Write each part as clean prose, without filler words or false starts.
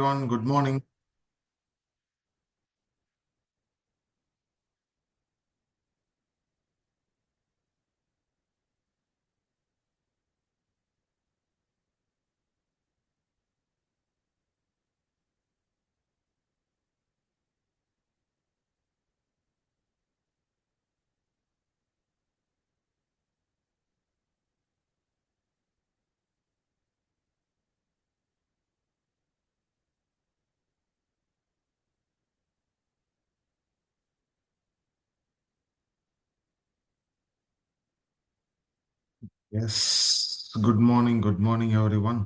everyone. Good morning. Yes. Good morning. Good morning, everyone.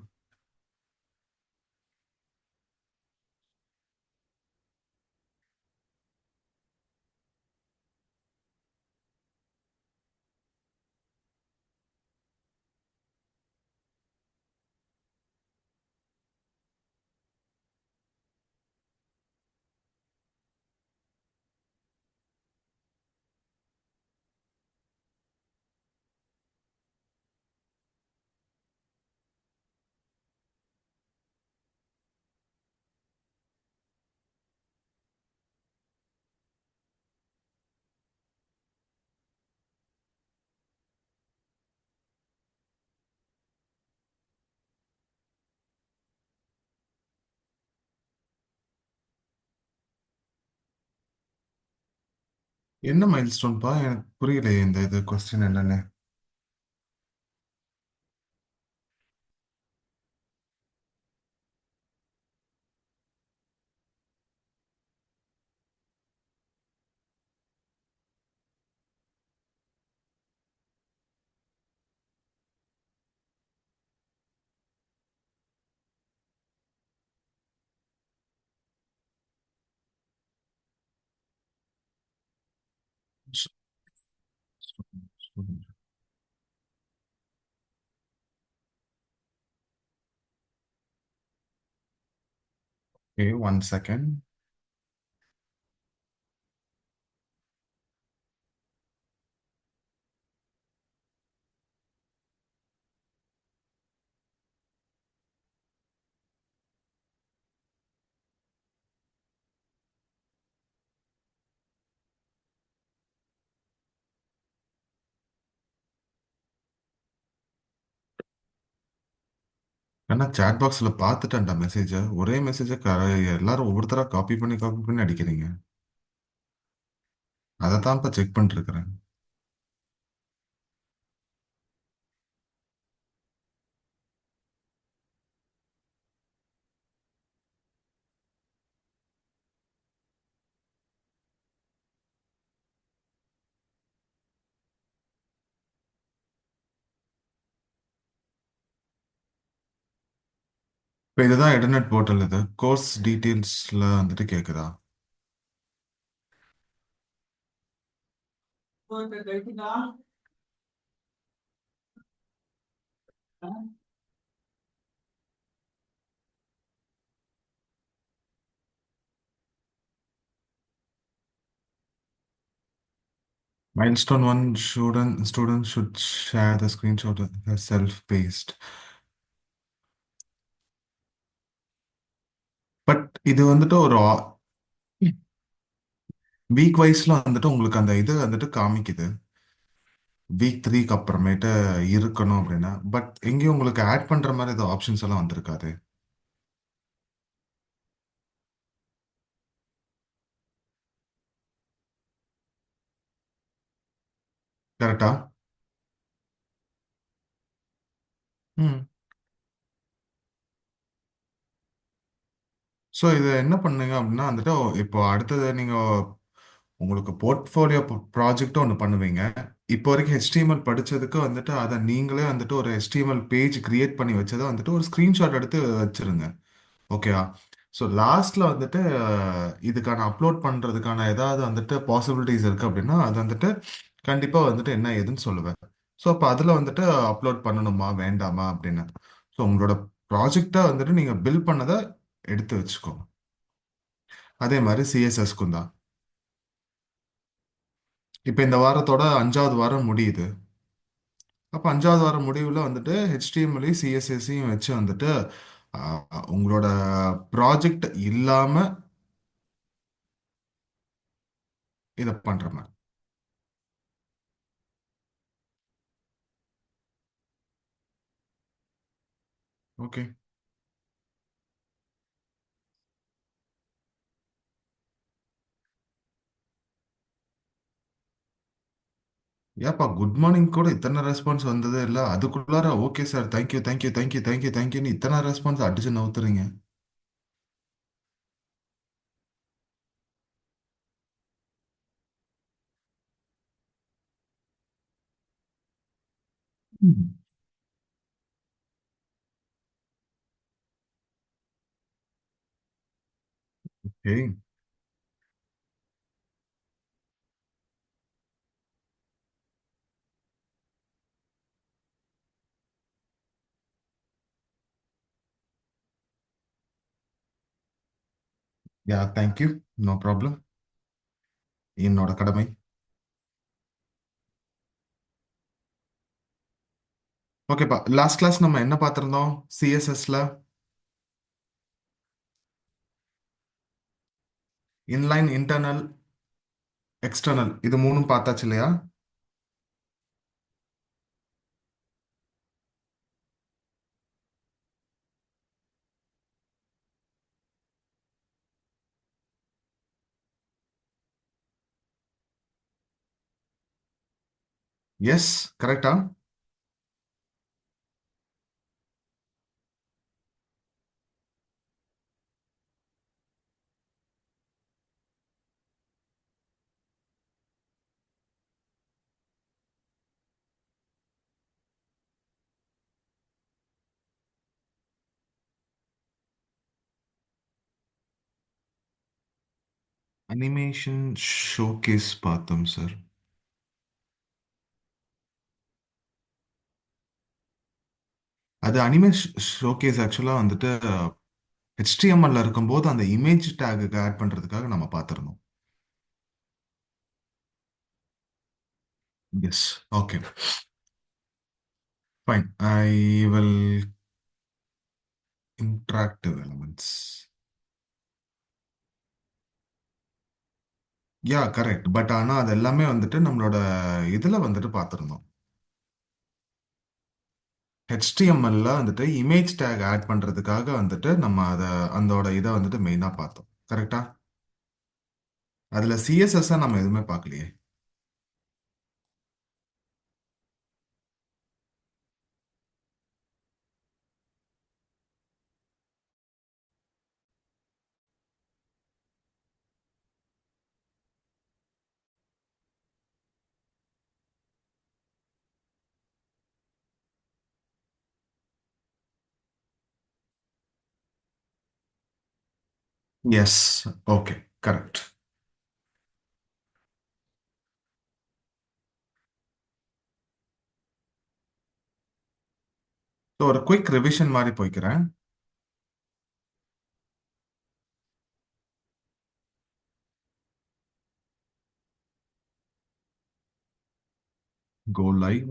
என்ன மைல்ஸ்டோன்பா? எனக்கு புரியலையே இந்த கொஸ்டின் என்னன்னு. Okay, 1 second. ஆனா சாட் பாக்ஸ்ல பார்த்துட்டேன்டா மெசேஜ. ஒரே மெசேஜ எல்லாரும் ஒவ்வொருத்தரா காப்பி பண்ணி அடிக்கிறீங்க. அதை தான் இப்ப செக் பண்ணிட்டு இருக்கிறேன். இப்போ இதுதான் இன்டர்நெட் போர்ட்டல். இது கோர்ஸ் டீட்டெயில்ஸ்ல வந்துட்டு கேக்குதா? Milestone one, student should share the screenshot of the self-paced. But இது வந்துட்டு ஒரு வீக் வைஸ்ல வந்துட்டு உங்களுக்கு அந்த இது வந்துட்டு காமிக்குது. வீக் 3க்கு அப்புறமேட்டு இருக்கணும் அப்படின்னா, பட் எங்கேயும் உங்களுக்கு ஆட் பண்ற மாதிரி ஏதோ ஆப்ஷன்ஸ் எல்லாம் வந்திருக்காது. கரெக்டா? ம். ஸோ இதை என்ன பண்ணுங்க அப்படின்னா வந்துட்டு, இப்போ அடுத்தது நீங்க உங்களுக்கு போர்ட்ஃபோலியோ ப்ராஜெக்ட் ஒன்று பண்ணுவீங்க. இப்போ வரைக்கும் HTML படிச்சதுக்கு வந்துட்டு அதை நீங்களே வந்துட்டு ஒரு HTML பேஜ் கிரியேட் பண்ணி வச்சதை வந்துட்டு ஒரு ஸ்கிரீன்ஷாட் எடுத்து வச்சிருங்க. ஓகேவா? ஸோ லாஸ்ட்ல வந்துட்டு இதுக்கான அப்லோட் பண்றதுக்கான ஏதாவது வந்துட்டு பாசிபிலிட்டிஸ் இருக்கு அப்படின்னா அது வந்துட்டு கண்டிப்பா வந்துட்டு என்ன ஏதுன்னு சொல்லுவேன். ஸோ அப்போ அதுல வந்துட்டு அப்லோட் பண்ணணுமா வேண்டாமா அப்படின்னு. ஸோ உங்களோட ப்ராஜெக்டை வந்துட்டு நீங்க பில் பண்ணதை எடுத்து வச்சுக்கோங்க. அதே மாதிரி CSSக்கும் தான். இப்போ இந்த வாரத்தோட 5வது வாரம் முடியுது. அப்போ 5வது வாரம் முடிவில் வந்துட்டு HTML CSSையும் வச்சு வந்துட்டு உங்களோட ப்ராஜெக்ட் இல்லாம இதை பண்ற மாதிரி. ஓகே. ஏப்பா குட் மார்னிங் கூட இத்தனை ரெஸ்பான்ஸ் வந்ததே இல்லை, அதுக்குள்ளார okay sir thank you thank you thank you thank you தேங்க்யூன்னு இத்தனை ரெஸ்பான்ஸ் அடிச்சு நவுத்துறீங்க. Okay. Yeah thank you. No problem. என்னோட கடமை. ஓகேப்பா, லாஸ்ட் கிளாஸ் நம்ம என்ன பார்த்திருந்தோம்? சிஎஸ்எஸ்ல இன்லைன், இன்டர்னல், எக்ஸ்டர்னல், இது மூணும் பார்த்தாச்சு இல்லையா? எஸ், கரெக்டா? அனிமேஷன் ஷோகேஸ் பார்த்தோம் சார். அது அனிமேஷன் ஷோகேஸ் ஆக்சுவலாக வந்துட்டு ஹெச்டிஎம்எல்ல இருக்கும்போது அந்த இமேஜ் டேகுக்கு ஆட் பண்ணுறதுக்காக நம்ம பார்த்துருந்தோம். Yes. Okay. Fine. I will interactive elements. Yeah correct. But ஆனால் அது எல்லாமே வந்துட்டு நம்மளோட இதில் வந்துட்டு பார்த்துருந்தோம். ஹெச்டிஎம்எல்ல வந்துட்டு இமேஜ் டேக் ஆட் பண்ணுறதுக்காக வந்துட்டு நம்ம அதை அதோட இதை வந்துட்டு மெயினாக பார்த்தோம். கரெக்டா? அதில் சிஎஸ்எஸ் நம்ம எதுவுமே பார்க்கலையே. எஸ். ஓகே. கரெக்ட். ஸோ ஒரு குயிக் ரிவிஷன் மாதிரி போய்க்கிறேன். Go live.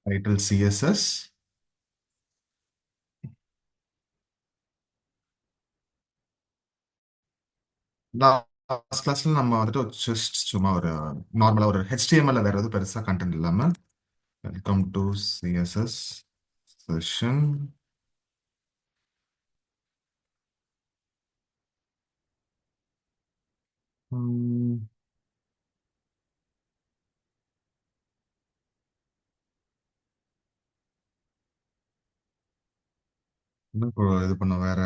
Title CSS. Last கிளாஸ்ல நம்ம வந்துட்டு ஜஸ்ட் சும்மா ஒரு நார்மலா ஒரு ஹெச்டிஎம்எல்ல வேற எதுவும் பெருசா கண்டென்ட் இல்லாம வெல்கம் டு சிஎஸ்எஸ் செஷன். இது பண்ண வேற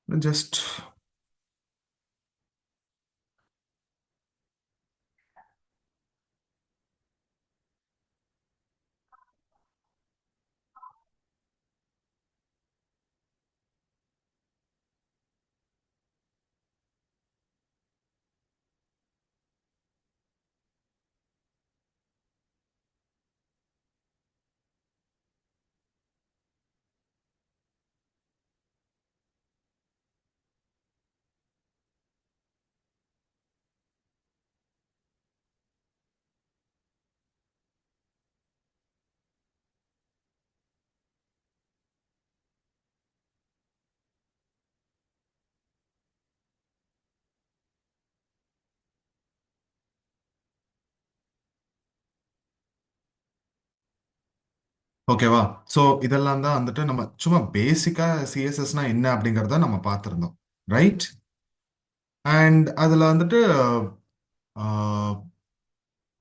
ஜஸ்ட் ஓகேவா? ஸோ இதெல்லாம் தான் வந்துட்டு நம்ம சும்மா பேசிக்கா சிஎஸ்எஸ்னா என்ன அப்படிங்கறத நம்ம பார்த்திருந்தோம். ரைட்? அண்ட் அதுல வந்துட்டு ஆஹ்,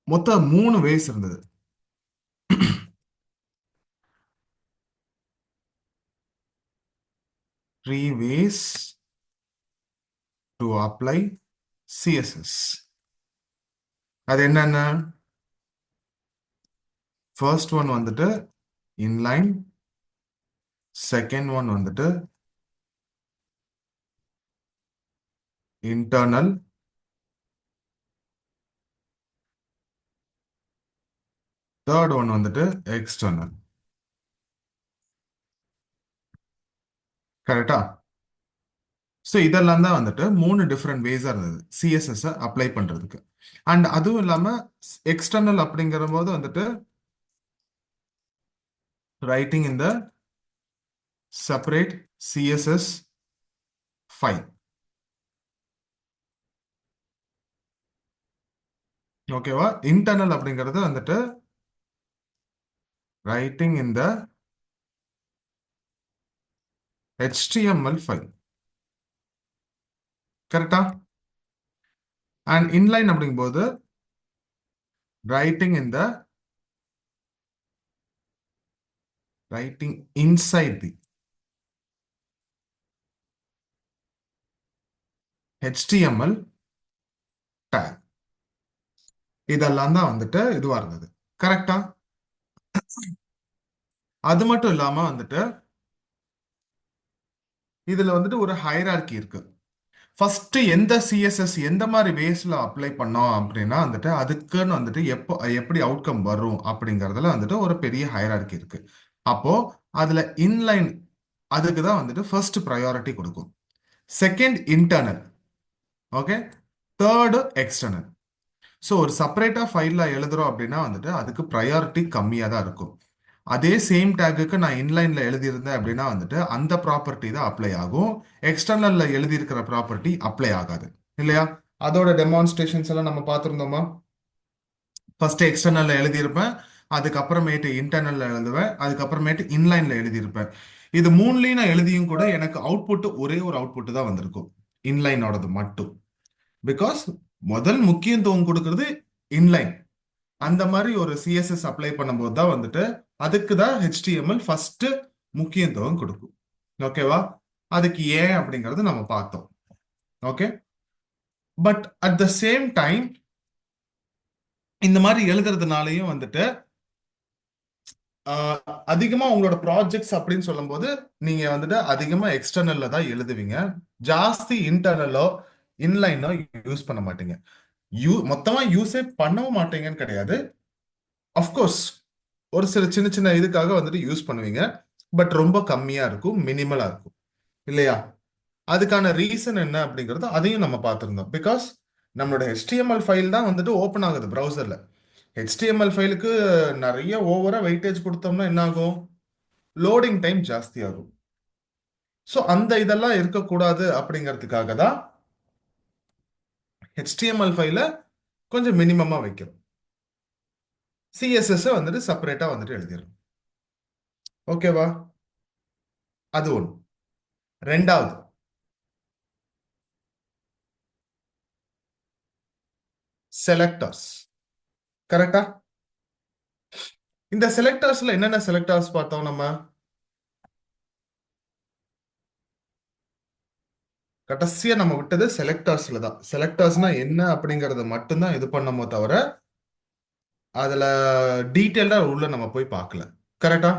மொத்தம் 3 வேஸ் இருந்தது. 3 ways டு அப்ளை சிஎஸ்எஸ். அது என்னென்ன? ஃபர்ஸ்ட் ஒன் வந்துட்டு இன்லைன், செகண்ட் ஒன் வந்துட்டு இன்டர்னல், தேர்ட் ஒன் வந்துட்டு எக்ஸ்டர்னல். கரெக்டா? ஸோ இதெல்லாம் தான் வந்துட்டு 3 டிஃப்ரெண்ட் வேஸா இருந்தது சிஎஸ்எஸ் அப்ளை பண்றதுக்கு. அண்ட் அதுவும் இல்லாம எக்ஸ்டர்னல் அப்படிங்கிற போது வந்துட்டு ரைட்டிங் இந்த செப்பரேட் சிஎஸ்எஸ் ஃபைல். ஓகேவா? இன்டர்னல் அப்படிங்கிறது வந்துட்டு ரைட்டிங் இந்த HTML ஃபைல். கரெக்டா? அண்ட் இன்லைன் அப்படிங்கும்போது ரைட்டிங் இந்த writing inside the HTML take. இதெல்லாம் தான் வந்துட்டு இதுவா இருந்தது. கரெக்டா? அது மட்டும் இல்லாம வந்துட்டு இதுல வந்துட்டு ஒரு ஹைரார்கி இருக்கு. ஃபர்ஸ்ட் எந்த சிஎஸ்எஸ் எந்த மாதிரி வேஸ்ல அப்ளை பண்ணோம் அப்படின்னா வந்துட்டு அதுக்குன்னு வந்துட்டு எப்போ எப்படி அவுட்கம் வரும் அப்படிங்கறதுல வந்துட்டு ஒரு பெரிய ஹைரார்கி இருக்கு. அப்போ அதுல இன்லைன் அதுக்கு தான் வந்துட்டு ஃபர்ஸ்ட் ப்ரையாரிட்டி கொடுக்கும். Second internal. Okay. Third external. So ஒரு செப்பரேட்டா ஃபைல்ல எழுதுறோம் அப்படின்னா வந்துட்டு அதுக்கு ப்ரையாரிட்டி கம்மியாக தான் இருக்கும். அதே சேம் டேக்குக்கு நான் இன்லைன்ல எழுதியிருந்தேன் அப்படின்னா வந்துட்டு அந்த ப்ராப்பர்ட்டி தான் அப்ளை ஆகும். எக்ஸ்டர்னல்ல எழுதியிருக்கிற ப்ராப்பர்ட்டி அப்ளை ஆகாது. இல்லையா? அதோட டெமான்ஸ்ட்ரேஷன்ஸ் எல்லாம் நம்ம பார்த்துருந்தோமா? ஃபர்ஸ்ட் எக்ஸ்டர்னல்ல எழுதியிருப்பேன், அதுக்கப்புறமேட்டு இன்டர்னல்ல எழுதுவேன், அதுக்கப்புறமேட்டு இன்லைன்ல எழுதியிருப்பேன். இது மூணுலையும் நான் எழுதியும் கூட எனக்கு அவுட்புட் ஒரே ஒரு அவுட்புட் தான் வந்திருக்கும், இன்லைனோடது மட்டும். பிகாஸ் முதல் முக்கியத்துவம் கொடுக்கறது இன்லைன். அந்த மாதிரி ஒரு சிஎஸ்எஸ் அப்ளை பண்ணும்போது தான் வந்துட்டு அதுக்கு தான் HTML ஃபர்ஸ்ட் முக்கியத்துவம் கொடுக்கும். ஓகேவா? அதுக்கு ஏன் அப்படிங்கறது நம்ம பார்த்தோம். Okay. But at the same time இந்த மாதிரி எழுதுறதுனாலையும் வந்துட்டு அதிகமா உங்களோட ப்ராஜெக்ட்ஸ் அப்படின்னு சொல்லும்போது நீங்க வந்துட்டு அதிகமா எக்ஸ்டர்னல்ல தான் எழுதுவீங்க. ஜாஸ்தி இன்டர்னலோ இன்லைனோ யூஸ் பண்ண மாட்டீங்க. மொத்தமா யூஸே பண்ணவும் மாட்டீங்கன்னு கிடையாது. அஃப்கோர்ஸ் ஒரு சில சின்ன சின்ன இதுக்காக வந்துட்டு யூஸ் பண்ணுவீங்க. பட் ரொம்ப கம்மியா இருக்கும், மினிமலா இருக்கும். இல்லையா? அதுக்கான ரீசன் என்ன அப்படிங்கறது அதையும் நம்ம பார்த்திருந்தோம். பிகாஸ் நம்மளோட HTML ஃபைல் தான் வந்துட்டு ஓப்பன் ஆகுது ப்ரௌசர்ல. HTML ஃபைலுக்கு நிறைய ஓவரா வெயிட்டேஜ் கொடுத்தோம்னா என்ன ஆகும்? லோடிங் டைம் ஜாஸ்தி ஆகும். ஸோ அந்த இதெல்லாம் இருக்கக்கூடாது அப்படிங்கிறதுக்காக தான் HTML ஃபைல கொஞ்சம் மினிமமா வைக்கிறோம். சிஎஸ்எஸ் வந்துட்டு செப்பரேட்டா வந்துட்டு எழுதிடும். ஓகேவா? அது ஒன்று. ரெண்டாவது, செலக்டர்ஸ். கரெக்டா? இந்த செலக்டர்ஸ்ல என்னென்ன செலக்டர்ஸ் பார்த்தோம் நம்ம? கடைசியா நம்ம விட்டது செலக்டர்ஸ்ல தான். செலக்டர்ஸ்னா என்ன அப்படிங்கறது மட்டும்தான் இது பண்ணமோ தவிர அதுல டீட்டெயில்டா உள்ள நம்ம போய் பார்க்கல. கரெக்டா?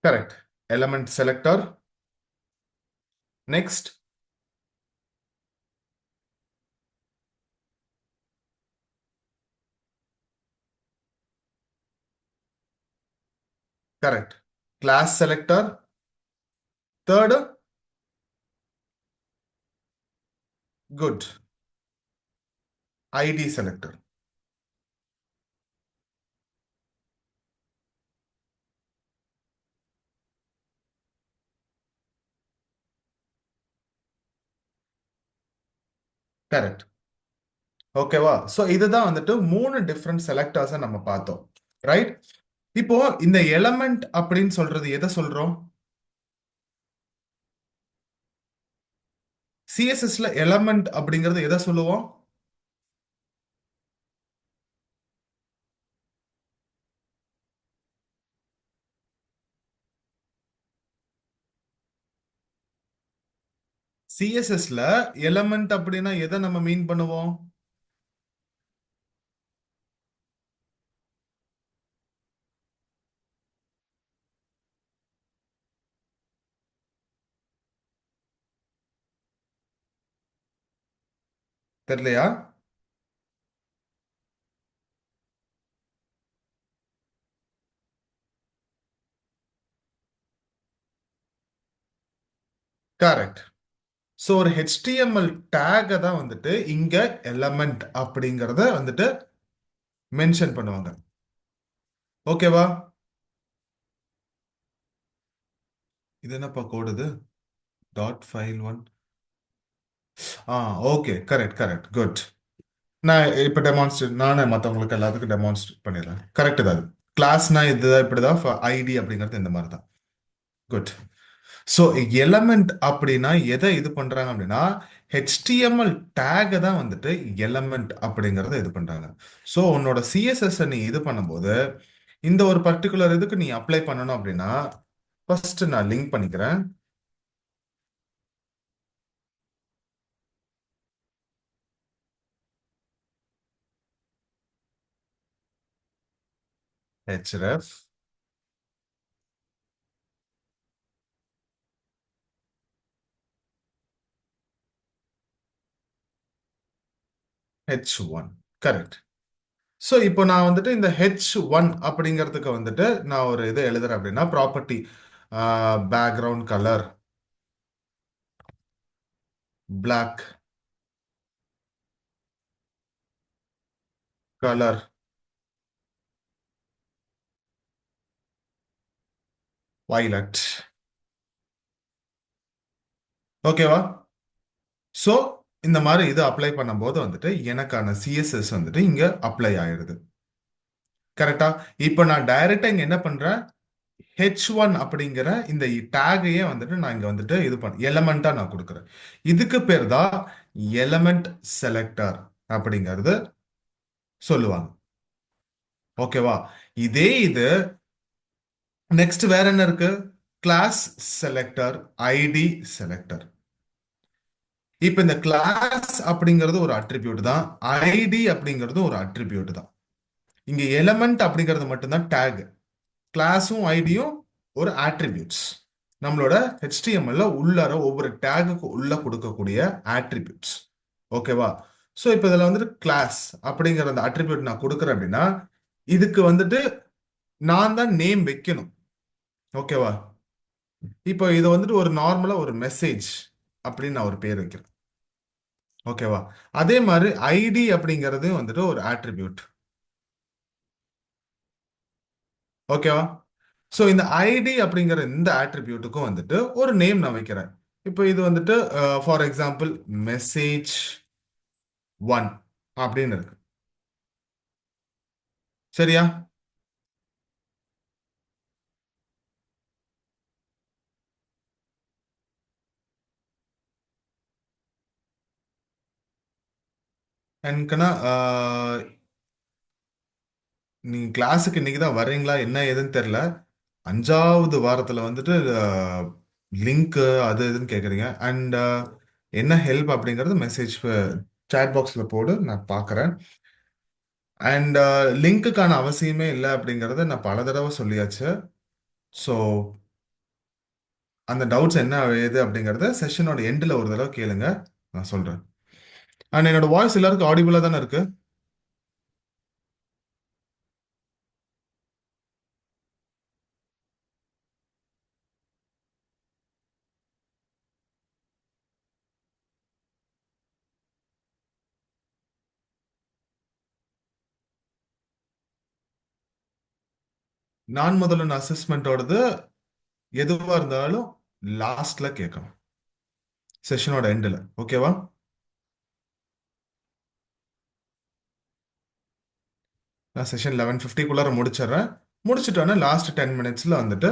Correct. Element selector. Next. Correct. Class selector. Third. Good. ID selector. Correct. ஓகேவா? சோ இதுதான் வந்துட்டு மூணு டிஃப்ரெண்ட் செலக்டர்ஸை நம்ம பார்த்தோம். ரைட். இப்போ இந்த எலமெண்ட் அப்படின்னு சொல்றது எதை சொல்றோம்? சிஎஸ்எஸ்ல எலமெண்ட் அப்படிங்கறது எதை சொல்லுவோம்? சிஎஸ்எஸ்ல எலமெண்ட் அப்படின்னா எதை நம்ம மீன் பண்ணுவோம்? தெரியலையா? கரெக்ட். ஸோ ஒரு HTML டேக தான் வந்துட்டு இங்க எலமெண்ட் அப்படிங்கறத வந்துட்டு மென்ஷன் பண்ணுவாங்க. ஓகேவா? இது என்னப்பா கோடு இது? Dot file one. ஆ, ஓகே, கரெக்ட் கரெக்ட், குட். நான் இப்ப டெமான்ஸ்ட்ரேட் நானே மற்றவங்களுக்கு எல்லாத்துக்கும் டெமான்ஸ்ட்ரேட் பண்ணிடுறேன். கரெக்ட் தான். அது கிளாஸ்னா இதுதான், இப்படிதான் ஐடி அப்படிங்கிறது இந்த மாதிரி தான். குட். ஸோ எலமெண்ட் அப்படின்னா எதை இது பண்றாங்க அப்படின்னா HTML டேக தான் வந்துட்டு எலமெண்ட் அப்படிங்கறத இது பண்றாங்க. ஸோ உன்னோட சிஎஸ்எஸ் நீ இது பண்ணும்போது இந்த ஒரு பர்டிகுலர் இதுக்கு நீ அப்ளை பண்ணணும் அப்படின்னா ஃபர்ஸ்ட் நான் லிங்க் பண்ணிக்கிறேன். href h1. கரெக்ட். ஸோ இப்போ நான் வந்துட்டு இந்த H1 அப்படிங்கிறதுக்கு வந்துட்டு நான் ஒரு இது எழுதுறேன் அப்படின்னா property background colour black, colour violet. ஓகேவா? ஸோ இந்த மாதிரி இது அப்ளை பண்ணும்போது வந்துட்டு எனக்கான சிஎஸ்எஸ் வந்துட்டு இங்க அப்ளை ஆயிடுது. கரெக்டா? இப்போ நான் டைரக்டா இங்க என்ன பண்றேன்? H1 அப்படிங்கிற இந்த டேகையே வந்துட்டு நான் இங்க வந்துட்டு இது பண்ண எலமெண்டா நான் கொடுக்குறேன். இதுக்கு பேர் தான் எலமெண்ட் செலக்டர் அப்படிங்கிறது சொல்லுவாங்க. ஓகேவா? இதே இது நெக்ஸ்ட் வேற என்ன இருக்கு? Class selector, ID selector. இப்ப இந்த கிளாஸ் அப்படிங்கிறது ஒரு அட்ரிபியூட் தான், ஐடி அப்படிங்கிறது ஒரு அட்ரிபியூட் தான். இங்க எலமெண்ட் அப்படிங்கிறது மட்டும்தான் டேக். கிளாஸும் ஐடியும் ஒரு ஆட்ரிபியூட்ஸ். நம்மளோட HTML உள்ளார ஒவ்வொரு டேகுக்கு உள்ள கொடுக்கக்கூடிய ஆட்ரிபியூட்ஸ். ஓகேவா? ஸோ இப்போ இதில் வந்துட்டு கிளாஸ் அப்படிங்கிற அந்த அட்ரிபியூட் நான் கொடுக்குறேன் அப்படின்னா இதுக்கு வந்துட்டு நான் தான் நேம் வைக்கணும். ஓகேவா? இப்போ இது வந்துட்டு ஒரு நார்மலா ஒரு மெசேஜ் அப்படின்னு நான் ஒரு பேர் வைக்கிறேன். ஓகேவா? அதே மாதிரி ஐடி அப்படிங்கிறது வந்துட்டு ஒரு ஆட்ரிபியூட். ஓகேவா? ஸோ இந்த ஐடி அப்படிங்கிற இந்த ஆட்ரிபியூட்டுக்கும் வந்துட்டு ஒரு நேம் நான் வைக்கிறேன். இப்போ இது வந்துட்டு ஃபார் எக்ஸாம்பிள் மெசேஜ் ஒன் அப்படின்னு இருக்கு. சரியா? எனக்குன்னா நீங்க கிளாஸுக்கு இன்னைக்கு தான் வர்றீங்களா என்ன ஏதுன்னு தெரியல. 5வது வாரத்துல வந்துட்டு லிங்க் அது இதுன்னு கேக்குறீங்க. அண்ட் என்ன ஹெல்ப் அப்படிங்கறது மெசேஜ் சாட் பாக்ஸ்ல போடு, நான் பார்க்கறேன். அண்ட் லிங்க்குக்கான அவசியமே இல்லை அப்படிங்கறத நான் பல தடவை சொல்லியாச்சு. ஸோ அந்த டவுட்ஸ் என்ன ஏது அப்படிங்கறத செஷனோட எண்டில் ஒரு தடவை கேளுங்க, நான் சொல்றேன். அண்ட் என்னோட வாய்ஸ் எல்லாருக்கும் ஆடிபிளா தானே இருக்கு? நான் முதல்ல அசஸ்மெண்டோடது எதுவா இருந்தாலும் லாஸ்ட்ல கேட்கணும், செஷனோட எண்டில். ஓகேவா? நான் செஷன் 11:50 முடிச்சிடுறேன். முடிச்சிட்டோன்னா லாஸ்ட் 10 மினிட்ஸ்ல வந்துட்டு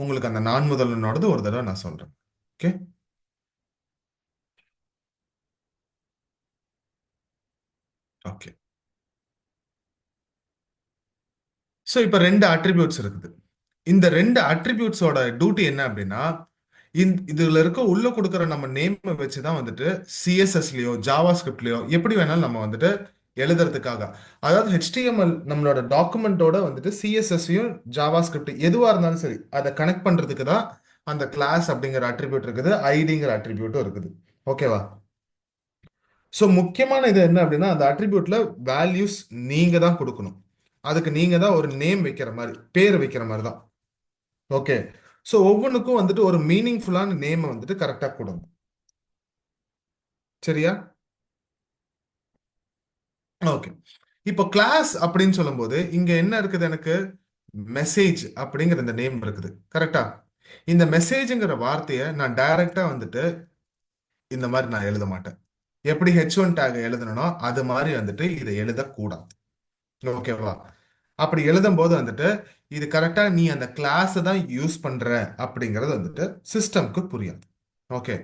உங்களுக்கு அந்த நான் முதல்வனோடது ஒரு தடவை நான் சொல்றேன். ஓகே. ஓகே. ஸோ இப்போ ரெண்டு அட்ரிபியூட்ஸ் இருக்குது. இந்த ரெண்டு அட்ரிபியூட்ஸோட டியூட்டி என்ன அப்படின்னா, இதுல இருக்க உள்ள கொடுக்குற நம்ம நேம் வச்சு தான் வந்துட்டு சிஎஸ்எஸ்லயோ ஜாவா ஸ்கிரிப்ட்லயோ எப்படி வேணாலும் நம்ம வந்துட்டு எழுதுறதுக்காக, அதாவது ஹெச்டிஎம்எல் நம்மளோட டாக்குமெண்டோட வந்துட்டு சிஎஸ்எஸ்ஸையும் ஜாவா ஸ்கிரிப்ட் எதுவா இருந்தாலும் சரி அதை கனெக்ட் பண்றதுக்கு தான் அந்த கிளாஸ் அப்படிங்கிற அட்ரிபியூட் இருக்குது, ஐடிங்கிற அட்ரிபியூட்டும் இருக்குது. ஓகேவா? ஸோ முக்கியமான இது என்ன அப்படின்னா, அந்த அட்ரிபியூட்ல வேல்யூஸ் நீங்க தான் கொடுக்கணும். அதுக்கு நீங்க தான் ஒரு நேம் வைக்கிற மாதிரி, பேர் வைக்கிற மாதிரி தான். ஓகே. ஸோ ஒவ்வொன்றுக்கும் வந்துட்டு ஒரு மீனிங்ஃபுல்லான நேம் வந்துட்டு கரெக்டாக கொடுங்க. சரியா? ஓகே. இப்போ கிளாஸ் அப்படின்னு சொல்லும்போது இங்க என்ன இருக்குது எனக்கு? மெசேஜ் அப்படிங்கிற இந்த நேம் இருக்குது. கரெக்டா? இந்த மெசேஜ்ங்கிற வார்த்தையை நான் டைரக்டா வந்துட்டு இந்த மாதிரி நான் எழுத மாட்டேன். எப்படி H1 டேக் எழுதணும் அது மாதிரி வந்துட்டு இதை எழுதக்கூடாது. ஓகேவா? அப்படி எழுதும் போது வந்துட்டு இது கரெக்டா நீ அந்த கிளாஸ் தான் யூஸ் பண்ற அப்படிங்கிறது வந்துட்டு சிஸ்டம்க்கு புரியாது. ஓகே.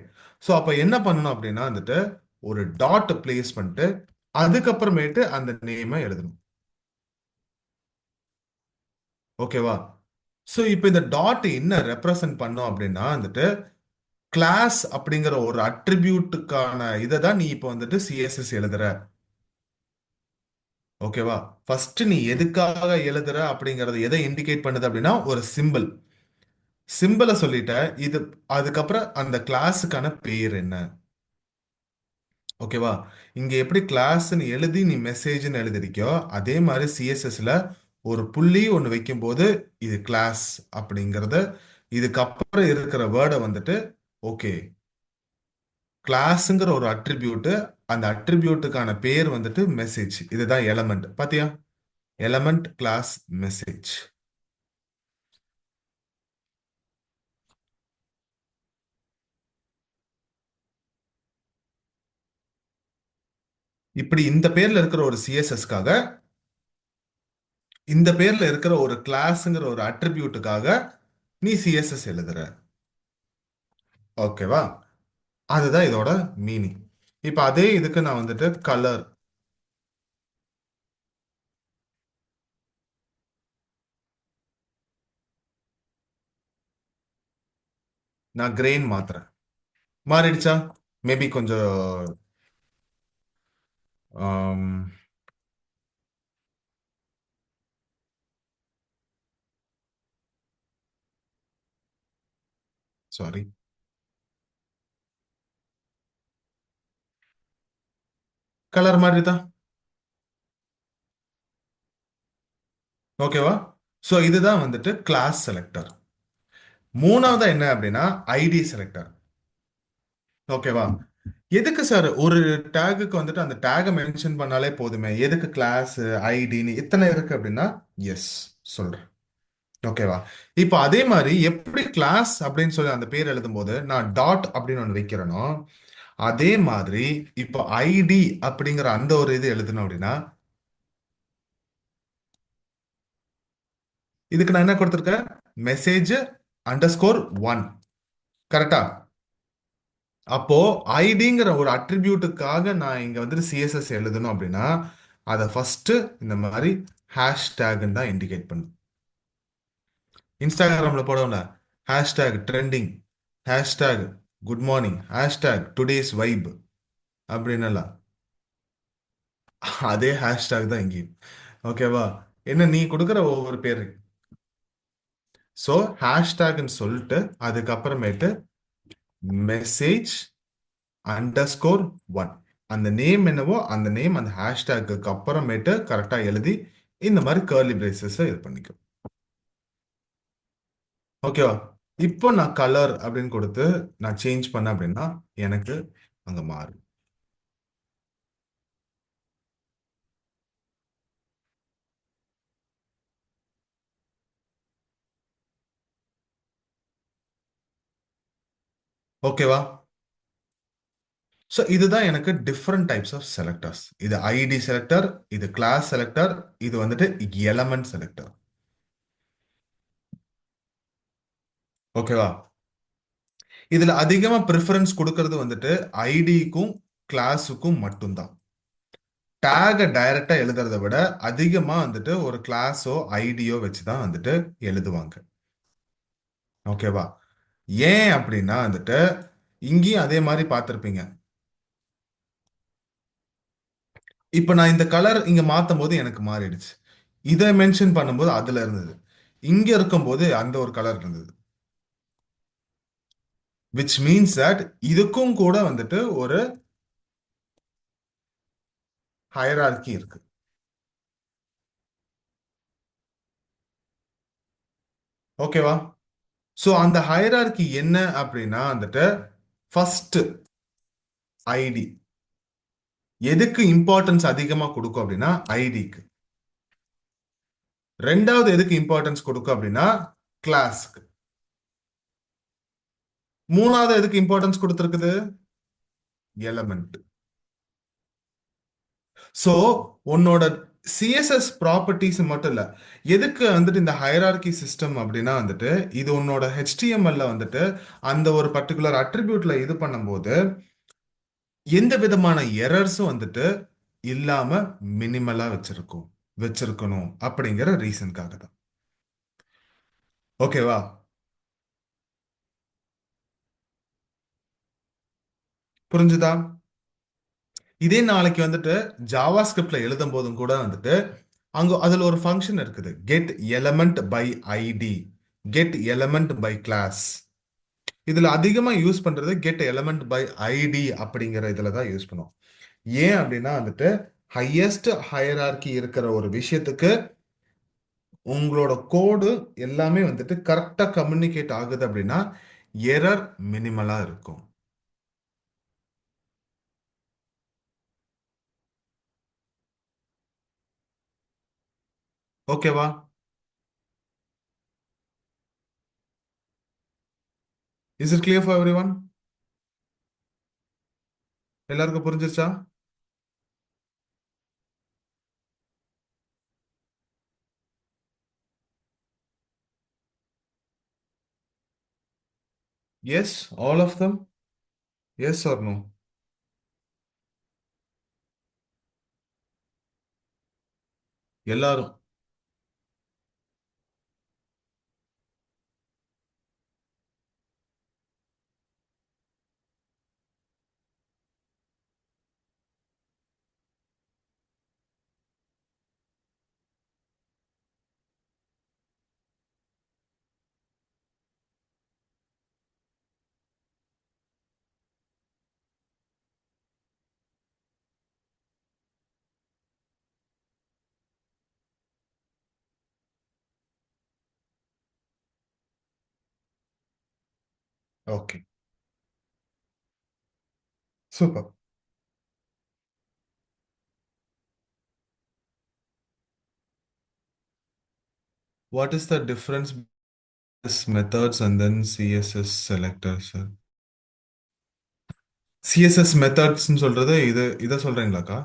ஸோ அப்ப என்ன பண்ணணும் அப்படின்னா வந்துட்டு ஒரு டாட் பிளேஸ் பண்ணிட்டு அதுக்கப்புறமேட்டு அந்த நேமை எழுதணும். ஓகேவா? ஸோ இப்போ இந்த டாட் என்ன ரெப்ரசன்ட் பண்ணும் அப்படின்னா வந்துட்டு கிளாஸ் அப்படிங்கிற ஒரு அட்ரிபியூட்டுக்கான இதை தான் நீ இப்போ வந்துட்டு சிஎஸ்எஸ் எழுதுற. ஓகேவா? ஃபர்ஸ்ட் நீ எதுக்காக எழுதுற அப்படிங்கறது எதை இண்டிகேட் பண்ணுது அப்படின்னா ஒரு சிம்பிள். சிம்பிளை சொல்லிட்ட. இது அதுக்கப்புறம் அந்த கிளாஸுக்கான பேர் என்ன? ஓகேவா? இங்க எப்படி கிளாஸ்ன்னு எழுதி நீ மெசேஜ்னு எழுதிருக்கியோ அதே மாதிரி சிஎஸ்எஸ்ல ஒரு புள்ளி ஒன்று வைக்கும் போது இது கிளாஸ் அப்படிங்கறத, இதுக்கப்புறம் இருக்கிற வேர்டை வந்துட்டு ஓகே கிளாஸ்ங்கிற ஒரு அட்ரிபியூட், அந்த அட்ரிபியூட்டுக்கான பேர் வந்துட்டு மெசேஜ். இதுதான் எலமெண்ட். பாத்தியா? Element class message. இப்படி இந்த பேர்ல இருக்கிற ஒரு சிஎஸ்எஸ்க்காக, இந்த பேர்ல இருக்கிற ஒரு கிளாஸ்ங்கிற ஒரு அட்ரிபியூட்டுக்காக நீ சிஎஸ்எஸ் எழுதுற. ஓகேவா? அதுதான் இதோட மீனிங். இப்ப அதே இதுக்கு நான் வந்துட்டு கலர், நான் கிரெயின் மாத்துறேன். மாறிடுச்சா? மேபி கொஞ்சம் சாரி, கலர் மாதிரி தான். ஓகேவா? ஸோ இதுதான் வந்துட்டு கிளாஸ் செலக்டர். மூணாவதா என்ன அப்படின்னா ஐடி செலக்டர். ஓகேவா? எதுக்கு சார் ஒரு டேகுக்கு வந்துட்டு அந்த டேகை மென்ஷன் பண்ணாலே போதுமே, எதுக்கு கிளாஸ் ஐடின்னு இத்தனை இருக்கு அப்படின்னா, எஸ் சொல்றேன். ஓகேவா? இப்போ அதே மாதிரி எப்படி கிளாஸ் அப்படின்னு சொல்லி அந்த பேர் எழுதும் போது நான் டாட் அப்படின்னு ஒன்று வைக்கிறேனோ அதே மாதிரி இப்போ ஐடி அப்படிங்கிற அந்த ஒரு இது எழுதணும் அப்படின்னா இதுக்கு நான் என்ன கொடுத்துருக்கேன்? Message underscore 1. கரெக்டா? அப்போ ஐடிங்கிற ஒரு அட்ரிபியூட்டுக்காக நான் இங்க வந்துட்டு சிஎஸ்எஸ் எழுதணும் அப்படின்னா அதை ஃபர்ஸ்ட் இந்த மாதிரி ஹேஷ்டேக் தான் இண்டிகேட் பண்ணும். இன்ஸ்டாகிராம்ல போடல hashtag trending, hashtag good morning, hashtag today's vibe அப்படின்னு அதே ஹேஷ்டேக் தான் இங்கேயும். ஓகேவா? என்ன நீ கொடுக்குற ஒவ்வொரு பேரு. ஸோ ஹேஷ்டேக்னு சொல்லிட்டு அதுக்கப்புறமேட்டு மெசேஜ் அண்டர்ஸ்கோர் 1, அந்த நேம் என்னவோ அந்த நேம் அந்த ஹேஷ்டேக்கு அப்புறமேட்டு கரெக்டா எழுதி இந்த மாதிரி கர்லி பிரேசஸ் இது பண்ணிக்கும். ஓகேவா? இப்போ நான் கலர் அப்படின்னு கொடுத்து நான் சேஞ்ச் பண்ண அப்படின்னா எனக்கு அங்க மாறும். ஓகேவா? ஸோ இதுதான் எனக்கு டிஃப்ரெண்ட் டைப்ஸ் ஆஃப் செலக்டர்ஸ். இது ஐடி செலக்டர், இது கிளாஸ் செலக்டர், இது வந்துட்டு எலமெண்ட் செலக்டர். ஓகேவா? இதுல அதிகமா ப்ரிஃபரன்ஸ் கொடுக்கறது வந்துட்டு ஐடிக்கும் கிளாஸுக்கும் மட்டும்தான். டேகை டைரக்டா எழுதுறதை விட அதிகமா வந்துட்டு ஒரு கிளாஸோ ஐடியோ வச்சுதான் வந்துட்டு எழுதுவாங்க. ஓகேவா? ஏன் அப்படின்னா வந்துட்டு இங்கேயும் அதே மாதிரி பார்த்துருப்பீங்க. இப்போ நான் இந்த கலர் இங்க மாத்தும் போது எனக்கு மாறிடுச்சு. இதை மென்ஷன் பண்ணும்போது அதுல இருந்தது. இங்க இருக்கும்போது அந்த ஒரு கலர் இருந்தது. விச் மீன்ஸ் தட் இதுக்கும் கூட வந்துட்டு ஒரு ஹையரார்கி இருக்கு. ஓகேவா? சோ அந்த ஹையரார்கி என்ன அப்படின்னா வந்துட்டு ஃபர்ஸ்ட் ஐடி எதுக்கு இம்பார்ட்டன்ஸ் அதிகமா கொடுக்கும் அப்படின்னா ஐடிக்கு. ரெண்டாவது எதுக்கு இம்பார்ட்டன்ஸ் கொடுக்கும் அப்படின்னா கிளாஸ்க்கு. மூணாவது எதுக்கு இம்பார்ட்டன்ஸ் கொடுத்துருக்குது? எலமெண்ட். சோ உன்னோட சிஎஸ்எஸ் ப்ராப்பர்ட்டிஸ் மட்டும் இல்ல. எதுக்கு வந்துட்டு இந்த ஹைரார்கி சிஸ்டம் அப்படின்னா வந்துட்டு இது உன்னோட ஹெச்டிஎம்எல்ல வந்துட்டு அந்த ஒரு பர்டிகுலர் அட்ரிபியூட்ல இது பண்ணும்போது எந்த விதமான எரர்ஸும் வந்துட்டு இல்லாம மினிமலா வச்சிருக்கணும் அப்படிங்கிற ரீசனுக்காக தான். ஓகேவா? புரிஞ்சுதா? இதே நாளைக்கு வந்துட்டு ஜாவா ஸ்கிரிப்ட்ல எழுதும் போதும் கூட வந்துட்டு அங்க அதுல ஒரு ஃபங்க்ஷன் இருக்குது, get element by ID, get element by class. இதுல அதிகமா யூஸ் பண்றது கெட் எலமெண்ட் பை ஐடி அப்படிங்கிற இதுல தான் யூஸ் பண்ணுவோம். ஏன் அப்படின்னா வந்துட்டு ஹையஸ்ட் ஹையரார்கி இருக்கிற ஒரு விஷயத்துக்கு உங்களோட கோடு எல்லாமே வந்துட்டு கரெக்டா கம்யூனிகேட் ஆகுது அப்படின்னா எரர் மினிமலா இருக்கும். ஓகேவா? Is it clear for everyone? எல்லாருக்கும் புரிஞ்சிருச்சா? Yes, all of them. Yes or no? எல்லாரும். Okay, super. What is the difference methods and then CSS selectors? CSS மெத்தட்ஸ்னு சொல்றது இதை சொல்றீங்களாக்கா?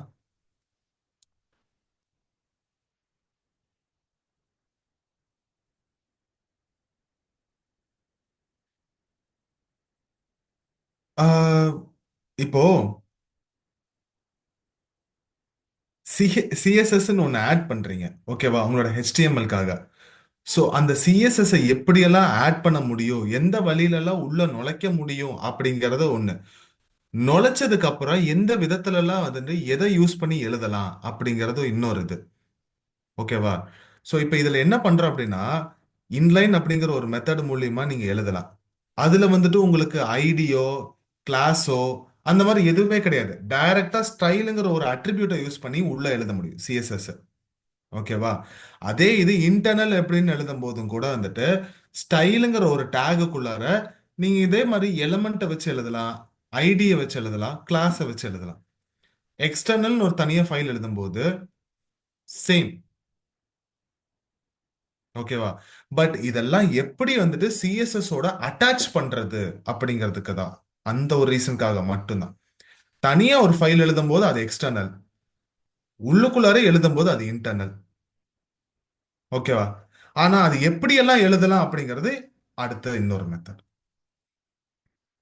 ஆஹ், இப்போ சிஎஸ்எஸ் ஒன்னு ஆட் பண்றீங்க, ஓகேவா, உங்களோட ஹெச்டிஎம்எல்காக. ஸோ அந்த சிஎஸ்எஸ் எப்படியெல்லாம் ஆட் பண்ண முடியும், எந்த வழியிலெல்லாம் உள்ள நுழைக்க முடியும் அப்படிங்கறத ஒண்ணு. நுழைச்சதுக்கு அப்புறம் எந்த விதத்துல எல்லாம் வந்துட்டு எதை யூஸ் பண்ணி எழுதலாம் அப்படிங்கறது இன்னொரு இது. ஓகேவா? ஸோ இப்போ இதுல என்ன பண்றோம் அப்படின்னா இன்லைன் அப்படிங்கிற ஒரு மெத்தட் மூலியமா நீங்க எழுதலாம். அதுல வந்துட்டு உங்களுக்கு ஐடியோ கிளாஸோ அந்த மாதிரி எதுவுமே கிடையாது. டைரக்டா ஸ்டைலுங்கிற ஒரு அட்ரிபியூட்டை யூஸ் பண்ணி உள்ள எழுத முடியும் சிஎஸ்எஸ். ஓகேவா? அதே இது இன்டர்னல் எப்படின்னு எழுதும் போதும் கூட வந்துட்டு ஸ்டைலுங்கிற ஒரு டேகுக்குள்ளார நீங்க இதே மாதிரி எலமெண்ட்டை வச்சு எழுதலாம், ஐடியை வச்சு எழுதலாம், கிளாஸை வச்சு எழுதலாம். எக்ஸ்டர்னல் ஒரு தனியா ஃபைல் எழுதும்போது சேம். ஓகேவா? பட் இதெல்லாம் எப்படி வந்துட்டு சிஎஸ்எஸ் ஓட அட்டாச் பண்றது அப்படிங்கிறதுக்கு தான். அந்த ஒரு ரீசனுக்காக மட்டும்தான். தனியா ஒரு ஃபைல் எழுதும் போது அது எக்ஸ்டர்னல், உள்ளுக்குள்ளாரே எழுதும் போது அது இன்டர்னல். ஓகேவா? ஆனா அது எப்படியெல்லாம் எழுதலாம் அப்படிங்கிறது அடுத்த இன்னொரு மெத்தட்.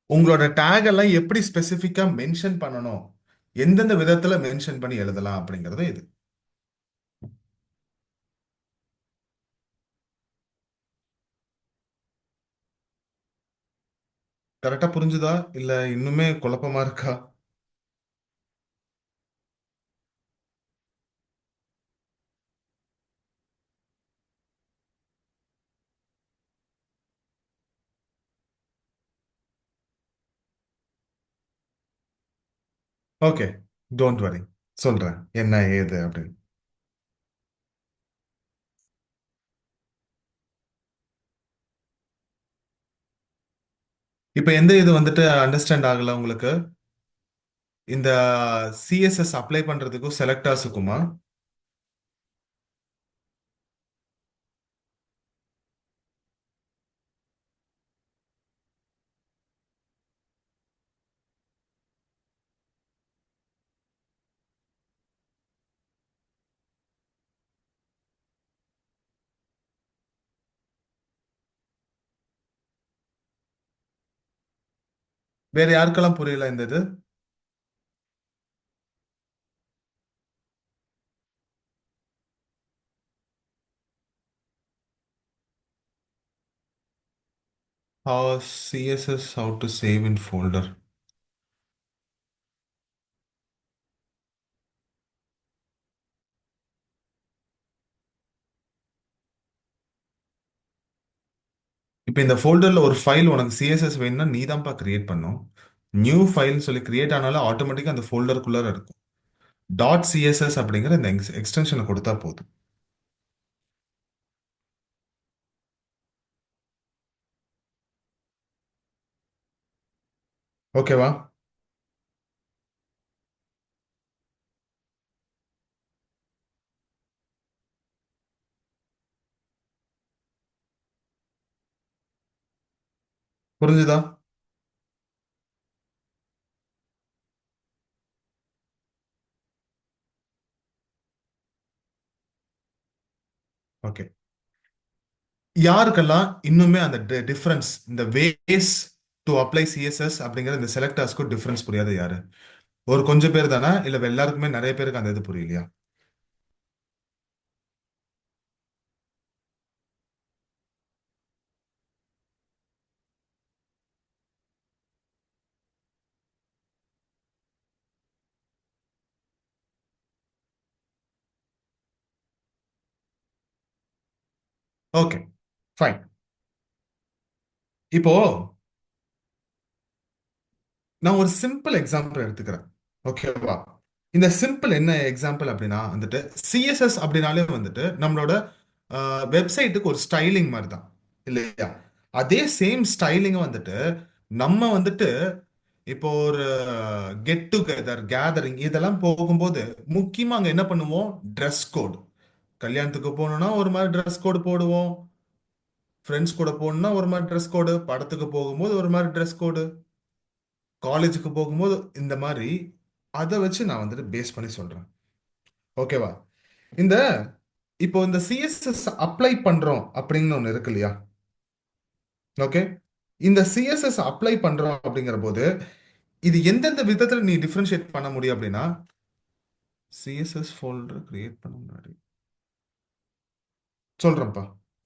உங்களோட டேக் எல்லாம் எப்படி ஸ்பெசிஃபிக்கா மென்ஷன் பண்ணணும், எந்தெந்த விதத்துல மென்ஷன் பண்ணி எழுதலாம் அப்படிங்கிறது இது. கரெக்டா புரிஞ்சுதா இல்ல இன்னுமே குழப்பமா இருக்கா? ஓகே, டோன்ட் வரி, சொல்றேன் என்ன ஏது அப்படின்னு. இப்ப எந்த இது வந்துட்டு அண்டர்ஸ்டாண்ட் ஆகல உங்களுக்கு? இந்த சிஎஸ்எஸ் அப்ளை பண்றதுக்கும் செலக்டர்ஸுக்குமா? வேற யாருக்கெல்லாம் புரியல இந்த இது? CSS how to save in folder. இப்போ இந்த ஃபோல்டர்ல ஒரு ஃபைல் உனக்கு சிஎஸ்எஸ் வேணும்னா நீ தான்ப்பா கிரியேட் பண்ணும். நியூ ஃபைல்னு சொல்லி கிரியேட் ஆனாலும் ஆட்டோமேட்டிக்கா அந்த ஃபோல்டருக்குள்ளார இருக்கும். டாட் சிஎஸ்எஸ் அப்படிங்கிற இந்த எக்ஸ்டென்ஷனை கொடுத்தா போதும். ஓகேவா? புரிஞ்சுதா? ஓகே. யாருக்கெல்லாம் இன்னுமே அந்த டிஃபரன்ஸ், இந்த வேஸ் டு அப்ளை சிஎஸ்எஸ் அப்படிங்கிற இந்த செலக்டர்ஸ்க்கு டிஃபரன்ஸ் புரியாது யாரு? ஒரு கொஞ்சம் பேர் தானா இல்ல எல்லாருக்குமே நிறைய பேருக்கு அந்த இது புரியலையா? Okay, fine. இப்போ நான் ஒரு சிம்பிள் எக்ஸாம்பிள் எடுத்துக்கிறேன். ஓகேவா? இந்த சிம்பிள் என்ன எக்ஸாம்பிள் அப்படின்னா வந்துட்டு சிஎஸ்எஸ் அப்படின்னாலே வந்துட்டு நம்மளோட வெப்சைட்டுக்கு ஒரு ஸ்டைலிங் மாதிரி தான், இல்லையா? அதே சேம் ஸ்டைலிங் வந்துட்டு நம்ம வந்துட்டு இப்போ ஒரு கெட் டுகெதர் கேதரிங் இதெல்லாம் போகும்போது முக்கியமா அங்க என்ன பண்ணுவோம்? Dress code. கல்யாணத்துக்கு போகணும்னா ஒரு மாதிரி ட்ரெஸ் கோடு போடுவோம். ஃப்ரெண்ட்ஸ் கூட போகணும்னா ஒரு மாதிரி ட்ரெஸ் கோடு, படத்துக்கு போகும்போது ஒரு மாதிரி ட்ரெஸ் கோடு, காலேஜுக்கு போகும்போது இந்த மாதிரி. அதை வச்சு நான் வந்துட்டு பேஸ் பண்ணி சொல்றேன். ஓகேவா? இந்த இப்போ இந்த சிஎஸ்எஸ் அப்ளை பண்றோம் அப்படின்னு ஒன்று இருக்கு இல்லையா? ஓகே. இந்த சிஎஸ்எஸ் அப்ளை பண்றோம் அப்படிங்கிற போது இது எந்தெந்த விதத்துல நீ டிஃபரன்ஷியேட் பண்ண முடியும் அப்படின்னா, சிஎஸ்எஸ் ஃபோல்டர் கிரியேட் பண்ண முன்னாடி சொல்றேன்ப்பா,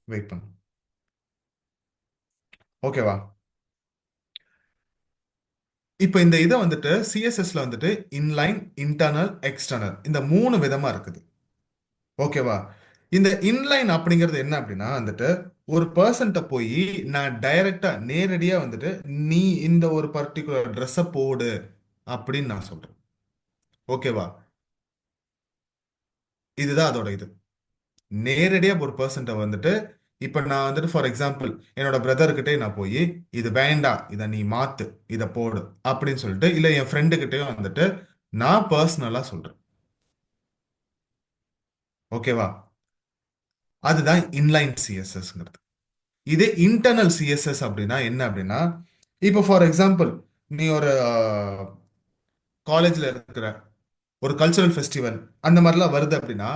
வெயிட் பண்ணு. ஓகேவா? இப்போ இந்த இதை வந்துட்டு சிஎஸ்எஸ்ல வந்துட்டு இன்லைன், இன்டர்னல், எக்ஸ்டர்னல் இந்த மூணு விதமா இருக்குது. ஓகேவா? இந்த இன்லைன் அப்படிங்கிறது என்ன அப்படின்னா வந்துட்டு ஒரு பர்சன்ட்ட போய் நான் டைரக்டா நேரடியா வந்துட்டு நீ இந்த ஒரு பர்டிகுலர் ட்ரெஸ்ஸை போடு அப்படின்னு நான் சொல்றேன். ஓகேவா? இதுதான் அதோட இது. நேரடியா ஒரு பர்சன்ட்ட வந்துட்டு இப்ப நான் வந்துட்டு ஃபார் எக்ஸாம்பிள் என்னோட பிரதர்கிட்டே நான் போய் இது வேண்டாம் இதை நீ மாத்து இதை போடு அப்படின்னு சொல்லிட்டு, இல்ல என் ஃப்ரெண்டு கிட்டயும் வந்துட்டு நான் பர்சனலா சொல்றேன். ஓகேவா? அதுதான் இன்லைன் சிஎஸ்எஸ்ங்கிறது. இதே இன்டர்னல் சிஎஸ்எஸ் அப்படின்னா என்ன அப்படின்னா, இப்போ ஃபார் எக்ஸாம்பிள் நீ ஒரு காலேஜ்ல இருக்கிற ஒரு கல்ச்சரல் ஃபெஸ்டிவல் அந்த மாதிரிலாம் வருது அப்படின்னா,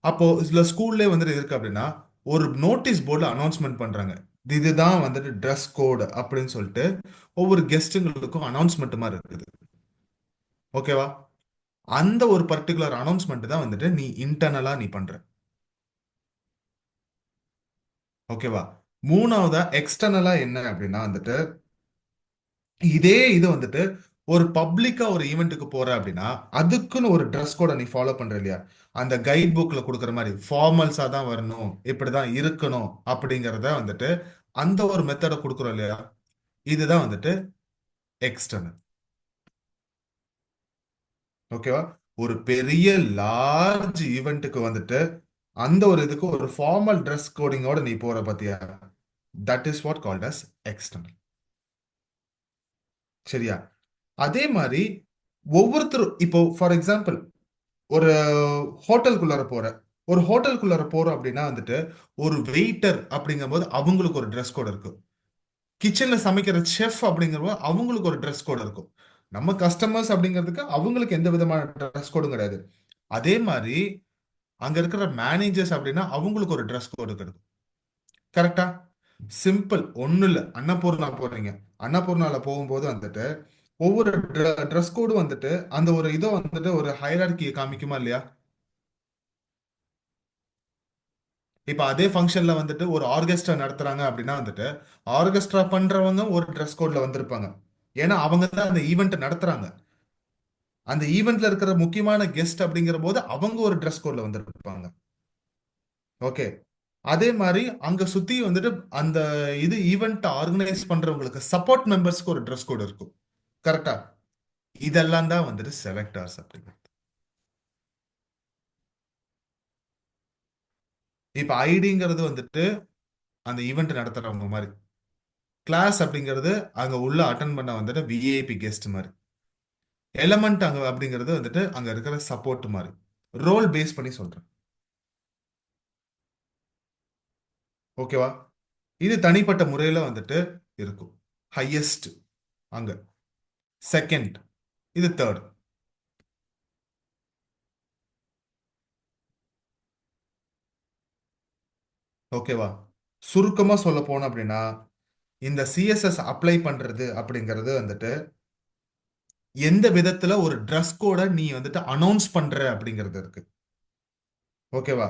அப்போ இதுல ஸ்கூல்லே வந்துட்டு இருக்கு அப்படின்னா, ஒரு நோட்டீஸ் போர்டில் அனௌன்ஸ்மெண்ட் பண்றாங்க. இதுதான் வந்துட்டு ட்ரெஸ் கோடு அப்படின்னு சொல்லிட்டு ஒவ்வொரு கெஸ்ட்டுங்களுக்கும் அனௌன்ஸ்மெண்ட் மாதிரி இருக்குது. ஓகேவா? அந்த ஒரு பர்டிகுலர் அனௌன்ஸ்மெண்ட் தான் வந்துட்டு நீ இன்டர்னலா நீ பண்ற. ஓகேவா? மூணாவதா எக்ஸ்டர்னலா என்ன அப்படின்னா வந்துட்டு, இதே இது வந்துட்டு ஒரு பப்ளிக்கா ஒரு ஈவெண்ட்டுக்கு போற அப்படின்னா அதுக்குன்னு ஒரு ட்ரெஸ் கோட நீ ஃபாலோ பண்ற இல்லையா? அந்த கைட் புக்ல கொடுக்குற மாதிரி ஃபார்மல்ஸா தான் வரணும், இப்படிதான் இருக்கணும் அப்படிங்கறத வந்துட்டு அந்த ஒரு மெத்தட கொடுக்குறோம் இல்லையா? இதுதான் வந்துட்டு எக்ஸ்டர்னல். ஓகேவா? ஒரு பெரிய லார்ஜ் ஈவெண்ட்டுக்கு வந்துட்டு அந்த ஒரு இதுக்கு ஒரு ஃபார்மல் ட்ரெஸ் கோடிங்கோட நீ போற பாத்தியா? That is what called as external. சரியா? அதே மாதிரி ஒவ்வொருத்தரும் இப்போ ஃபார் எக்ஸாம்பிள் ஒரு ஹோட்டலுக்குள்ளார போற ஒரு ஹோட்டலுக்குள்ளார போறோம் அப்படின்னா வந்துட்டு ஒரு வெயிட்டர் அப்படிங்கும்போது அவங்களுக்கு ஒரு ட்ரெஸ் கோட் இருக்கும். கிச்சன்ல சமைக்கிற செஃப் அப்படிங்கிறப்போ அவங்களுக்கு ஒரு ட்ரெஸ் கோட் இருக்கும். நம்ம கஸ்டமர்ஸ் அப்படிங்கிறதுக்கு அவங்களுக்கு எந்த விதமான ட்ரெஸ் கோடும் கிடையாது. அதே மாதிரி அங்க இருக்கிற மேனேஜர்ஸ் அப்படின்னா அவங்களுக்கு ஒரு ட்ரெஸ் கோடு கிடைக்கும். கரெக்டா? சிம்பிள் ஒன்றும் இல்லை. அன்னபூர்ணா போறீங்க, அன்னபூர்ணால போகும்போது வந்துட்டு ஒவ்வொரு ட்ரெஸ் கோடும் வந்துட்டு அந்த ஒரு இதோ வந்துட்டு ஒரு ஹைரார்கியை காமிக்குமா இல்லையா? இப்ப அதே ஃபங்க்ஷன்ல வந்துட்டு ஒரு ஆர்கெஸ்ட்ரா நடத்துறாங்க அப்படின்னா வந்துட்டு ஆர்கெஸ்ட்ரா பண்றவங்க ஒரு ட்ரெஸ் கோட்ல வந்திருப்பாங்க. ஏன்னா அவங்க தான் அந்த ஈவெண்ட் நடத்துறாங்க. அந்த ஈவெண்ட்ல இருக்கிற முக்கியமான கெஸ்ட் அப்படிங்கிற போது அவங்க ஒரு ட்ரெஸ் கோட்ல வந்திருப்பாங்க. ஓகே. அதே மாதிரி அங்க சுத்தி வந்துட்டு அந்த இது ஈவெண்ட் ஆர்கனைஸ் பண்றவங்களுக்கு சப்போர்ட் மெம்பர்ஸ்க்கு ஒரு ட்ரெஸ் கோட் இருக்கும். கரெக்டா? இதெல்லாம் தான் வந்துட்டு செலக்டர்ஸ் அப்படிங்கிறது. இப்ப ஐடிங்கிறது வந்துட்டு அந்த ஈவெண்ட் நடத்துறவங்க மாதிரி. கிளாஸ் அப்படிங்கிறது அங்க உள்ள அட்டன் பண்ண வந்துட்டு விஐபி கெஸ்ட் மாதிரி. எலமெண்ட் அங்க அப்படிங்கிறது வந்துட்டு அங்க இருக்கிற சப்போர்ட் மாதிரி. ரோல் பேஸ் பண்ணி சொல்றேன். ஓகேவா? இது தனிப்பட்ட முறையில வந்துட்டு இருக்கும். ஹையஸ்ட் அங்க, செகண்ட், இது தேர்ட். ஓகேவா? சுருக்கமா சொல்ல போனோம் அப்படின்னா இந்த சிஎஸ்எஸ் அப்ளை பண்றது அப்படிங்கிறது வந்துட்டு எந்த விதத்துல ஒரு ட்ரெஸ் கோட நீ வந்துட்டு அனௌன்ஸ் பண்ற அப்படிங்கிறது இருக்கு. ஓகேவா?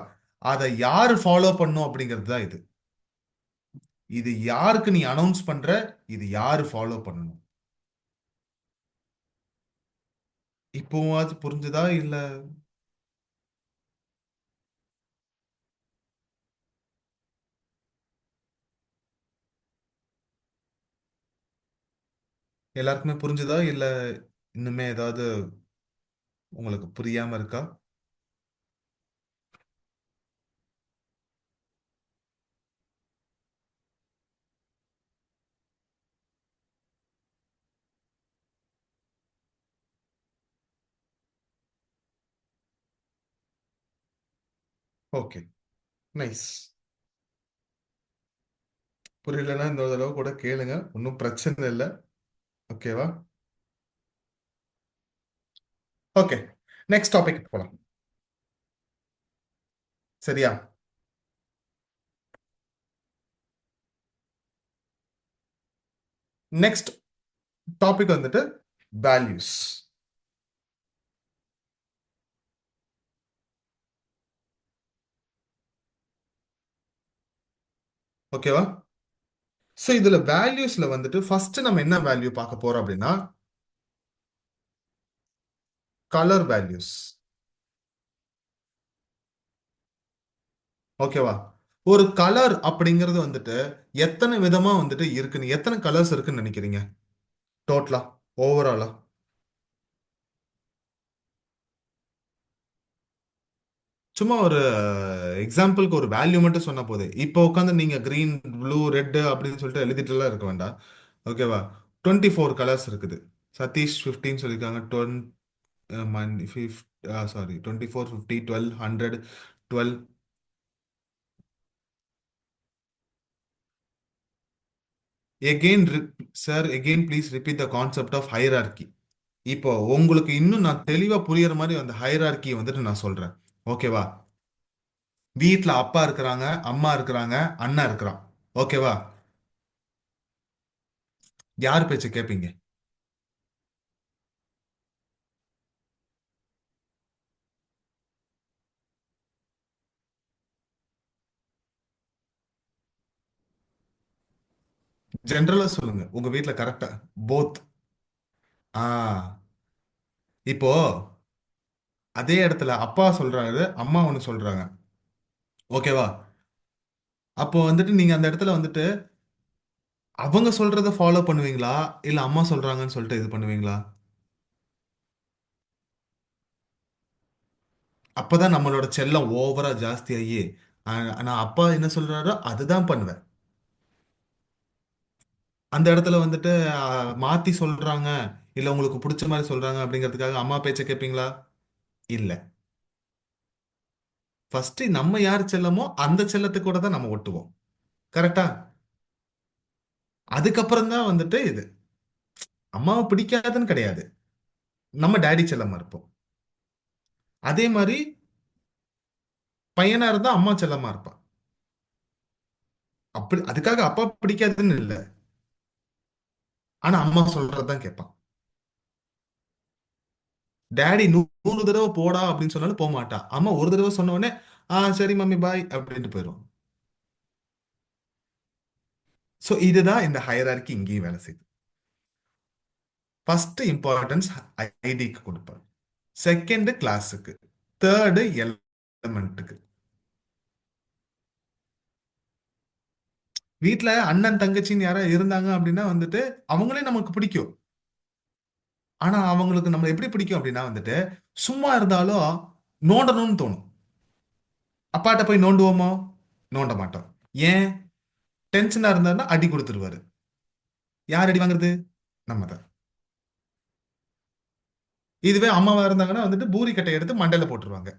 அதை யாரு ஃபாலோ பண்ணும் அப்படிங்கிறது தான் இது. இது யாருக்கு நீ அனௌன்ஸ் பண்ற, இது யாரு ஃபாலோ பண்ணணும். இப்போவாது புரிஞ்சுதா இல்ல? எல்லாருக்குமே புரிஞ்சுதா இல்ல இன்னுமே ஏதாவது உங்களுக்கு புரியாம இருக்கா? ஓகே. நைஸ். புரியலன்னா இந்த தடவை கூட கேளுங்க, ஒன்றும் பிரச்சனை இல்லை. ஓகேவா? ஓகே. நெக்ஸ்ட் டாபிக் போலாம். சரியா? நெக்ஸ்ட் டாபிக் வந்துட்டு வேல்யூஸ். ஓகேவா? ஸோ இதுல வேல்யூஸ்ல வந்துட்டு ஃபர்ஸ்ட் நம்ம என்ன வேல்யூ பார்க்க போறோம் அப்படின்னா கலர் வேல்யூஸ். ஓகேவா? ஒரு கலர் அப்படிங்கிறது வந்துட்டு எத்தனை விதமா வந்துட்டு இருக்குன்னு, எத்தனை கலர்ஸ் இருக்குன்னு நினைக்கிறீங்க டோட்டலா, ஓவராலா? சும்மா ஒரு எக்ஸாம்பிளுக்கு ஒரு வேல்யூ மட்டும் சொன்ன போதே இப்போ உட்காந்து நீங்க கிரீன், ப்ளூ, ரெட் அப்படின்னு சொல்லிட்டு எழுதிட்டுலாம் இருக்க வேண்டாம். ஓகேவா? 24 கலர்ஸ் இருக்குது. சதீஷ் 15 சொல்லியிருக்காங்க. Sorry, 24, 50, 12, 100, 12. Again sir, again please repeat the concept of hierarchy. இப்போ உங்களுக்கு இன்னும் நான் தெளிவா புரியுற மாதிரி அந்த ஹைரார்கி வந்துட்டு நான் சொல்றேன். ஓகேவா? வீட்ல அப்பா இருக்கிறாங்க, அம்மா இருக்கிறாங்க, அண்ணா இருக்கிறான். ஓகேவா? யார் பேச்சு கேட்பீங்க? ஜென்ரலா சொல்லுங்க, உங்க வீட்ல கரெக்டா போத். ஆ இப்போ அதே இடத்துல அப்பா சொல்றாரு, அம்மா ஒண்ணு சொல்றாங்க. ஓகேவா? அப்போ வந்துட்டு நீங்க அந்த இடத்துல வந்துட்டு அவங்க சொல்றத ஃபாலோ பண்ணுவீங்களா, இல்ல அம்மா சொல்றாங்கன்னு சொல்லிட்டு இது பண்ணுவீங்களா? அப்பதான் நம்மளோட செல்லம் ஓவரா ஜாஸ்தியாகி, நான் அப்பா என்ன சொல்றாரோ அதுதான் பண்ணுவேன். அந்த இடத்துல வந்துட்டு மாத்தி சொல்றாங்க, இல்ல உங்களுக்கு பிடிச்ச மாதிரி சொல்றாங்க அப்படிங்கிறதுக்காக அம்மா பேச்ச கேட்பீங்களா? இல்ல. ஃபர்ஸ்ட் நம்ம யார் செல்லமோ அந்த செல்லத்துக்கு கூட தான் நம்ம ஒட்டுவோம். கரெக்டா? அதுக்கப்புறம் தான் வந்துட்டு இது அம்மாவை பிடிக்காதுன்னு கிடையாது. நம்ம டாடி செல்லமா இருப்போம். அதே மாதிரி பையனா இருந்தா அம்மா செல்லமா இருப்பான். அப்படி அதுக்காக அப்பா பிடிக்காதுன்னு இல்ல. ஆனா அம்மா சொல்றதுதான் கேட்பான். டாடி 100 தடவை போடா அப்படின்னு சொன்னாலும் போக மாட்டா. அம்மா ஒரு தடவை சொன்ன உடனே சரி மம்மி பாய் அப்படின்ட்டு போயிடும். சோ இதுதான் இந்த ஹையரார்கி இங்கேயும் வேலை செய்யுது. ஃபர்ஸ்ட் இம்பார்ட்டன்ஸ் ஐடிக்கு கொடுப்பாங்க. செகண்ட் கிளாஸுக்கு. தேர்டு எலமெண்ட்டுக்கு. வீட்ல அண்ணன் தங்கச்சின்னு யாராவது இருந்தாங்க அப்படின்னா வந்துட்டு அவங்களே நமக்கு பிடிக்கும். ஆனா அவங்களுக்கு நம்ம எப்படி பிடிக்கும் அப்படின்னா வந்துட்டு சும்மா இருந்தாலும் நோண்டணும்னு தோணும். அப்பாட்ட போய் நோண்டுவோமோ? நோண்ட மாட்டோம். ஏன்? டென்ஷனா இருந்தாருன்னா அடி கொடுத்துருவாரு. யார் அடி வாங்குறது? நம்ம தான். இதுவே அம்மாவா இருந்தாங்கன்னா வந்துட்டு பூரி கட்டையை எடுத்து மண்டையில போட்டுருவாங்க.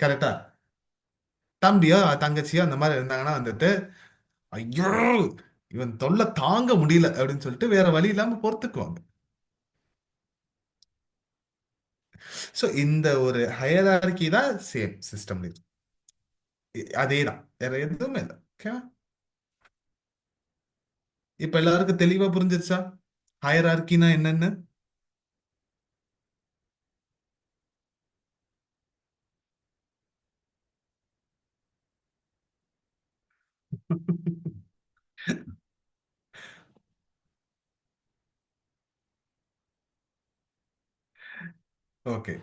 கரெக்டா? தம்பியோ தங்கச்சியோ அந்த மாதிரி இருந்தாங்கன்னா வந்துட்டு ஐயோ இவன் தொல்லை தாங்க முடியல அப்படின்னு சொல்லிட்டு வேற வழி இல்லாம பொறுத்துக்குவாங்க. சோ இந்த ஒரு ஹையரார்கி தான் சேம் சிஸ்டம். அதே தான், வேற எதுவுமே இல்லை. ஓகேவா? இப்ப எல்லாருக்கும் தெளிவா புரிஞ்சிருச்சா ஹையரார்கினா என்னன்னு? ஓகே.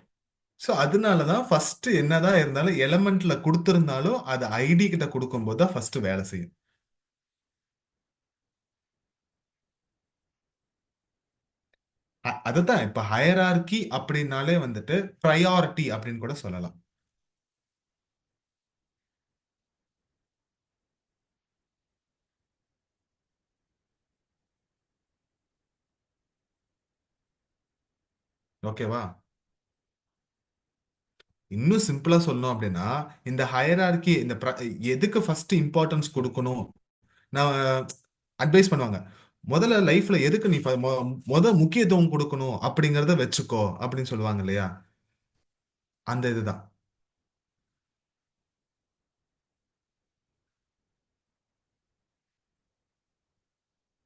சோ அதனாலதான் ஃபர்ஸ்ட் என்னதான் இருந்தாலும் எலமெண்ட்ல கொடுத்திருந்தாலும் அது ஐடி கிட்ட கொடுக்கும்போது தான் ஃபர்ஸ்ட் வேலை செய்யும். அதுதான் இப்ப ஹையரார்கி அப்படின்னாலே வந்துட்டு ப்ரையாரிட்டி அப்படின்னு கூட சொல்லலாம். ஓகேவா? இன்னும் சிம்பிளா சொல்லணும் அப்படின்னா இந்த ஹையரார்கி எதுக்கு ஃபர்ஸ்ட் இம்பார்ட்டன்ஸ் கொடுக்கணும் நான் அட்வைஸ் பண்ணுவாங்க. முதல்ல லைஃப்ல எதுக்கு நீ முக்கியத்துவம் கொடுக்கணும் அப்படிங்கறத வச்சுக்கோ அப்படின்னு சொல்லுவாங்க இல்லையா? அந்த இதுதான்.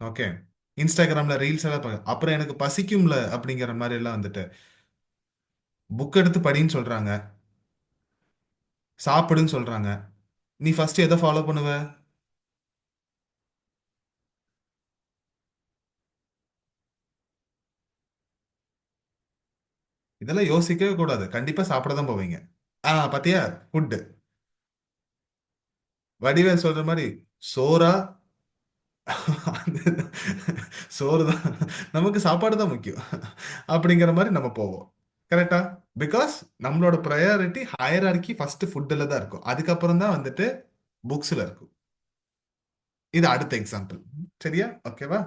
ஓகே. இன்ஸ்டாகிராம்ல ரீல்ஸ் எல்லாம் அப்புறம் எனக்கு பசிக்கும்ல அப்படிங்கிற மாதிரி எல்லாம் வந்துட்டு புக் எடுத்து படின்னு சொல்றாங்க, சாப்பிடுன்னு சொல்றாங்க. நீ ஃபர்ஸ்ட் எதை ஃபாலோ பண்ணுவ? இதெல்லாம் யோசிக்கவே கூடாது, கண்டிப்பா சாப்பிட தான் போவீங்க. பாத்தியா? ஃபுட். வடிவேல் சொல்ற மாதிரி சோறா? சோறு தான். நமக்கு சாப்பாடு தான் முக்கியம் அப்படிங்கிற மாதிரி நம்ம போவோம். கரெக்டா? பிகாஸ் நம்மளோட ப்ரையாரிட்டி ஹையரார்கி ஃபர்ஸ்ட் ஃபுட்ல தான் இருக்கும், அதுக்கப்புறம் தான் வந்துட்டு புக்ஸ்ல இருக்கும். இது அடுத்த எக்ஸாம்பிள். சரியா? ஓகேவா?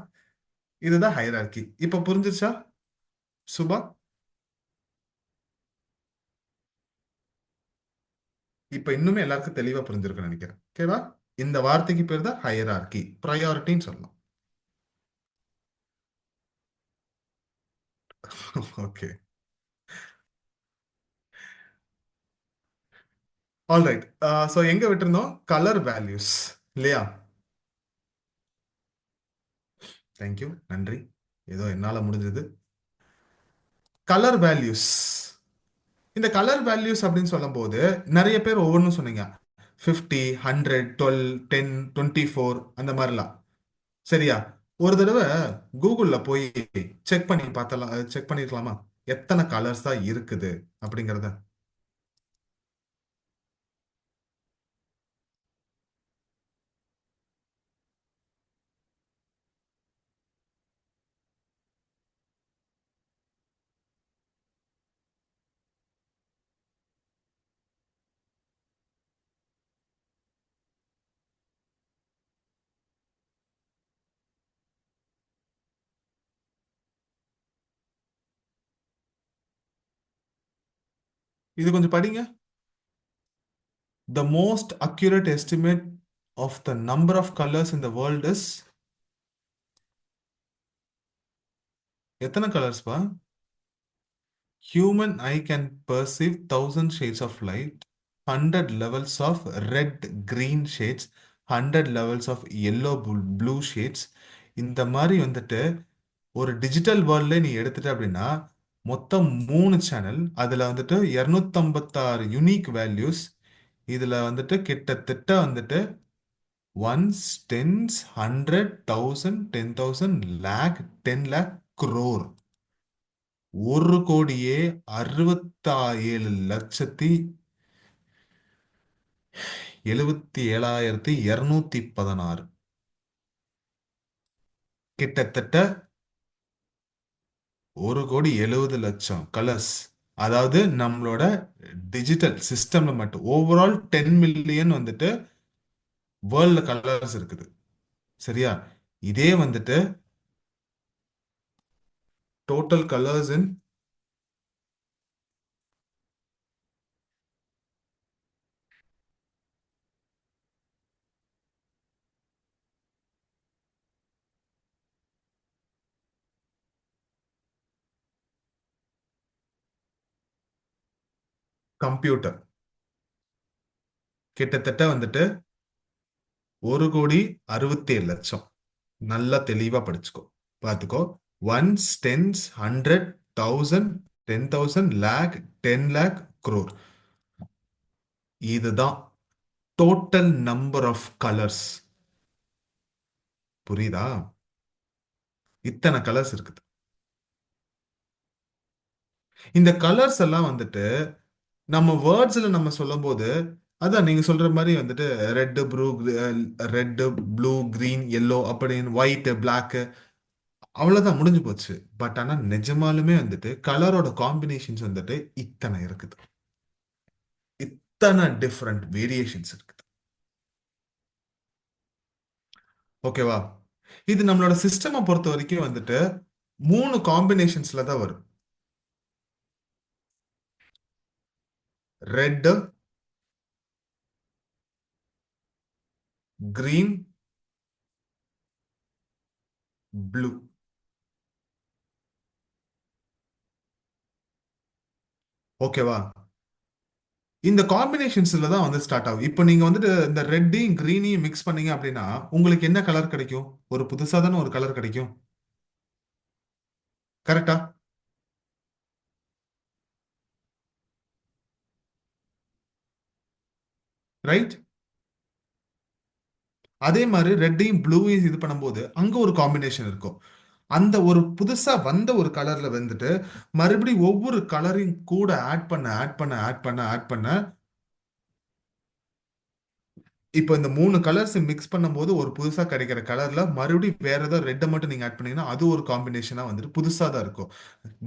இதுதான் ஹையரார்கி. இப்ப புரிஞ்சுச்சா சுபா? இப்ப இன்னுமே எல்லாருக்கும் தெளிவா புரிஞ்சிருக்கும்னு நினைக்கிறேன். ஓகேவா? இந்த வார்த்தைக்கு பேர் தான் ஹையரார்கி, ப்ரையாரிட்டின்னு சொல்லலாம். ஓகே. ஆல்ரைட். ஸோ எங்க விட்டுருந்தோம்? கலர் வேல்யூஸ் இல்லையா? தேங்க்யூ, நன்றி. ஏதோ என்னால முடிஞ்சது. Colour values. இந்த கலர் வேல்யூஸ் அப்படின்னு சொல்லும்போது நிறைய பேர் ஒவ்வொன்றும் சொன்னீங்க. 50, 100, 12, 10, 24 அந்த மாதிரிலாம். சரியா? ஒரு தடவை கூகுள்ல போய் செக் பண்ணி பார்த்தலாம், செக் பண்ணிருக்கலாமா எத்தனை கலர்ஸ் தான் இருக்குது அப்படிங்கறத? இது கொஞ்சம் படிங்க. The most accurate estimate of the number of colors in the world is எத்தனை கலர்ஸ் பா? Human eye can perceive 1,000 shades of light, 100 levels of red, green shades, 100 levels of yellow, blue shades. இந்த மாதிரி வந்துட்டு ஒரு digital வேர்ல்ட்ல நீ எடுத்துட்ட அப்படின்னா மொத்தம் 3 சேனல், அதுல வந்துட்டு 256 யுனிக் வேல்யூஸ். இதுல வந்துட்டு கிட்டத்தட்ட வந்துட்டு ones, tens, 100, 1000, 10,000, lakh, 10 lakh, crore. 1,67,77,216. கிட்டத்தட்ட 1,70,00,000 கலர்ஸ். அதாவது நம்மளோட டிஜிட்டல் சிஸ்டம்ல மட்டும் ஓவரால் 10 மில்லியன் வந்துட்டு வேர்ல்ட்ல கலர்ஸ் இருக்குது. சரியா? இதே வந்துட்டு டோட்டல் கலர்ஸ் இன் கம்ப்யூட்டர் கிட்டத்தட்ட வந்துட்டு 1,67,00,000. நல்லா தெளிவா படிச்சுக்கோ, பார்த்துக்கோ. Ones, tens, 100, 1000, 10,000, lakh, 10 lakh, crore. இதுதான் டோட்டல் நம்பர் ஆஃப் கலர்ஸ். புரியுதா? இத்தனை கலர்ஸ் இருக்குது. இந்த கலர்ஸ் எல்லாம் வந்துட்டு நம்ம வேர்ட்ஸ்ல நம்ம சொல்லும்போது, அதான் நீங்க சொல்ற மாதிரி வந்துட்டு red, blue, red, blue, green, yellow அப்படின்னு, ஒயிட், பிளாக், அவ்வளவுதான் முடிஞ்சு போச்சு. பட் ஆனா நிஜமாலுமே வந்துட்டு கலரோட காம்பினேஷன்ஸ் வந்துட்டு இத்தனை இருக்குது. இத்தனை டிஃப்ரெண்ட் வேரியேஷன்ஸ் இருக்குது. ஓகேவா? இது நம்மளோட சிஸ்டமை பொறுத்த வரைக்கும் வந்துட்டு 3 காம்பினேஷன்ஸ்ல தான் வரும். Red, green, blue. ஓகேவா? இந்த காம்பினேஷன்ஸ்ல தான் வந்து ஸ்டார்ட் ஆகும். இப்போ நீங்க வந்துட்டு இந்த ரெட்டையும் கிரீனையும் மிக்ஸ் பண்ணீங்க அப்படின்னா உங்களுக்கு என்ன கலர் கிடைக்கும்? ஒரு புதுசா தானே ஒரு கலர் கிடைக்கும். கரெக்டா? ரைட். அதே மாதிரி ரெட்டையும் ப்ளூவையும் இது பண்ணும்போது அங்க ஒரு காம்பினேஷன் இருக்கும். அந்த ஒரு புதுசா வந்த ஒரு கலர்ல வந்துட்டு மறுபடியும் ஒவ்வொரு கலரையும் கூட ஆட் பண்ண ஆட் பண்ண ஆட் பண்ண ஆட் பண்ண இப்போ இந்த 3 கலர்ஸ் மிக்ஸ் பண்ணும்போது ஒரு புதுசா கிடைக்கிற கலர்ல மறுபடியும் வேற ஏதாவது ரெட்டை மட்டும் நீங்க ஆட் பண்ணீங்கன்னா அது ஒரு காம்பினேஷனா வந்துட்டு புதுசா தான் இருக்கும்.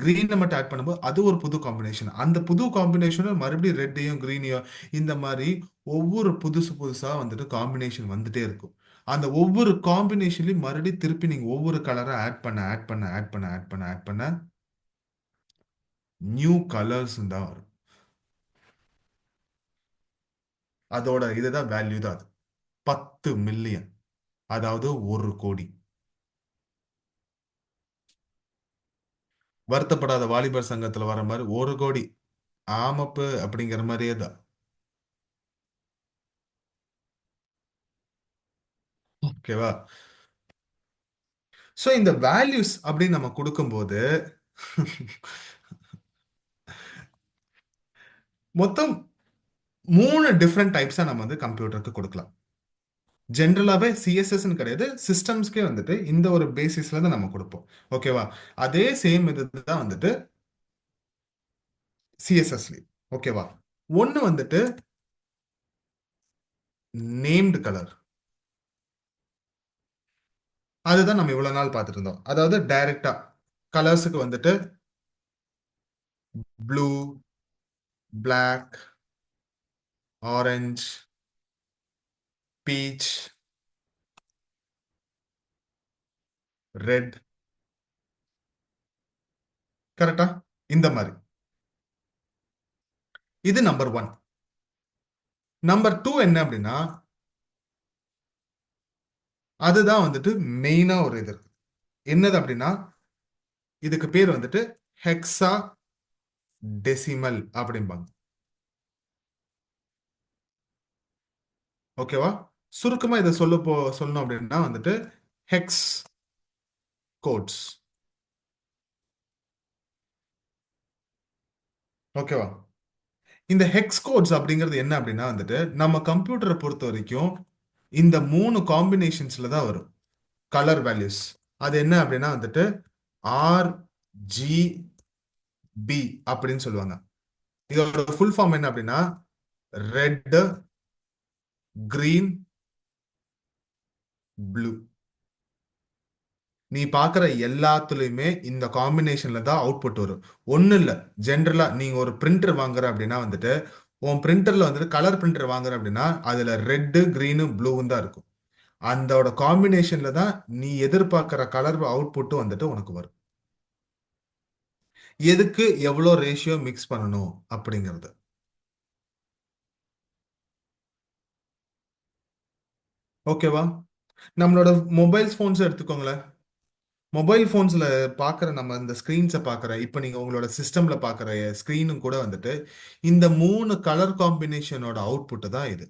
கிரீனை மட்டும் ஆட் பண்ணும்போது அது ஒரு புது காம்பினேஷன். அந்த புது காம்பினேஷனும் மறுபடியும் ரெட்டையும் கிரீனையும் இந்த மாதிரி ஒவ்வொரு புதுசு புதுசா வந்துட்டு காம்பினேஷன் வந்துட்டே இருக்கும். அந்த ஒவ்வொரு காம்பினேஷன்லயும் மறுபடியும் திருப்பி நீங்க ஒவ்வொரு கலரா ஆட் பண்ண ஆட் பண்ண ஆட் பண்ண ஆட் பண்ண ஆட் பண்ண நியூ கலர்ஸ் தான் வரும். அதோட இதுதான் வேல்யூ தான் அது. 10 மில்லியன், அதாவது 1 கோடி. வருத்தப்படாத வாலிபர் சங்கத்துல வர மாதிரி 1 கோடி ஆமப்பு அப்படிங்கிற மாதிரியே தான். ஓகேவா? ஸோ இந்த வேல்யூஸ் அப்படின்னு நம்ம கொடுக்கும்போது மொத்தம் 3 டிஃப்ரெண்ட் டைப்ஸா நம்ம வந்து கம்ப்யூட்டருக்கு கொடுக்கலாம். ஜென்ரலாவே சிஎஸ்எஸ்ன்னு கிடையாது, சிஸ்டம்ஸ்க்கே வந்துட்டு இந்த ஒரு பேசிஸ்ல தான் நம்ம கொடுப்போம். ஓகேவா? அதே சேம் இதுதான் வந்துட்டு சிஎஸ்எஸ்லயும். ஓகேவா? ஒன்னு வந்துட்டு நேம்டு கலர். அதுதான் நம்ம இவ்வளவு நாள் பார்த்துட்டு இருந்தோம். அதாவது டைரக்டா கலர்ஸுக்கு வந்துட்டு blue, black, orange, peach, red. கரெக்டா? இந்த மாதிரி. இது நம்பர் ஒன். நம்பர் டூ என்ன அப்படின்னா, அதுதான் வந்துட்டு மெயினா ஒரு இது இருக்கு. என்னது அப்படின்னா, இதுக்கு பேர் வந்துட்டு ஹெக்ஸா டெசிமல் அப்படிம்பாங்க. ஓகேவா? சுருக்கமா இதை சொல்லணும் அப்படின்னா வந்துட்டு ஹெக்ஸ் கோட்ஸ். ஓகேவா? இந்த ஹெக்ஸ் கோட்ஸ் அப்படிங்கிறது என்ன அப்படின்னா வந்துட்டு நம்ம கம்ப்யூட்டரை பொறுத்த வரைக்கும் இந்த 3 காம்பினேஷன்ஸ்ல தான் வரும் கலர் வேல்யூஸ். அது என்ன அப்படின்னா வந்துட்டு ஆர் ஜி பி அப்படின்னு சொல்லுவாங்க. இதோட ஃபுல் ஃபார்ம் என்ன அப்படின்னா ரெட், கிரீன், ப்ளூ. நீ பாக்குற எல்லாத்துலயுமே இந்த காம்பினேஷன்ல தான் அவுட்புட் வரும். ஒன்றும் இல்லை, ஜென்ரலா நீங்க ஒரு பிரிண்டர் வாங்குற அப்படின்னா வந்துட்டு உன் பிரிண்டர்ல வந்துட்டு கலர் பிரிண்டர் வாங்குற அப்படின்னா அதுல ரெட்டு, கிரீனு, ப்ளூவும் தான் இருக்கும். அதோட காம்பினேஷன்ல தான் நீ எதிர்பார்க்கிற கலர் அவுட்புட்டும் வந்துட்டு உனக்கு வரும். எதுக்கு எவ்வளோ ரேஷியோ மிக்ஸ் பண்ணணும் அப்படிங்கிறது. ஓகேவா? நம்மளோட மொபைல் போன்ஸ் எடுத்துக்கோங்களேன். மொபைல் போன்ஸ்ல பாக்குற நம்ம இந்த ஸ்கிரீன்ஸை பாக்குற இப்ப நீங்க உங்களோட சிஸ்டம்ல பாக்குற ஸ்கிரீனும் கூட வந்துட்டு இந்த 3 கலர் காம்பினேஷனோட அவுட்புட் தான் இது.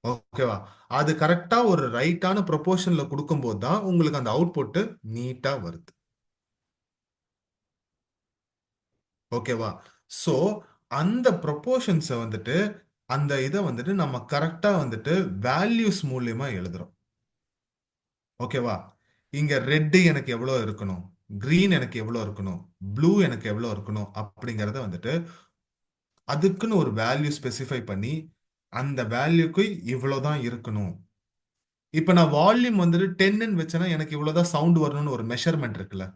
ஓகேவா? அது கரெக்டா ஒரு ரைட்டான ப்ரொபோர்ஷன்ல கொடுக்கும்போது தான் உங்களுக்கு அந்த அவுட்புட் நீட்டா வருது. ஓகேவா? சோ அந்த ப்ரொபோர்ஷன்ஸை வந்துட்டு அந்த இதை வந்துட்டு நம்ம கரெக்டா வந்துட்டு வேல்யூஸ் மூலியமா எழுதுறோம். ஓகேவா? இங்க ரெட் எனக்கு எவ்வளவு இருக்கணும், கிரீன் எனக்கு எவ்வளவு இருக்கணும், ப்ளூ எனக்கு எவ்வளவு இருக்கணும் அப்படிங்கறத வந்துட்டு அதுக்குன்னு ஒரு வேல்யூ ஸ்பெசிஃபை பண்ணி அந்த வேல்யூக்கு இவ்வளவுதான் இருக்கணும். இப்ப நான் வால்யூம் வந்துட்டு 10ன்னு வச்சேன்னா எனக்கு இவ்வளவுதான் சவுண்ட் வரணும்னு ஒரு மெஷர்மெண்ட் இருக்குல்ல.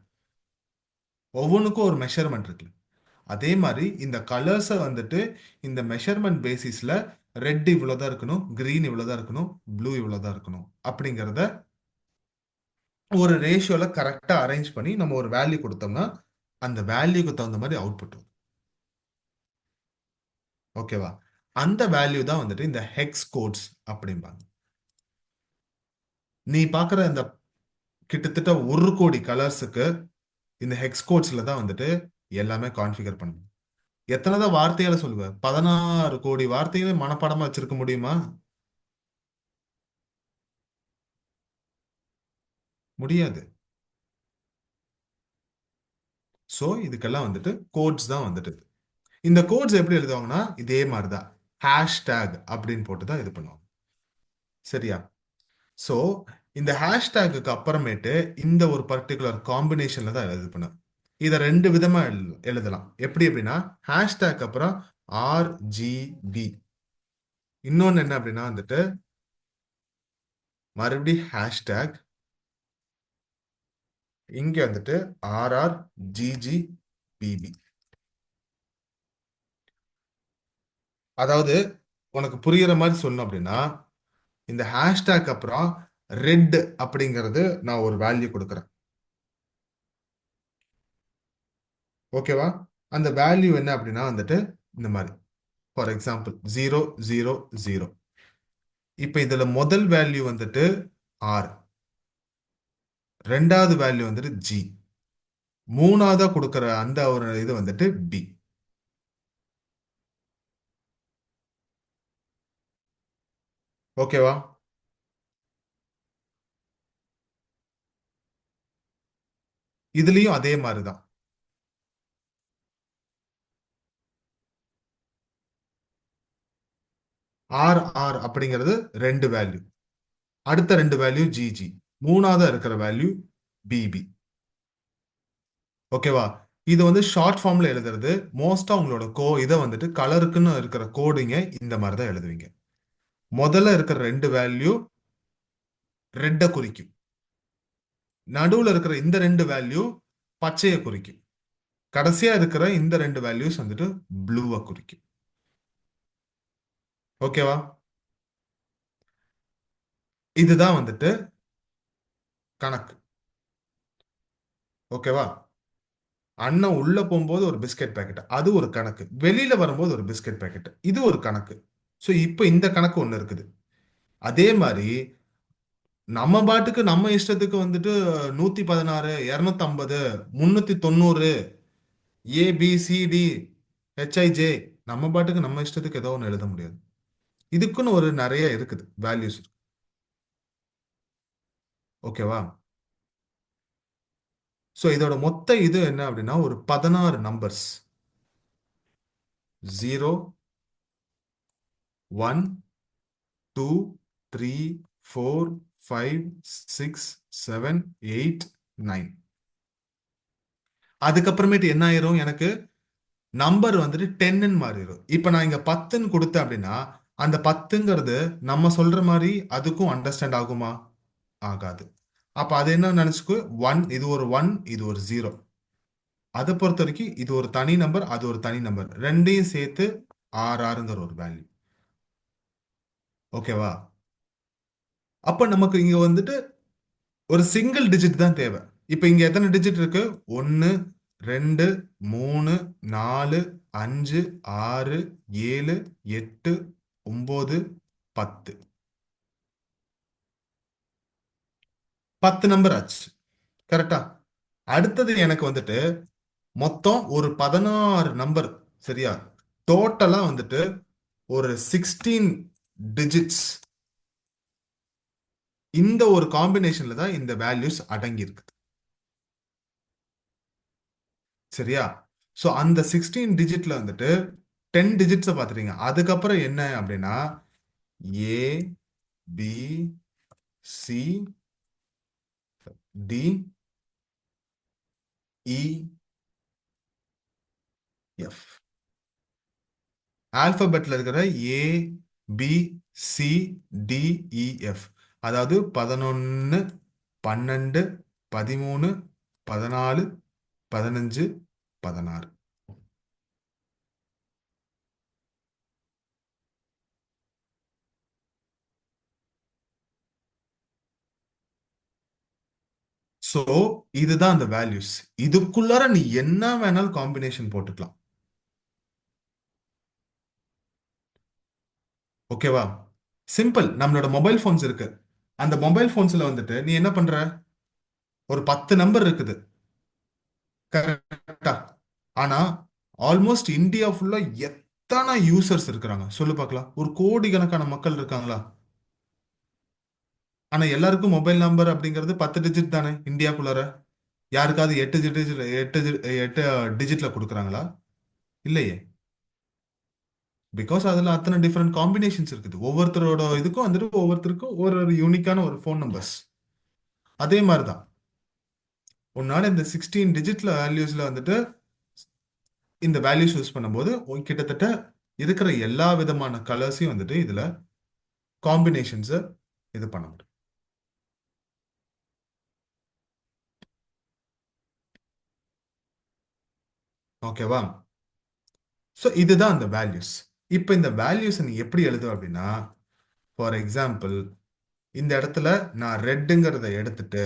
ஒவ்வொன்றுக்கும் ஒரு மெஷர்மெண்ட் இருக்குல்ல. அதே மாதிரி இந்த கலர்ஸை வந்துட்டு இந்த மெஷர்மெண்ட் பேசிஸ்ல ரெட் இவ்வளவுதான் இருக்கணும், கிரீன் இவ்வளவுதான் இருக்கணும், ப்ளூ இவ்வளவுதான் இருக்கணும் அப்படிங்கறத ஒரு ரேஷியோல கரெக்டா அரேஞ்ச் பண்ணி நம்ம ஒரு வேல்யூ கொடுத்தோம்னா அந்த வேல்யூக்கு தகுந்த மாதிரி அவுட்புட் வரும். ஓகேவா? அந்த வேல்யூ தான் வந்துட்டு இந்த ஹெக்ஸ் கோட்ஸ் அப்படிம்பாங்க. நீ பாக்குற இந்த கிட்டத்தட்ட 1 கோடி கலர்ஸுக்கு இந்த ஹெக்ஸ் கோட்ஸ்ல தான் வந்துட்டு எல்லாமே கான்ஃபிகர் பண்ணணும். எத்தனை தான் வார்த்தையால சொல்லுவேன்? 16 கோடி வார்த்தைகளை மனப்பாடமா வச்சிருக்க முடியுமா? முடியாது. ஸோ இதுக்கெல்லாம் வந்துட்டு கோட்ஸ் தான் வந்துட்டு. இந்த கோட்ஸ் எப்படி எழுதுவாங்கன்னா இதே மாதிரி தான் ஹேஷ்டேக் அப்படின்னு போட்டு தான் இது பண்ணுவாங்க. சரியா? ஸோ இந்த ஹேஷ்டேக்கு அப்புறமேட்டு இந்த ஒரு பர்டிகுலர் காம்பினேஷன்ல தான் இது பண்ணும். இதை 2 விதமா எழுதலாம். எப்படி அப்படின்னா ஹேஷ்டேக் அப்புறம் RGB. இன்னொன்னு என்ன அப்படின்னா வந்துட்டு மறுபடி ஹேஷ்டேக் இங்க வந்துட்டு RRGGBB. அதாவது உனக்கு புரியுற மாதிரி சொல்லணும் அப்படின்னா இந்த ஹேஷ்டேக் அப்புறம் ரெட் அப்படிங்கிறது நான் ஒரு வேல்யூ கொடுக்குறேன். ஓகேவா? அந்த வேல்யூ என்ன அப்படின்னா வந்துட்டு இந்த மாதிரி ஃபார் எக்ஸாம்பிள் 000. இப்ப இதுல முதல் வேல்யூ வந்துட்டு ஆர், ரெண்டாவது வேல்யூ வந்துட்டு ஜி. மூணாவதா கொடுக்குற அந்த ஒரு இது வந்துட்டு டி. ஓகேவா? இதுலயும் அதே மாதிரி தான். ஆர் ஆர் அப்படிங்கிறது ரெண்டு வேல்யூ. அடுத்த ரெண்டு வேல்யூ ஜிஜி. மூணாவதா இருக்கிற வேல்யூ பிபி. ஓகேவா? இது வந்து ஷார்ட் ஃபார்ம்ல எழுதுறது. மோஸ்டா உங்களோட இதை வந்துட்டு கலருக்குன்னு இருக்கிற கோடிங்க இந்த மாதிரி தான் எழுதுவீங்க. முதல்ல இருக்கிற ரெண்டு வேல்யூ ரெட்டை குறிக்கும். நடுவுல இருக்கிற இந்த ரெண்டு வேல்யூ பச்சையை குறிக்கும். கடைசியா இருக்கிற இந்த ரெண்டு வேல்யூஸ் வந்துட்டு ப்ளூவை குறிக்கும். ஓகேவா? இதுதான் வந்துட்டு கணக்கு. ஓகேவா? அண்ணன் உள்ள போகும்போது ஒரு பிஸ்கட் பாக்கெட், அது ஒரு கணக்கு. வெளியில வரும்போது ஒரு பிஸ்கட் பாக்கெட், இது ஒரு கணக்கு. ஸோ இப்போ இந்த கணக்கு ஒன்று இருக்குது. அதே மாதிரி நம்ம பாட்டுக்கு நம்ம இஷ்டத்துக்கு வந்துட்டு 116, 250, 390, ஏபிசிடி, ஹெச்ஐஜே, நம்ம பாட்டுக்கு நம்ம இஷ்டத்துக்கு ஏதோ ஒன்று எழுத முடியாது. இதுக்குன்னு ஒரு நிறைய இருக்குது வேல்யூஸ். ஓகேவா? ஸோ இதோட மொத்த இது என்ன அப்படின்னா ஒரு 16 நம்பர்ஸ். 0, 1, 2, 3, 4, 5, 6, 7, 8, 9. அதுக்கப்புறமேட்டு என்ன ஆயிரும்? எனக்கு நம்பர் வந்துட்டு 10ன்னு மாறிடும். இப்போ நான் இங்க 10ன்னு கொடுத்தேன் அப்படின்னா அந்த 10ங்கிறது நம்ம சொல்ற மாதிரி அதுக்கும் அண்டர்ஸ்டாண்ட் ஆகுமா? ஆகாது. அப்ப அது என்ன நினைச்சுக்கோ, ஒன், இது ஒரு ஒன், இது ஒரு ஜீரோ. அதை பொறுத்த வரைக்கும் இது ஒரு தனி நம்பர், அது ஒரு தனி நம்பர், ரெண்டையும் சேர்த்து ஆறுங்கிற ஒரு வேல்யூ. ஓகேவா? அப்ப நமக்கு இங்க வந்துட்டு ஒரு சிங்கிள் டிஜிட் தான் தேவை. இப்ப இங்க எத்தனை டிஜிட் இருக்கு? ஒன்னு, ரெண்டு, மூணு, நாலு, அஞ்சு, ஆறு, ஏழு, எட்டு, 9, 10. 10 நம்பர் ஆச்சு. கரெக்டா? அடுத்தது எனக்கு வந்துட்டு மொத்தம் ஒரு 16 நம்பர். சரியா? டோட்டலா வந்துட்டு ஒரு 16 டிஜிட்ஸ். இந்த ஒரு காம்பினேஷன்ல தான் இந்த வேல்யூஸ் அடங்கி இருக்கு. சரியா? ஸோ அந்த 16 டிஜிட்ல வந்துட்டு 10 டிஜிட்ஸை பார்த்துட்டீங்க. அதுக்கப்புறம் என்ன அப்படின்னா ஏ, பி, சி, டி, இ, எஃப். ஆல்பபெட்ல இருக்கிற ஏ, பி, சி, டி, இ, எஃப். அதாவது 11, 12, 13, 14, 15, 16. ஸோ இதுதான் அந்த வேல்யூஸ். இதுக்குள்ளார நீ என்ன வேணாலும் காம்பினேஷன் போட்டுக்கலாம். ஓகேவா? சிம்பிள். நம்மளோட மொபைல் ஃபோன்ஸ் இருக்கு. அந்த மொபைல் ஃபோன்ஸ்ல வந்துட்டு நீ என்ன பண்ற? ஒரு 10 நம்பர் இருக்குது. கரெக்டா? ஆனா ஆல்மோஸ்ட் இந்தியா ஃபுல்லா எத்தனை யூசர்ஸ் இருக்கிறாங்க சொல்லு பார்க்கலாம்? ஒரு கோடிக்கணக்கான மக்கள் இருக்காங்களா? ஆனா எல்லாருக்கும் மொபைல் நம்பர் அப்படிங்கிறது 10 டிஜிட் தானே இந்தியாக்குள்ளார. யாருக்காவது 8 டிஜிட், 8 டிஜிட்ல கொடுக்குறாங்களா? இல்லையே. பிகாஸ் அதுல அத்தனை டிஃப்ரெண்ட் காம்பினேஷன்ஸ் இருக்குது. ஒவ்வொருத்தரோட இதுக்கும் வந்துட்டு ஒவ்வொருத்தருக்கும் ஒரு ஒரு யூனிக்கான ஒரு ஃபோன் நம்பர்ஸ். அதே மாதிரி தான் உன்னால இந்த 16 டிஜிட்ல வேல்யூஸ்ல வந்துட்டு இந்த வேல்யூஸ் யூஸ் பண்ணும்போது கிட்டத்தட்ட இருக்கிற எல்லா விதமான கலர்ஸையும் வந்துட்டு இதுல காம்பினேஷன்ஸ் இது பண்ண முடியும். ஓகேவா? ஸோ இதுதான் அந்த வேல்யூஸ். இப்போ இந்த வேல்யூஸ் நீ எப்படி எழுதுவ அப்படின்னா, ஃபார் எக்ஸாம்பிள் இந்த இடத்துல நான் ரெட்டுங்கிறத எடுத்துட்டு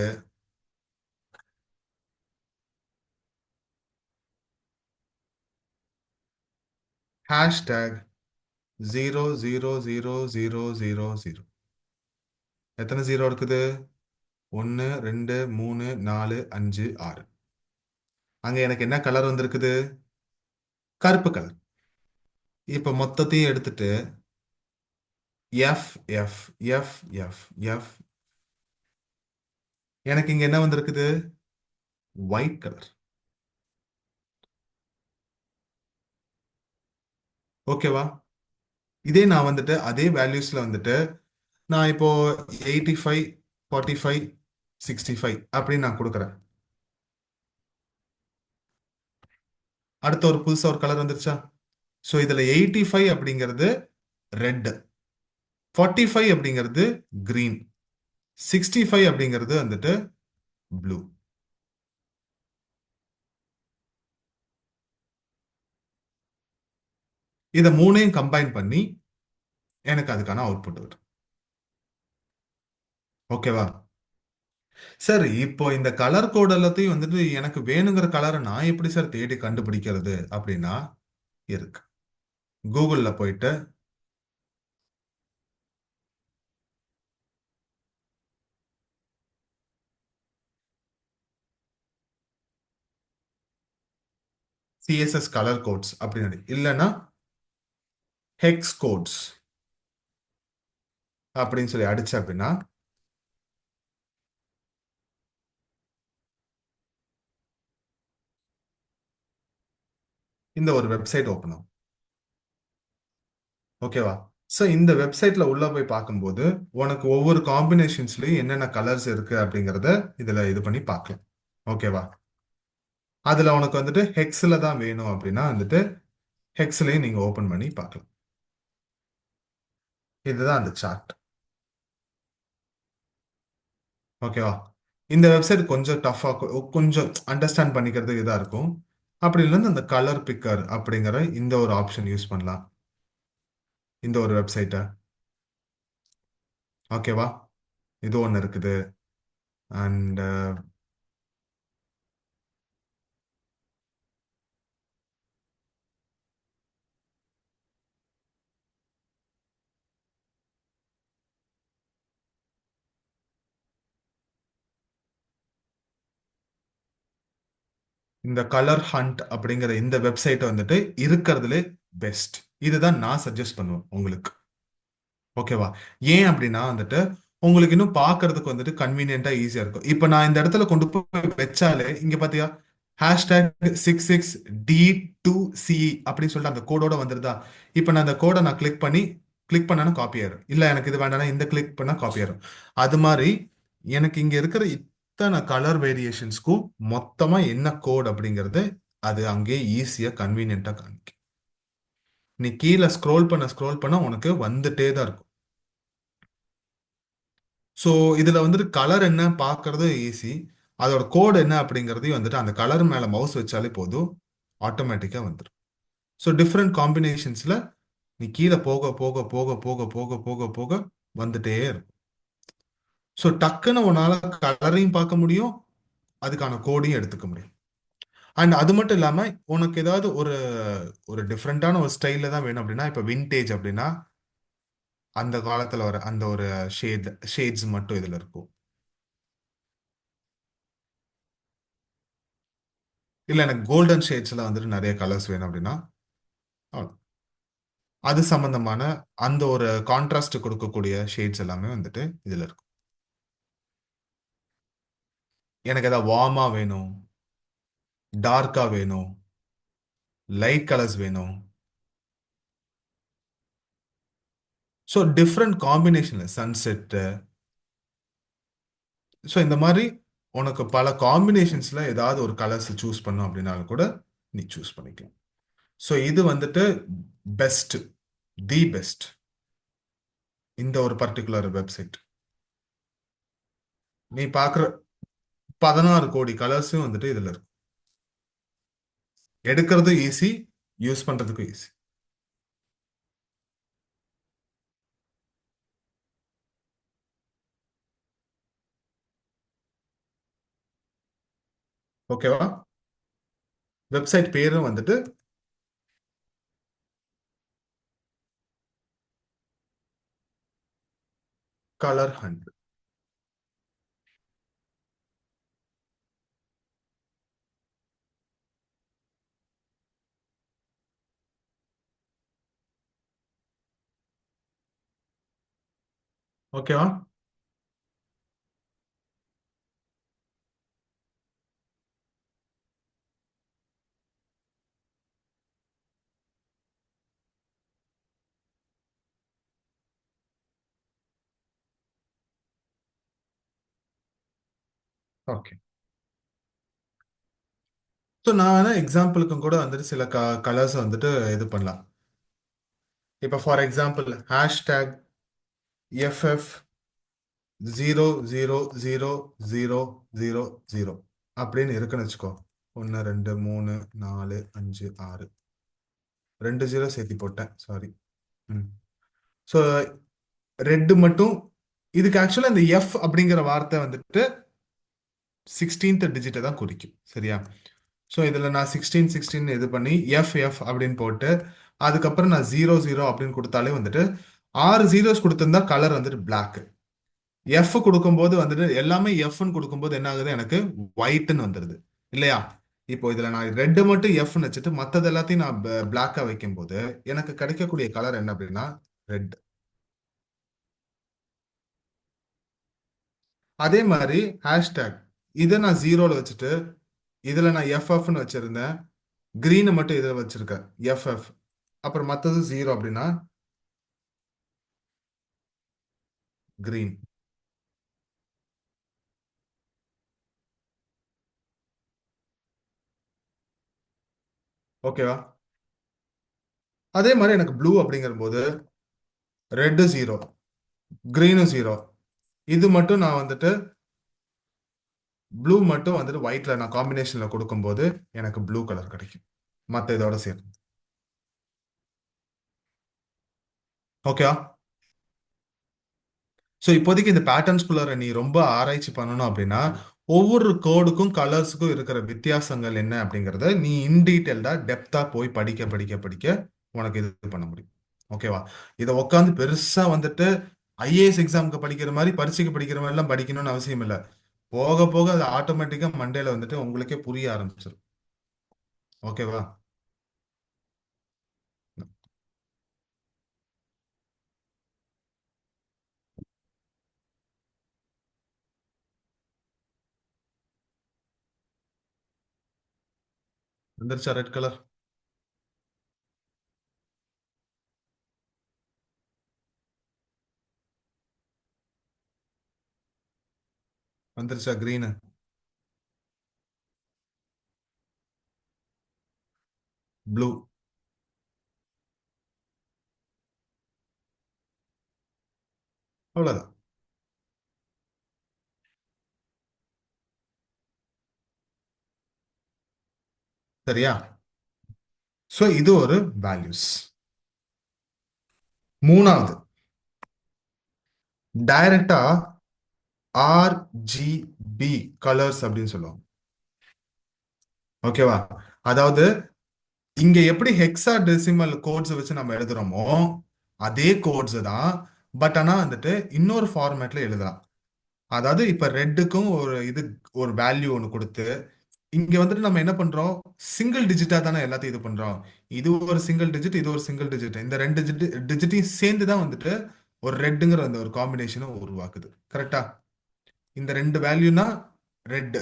ஹேஷ்டேக் 0, 0, 0, 0, 0, 0. எத்தனை ஜீரோ இருக்குது? ஒன்று, ரெண்டு, மூணு, நாலு, அஞ்சு, ஆறு. அங்க எனக்கு என்ன கலர் வந்திருக்குது? கருப்பு கலர். இப்ப மொத்தத்தையும் எடுத்துட்டு F F F F F, எனக்கு இங்க என்ன வந்திருக்குது? White colour. ஓகேவா? இதே நான் வந்துட்டு அதே வேல்யூஸ்ல வந்துட்டு நான் இப்போ 85, 45, 65 அப்படின்னு நான் கொடுக்குறேன். அடுத்த ஒரு புதுசா ஒரு கலர் வந்துருச்சா? ஸோ இதுல 85 அப்படிங்கிறது ரெட், 45 அப்படிங்கிறது கிரீன், 65 அப்படிங்கிறது வந்துட்டு ப்ளூ. இதை மூணையும் கம்பைன் பண்ணி எனக்கு அதுக்கான அவுட்புட் வரும். ஓகேவா? சரி, இப்போ இந்த கலர் கோட் எல்லாத்தையும் வந்துட்டு எனக்கு வேணுங்கிற கலரை நான் எப்படி சார் தேடி கண்டுபிடிக்கிறது அப்படின்னா இருக்கு. கூகுள்ல போயிட்டு சிஎஸ்எஸ் கலர் கோட்ஸ் அப்படின்னு இல்லைன்னா ஹெக்ஸ் கோட்ஸ் அப்படின்னு சொல்லி அடிச்ச அப்படின்னா இந்த ஒரு வெப்சைட் ஓப்பன் ஆகும். ஓகேவா? ஸோ இந்த வெப்சைட்ல உள்ள போய் பார்க்கும்போது உனக்கு ஒவ்வொரு காம்பினேஷன்ஸ்லயும் என்னென்ன கலர்ஸ் இருக்கு அப்படிங்கிறத இதுல இது பண்ணி பார்க்கலாம். ஓகேவா? அதுல உனக்கு வந்துட்டு ஹெக்ஸ்ல தான் வேணும் அப்படின்னா வந்துட்டு ஹெக்ஸ்லயும் நீங்க ஓபன் பண்ணி பார்க்கலாம். இதுதான் அந்த சார்ட். ஓகேவா? இந்த வெப்சைட் கொஞ்சம் டஃபா, கொஞ்சம் அண்டர்ஸ்டாண்ட் பண்ணிக்கிறதுக்கு இதா இருக்கும். அப்படி இல்லைன்னா அந்த கலர் பிக்கர் அப்படிங்கிற இந்த ஒரு ஆப்ஷன் யூஸ் பண்ணலாம், இந்த ஒரு வெப்சைட்டை. ஓகேவா? இது ஒன்று இருக்குது. அண்ட் இந்த கலர் ஹண்ட் அப்படிங்கிற இந்த வெப்சைட் வந்துட்டு இருக்கிறதுலே பெஸ்ட். இதுதான் நான் சஜஸ்ட் பண்ணுவேன் உங்களுக்கு. ஓகேவா? ஏன் அப்படின்னா வந்துட்டு உங்களுக்கு இன்னும் பார்க்கிறதுக்கு வந்துட்டு கன்வீனியன்ட்டா ஈஸியா இருக்கும். இப்போ நான் இந்த இடத்துல கொண்டு போய் வச்சாலே இங்க பாத்தியா #66D2CE அப்படின்னு சொல்லிட்டு அந்த கோடோட வந்துருதா? இப்போ நான் அந்த கோடை நான் கிளிக் பண்ணா காப்பி ஆயிரும். இல்ல எனக்கு இது வேண்டாம்னா இந்த கிளிக் பண்ணா காப்பி ஆயிரும். அது மாதிரி எனக்கு இங்க இருக்கிற இத்தனை கலர் வேரியேஷன்ஸ்க்கும் மொத்தமா என்ன கோட் அப்படிங்கறது அது அங்கேயே ஈஸியா கன்வீனியன்ட்டா காமிக்கும். நீ கீழே ஸ்க்ரோல் பண்ண உனக்கு வந்துட்டே தான் இருக்கும். ஸோ இதுல வந்துட்டு கலர் என்ன பார்க்கறது ஈஸி. அதோட கோட் என்ன அப்படிங்கிறதையும் வந்துட்டு அந்த கலர் மேல மவுஸ் வச்சாலே போதும், ஆட்டோமேட்டிக்கா வந்துடும். ஸோ டிஃப்ரெண்ட் காம்பினேஷன்ஸ்ல நீ கீழே போக போக போக போக போக போக போக வந்துட்டே இருக்கும். ஸோ டக்குன்னு உன்னால கலரையும் பார்க்க முடியும், அதுக்கான கோடையும் எடுத்துக்க முடியும். அண்ட் அது மட்டும் இல்லாம உனக்கு ஏதாவது ஒரு ஒரு டிஃப்ரெண்டான ஒரு ஸ்டைல்ல தான் வேணும் அப்படின்னா, இப்போ விண்டேஜ் அப்படின்னா அந்த காலத்துல வர அந்த ஒரு ஷேட்ஸ் மட்டும் இதுல இருக்கும். இல்ல எனக்கு கோல்டன் ஷேட்ஸ்ல வந்துட்டு நிறைய கலர்ஸ் வேணும் அப்படின்னா அவ்வளவு. அது சம்பந்தமான அந்த ஒரு கான்ட்ராஸ்ட் கொடுக்கக்கூடிய ஷேட்ஸ் எல்லாமே வந்துட்டு இதுல இருக்கும். எனக்கு ஏதாவது வார்மா வேணும், டார்க்கா வேணும், லைட் கலர்ஸ் வேணும். ஸோ டிஃப்ரெண்ட் காம்பினேஷன்ல சன்செட்டு. ஸோ இந்த மாதிரி உனக்கு பல காம்பினேஷன்ஸ்ல ஏதாவது ஒரு கலர்ஸ் சூஸ் பண்ணும் அப்படின்னாலும் கூட நீ சூஸ் பண்ணிக்கலாம். ஸோ இது வந்துட்டு பெஸ்ட், தி பெஸ்ட் இந்த ஒரு பர்டிகுலர் வெப்சைட். நீ பார்க்குற 16 கோடி கலர்ஸும் வந்துட்டு இதுல இருக்கும். எடுக்கிறது ஈஸி, யூஸ் பண்றதுக்கும் ஈஸி. ஓகேவா? வெப்சைட் பேரும் வந்துட்டு கலர் ஹண்ட். ஓகேவா? ஓகே. ஸோ நான் வேணா எக்ஸாம்பிளுக்கும் கூட வந்துட்டு சில கலர்ஸ் வந்துட்டு இது பண்ணலாம். இப்போ ஃபார் எக்ஸாம்பிள் ஹேஷ்டேக் எஃப்எஃப் 000000 அப்படின்னு இருக்குன்னு வச்சுக்கோ. 1 2 3 4 5 6 2 0 சேர்த்தி போட்டேன், சாரி. ம். ஸோ ரெட்டு மட்டும். இதுக்கு ஆக்சுவலா இந்த எஃப் அப்படிங்கிற வார்த்தை வந்துட்டு 16th டிஜிட்டை தான் குறிக்கும், சரியா? ஸோ இதில் நான் 16 இது பண்ணி எஃப் எஃப் அப்படின்னு போட்டு அதுக்கப்புறம் நான் 00 அப்படின்னு கொடுத்தாலே வந்துட்டு 6 zeros கொடுத்திருந்தா கலர் வந்துட்டு Black. எஃப் கொடுக்கும்போது வந்துட்டு எல்லாமே எஃப்னு கொடுக்கும்போது என்ன ஆகுது, எனக்கு ஒயிட்னு வந்துடுது இல்லையா? இப்போ இதுல நான் ரெட் மட்டும் எஃப்னு வச்சுட்டு மற்றது எல்லாத்தையும் நான் பிளாக்கா வைக்கும்போது எனக்கு கிடைக்கக்கூடிய கலர் என்ன அப்படின்னா ரெட். அதே மாதிரி ஹேஷ்டேக் இதை நான் ஜீரோல வச்சுட்டு இதுல நான் எஃப்எஃப்னு வச்சிருந்தேன், கிரீனை மட்டும் இதில் வச்சிருக்கேன் எஃப்எஃப், அப்புறம் மற்றது ஜீரோ அப்படின்னா கிரீன். ஓகேவா? அதே மாதிரி எனக்கு ப்ளூ அப்படிங்கிற போது ரெட்டு ஜீரோ, கிரீனும் ஜீரோ. இது மட்டும் நான் வந்துட்டு ப்ளூ மட்டும் வந்துட்டு ஒயிட்ல நான் காம்பினேஷன்ல கொடுக்கும்போது எனக்கு ப்ளூ கலர் கிடைக்கும் மற்ற இதோட சேர்த்து. ஓகேவா? ஸோ இப்போதைக்கு இந்த பேட்டர்ன்ஸ்குள்ளார நீ ரொம்ப ஆராய்ச்சி பண்ணணும் அப்படின்னா ஒவ்வொரு கோடுக்கும் கலர்ஸுக்கும் இருக்கிற வித்தியாசங்கள் என்ன அப்படிங்கிறத நீ இன் டீட்டெயில்டா டெப்தா போய் படிக்க படிக்க படிக்க உனக்கு இது பண்ண முடியும். ஓகேவா? இதை உட்காந்து பெருசா வந்துட்டு ஐஏஎஸ் எக்ஸாமுக்கு படிக்கிற மாதிரி பரீட்சைக்கு படிக்கிற மாதிரி எல்லாம் படிக்கணும்னு அவசியம் இல்லை. போக போக அது ஆட்டோமேட்டிக்கா மண்டேல வந்துட்டு உங்களுக்கே புரிய ஆரம்பிச்சிடும். ஓகேவா? வந்துருச்சா ரெட் கலர்? வந்துருச்சா கிரீனு? ப்ளூ? அவ்வளவுதான். சரியா? ஸோ இது ஒரு வேல்யூஸ். மூணாவது, டைரக்டா ஆர்ஜிபி கலர்ஸ் அப்படின்னு சொல்லுவாங்க. ஓகேவா? அதாவது இங்க எப்படி ஹெக்ஸா டெசிமல் கோட்ஸ் வச்சு நம்ம எழுதுறோமோ அதே கோட்ஸ் தான், பட் ஆனா வந்துட்டு இன்னொரு ஃபார்மேட்ல எழுதலாம். அதாவது இப்ப ரெட்டுக்கும் ஒரு இது ஒரு வேல்யூ ஒன்று கொடுத்து இங்க வந்துட்டு நம்ம என்ன பண்றோம், சிங்கிள் டிஜிட்டா தானே எல்லாத்தையும் இது பண்றோம். இது ஒரு சிங்கிள் டிஜிட், இது ஒரு சிங்கிள் டிஜிட், இந்த ரெண்டு டிஜிட்டையும் சேர்ந்து தான் வந்துட்டு ஒரு ரெட்டுங்கிற அந்த ஒரு காம்பினேஷனை உருவாக்குது. கரெக்டா? இந்த ரெண்டு வேல்யூனா ரெண்டு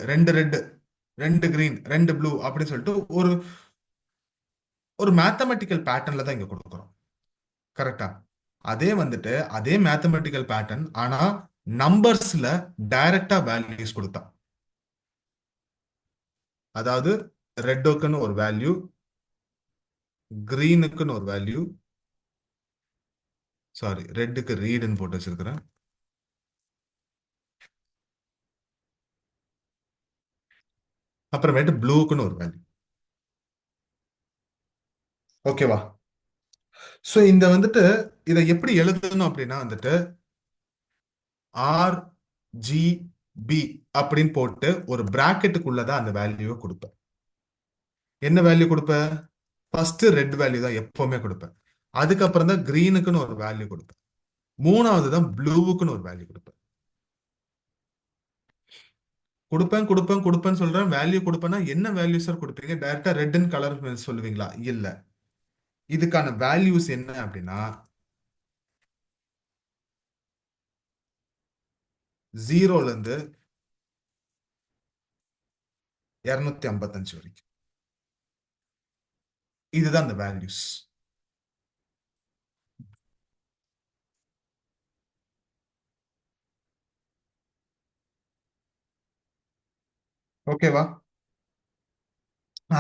ரெண்டு கிரீன் ரெண்டு ப்ளூ அப்படின்னு சொல்லிட்டு ஒரு ஒரு மேத்தமெட்டிக்கல் பேட்டர்ன்ல தான் இங்க கொடுக்குறோம். கரெக்டா? அதே வந்துட்டு அதே மேத்தமெட்டிக்கல் பேட்டர்ன் ஆனா நம்பர்ஸ்ல டைரக்டா வேல்யூஸ் கொடுத்தா. அதாவது ரெட்டுக்குன்னு ஒரு வேல்யூ, கிரீனுக்குன்னு ஒரு வேல்யூ, சாரி ரெட்டுக்கு ரீடுன்னு போட்டு வச்சிருக்கிறேன், அப்புறமேட்டு ப்ளூக்குன்னு ஒரு வேல்யூ. ஓகேவா? ஸோ இந்த வந்துட்டு இதை எப்படி எழுதணும் அப்படின்னா வந்துட்டு ஆர் ஜி பி அப்படின்னு போட்டு ஒரு பிராக்கெட்டுக்குள்ளதான் அந்த வேல்யூவை கொடுப்பேன். என்ன வேல்யூ கொடுப்பேன்? ஃபர்ஸ்ட் ரெட் வேல்யூ தான் எப்பவுமே கொடுப்பேன். அதுக்கப்புறம் தான் கிரீனுக்குன்னு ஒரு வேல்யூ கொடுப்பேன். மூணாவது தான் ப்ளூவுக்குன்னு ஒரு வேல்யூ கொடுப்பேன். கொடுப்பேன் கொடுப்பேன் கொடுப்பேன்னு சொல்றேன். வேல்யூ கொடுப்பேன்னா என்ன வேல்யூ சார் கொடுப்பீங்க? டைரக்டா ரெட்னு கலர் சொல்லுவீங்களா? இல்ல. இதுக்கான வேல்யூஸ் என்ன அப்படின்னா ஜீரோல இருந்து 255 வரைக்கும். இதுதான் அந்த வேல்யூஸ். ஓகேவா?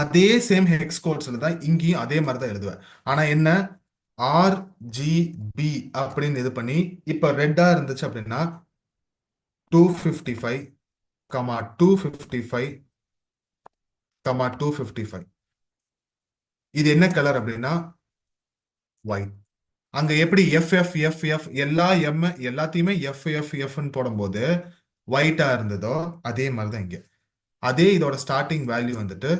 அதே சேம் ஹெக்ஸ் கோட்ஸ்ல தான் இங்கேயும் அதே மாதிரி தான் எழுதுவேன். ஆனா என்ன, RGB அப்படின்னு இது பண்ணி, இப்ப ரெட்டா இருந்துச்சு அப்படின்னா 255 கமா 255 கமா 255. இது என்ன கலர் அப்படின்னா ஒயிட். அங்க எப்படி எஃப் எஃப் எஃப் எஃப் எல்லா எம் எல்லாத்தையுமே எஃப் எஃப் எஃப்னு போடும்போது ஒயிட்டா இருந்ததோ, அதே மாதிரி தான் இங்க. அதே இதோட ஸ்டார்டிங் வேல்யூ வந்துட்டு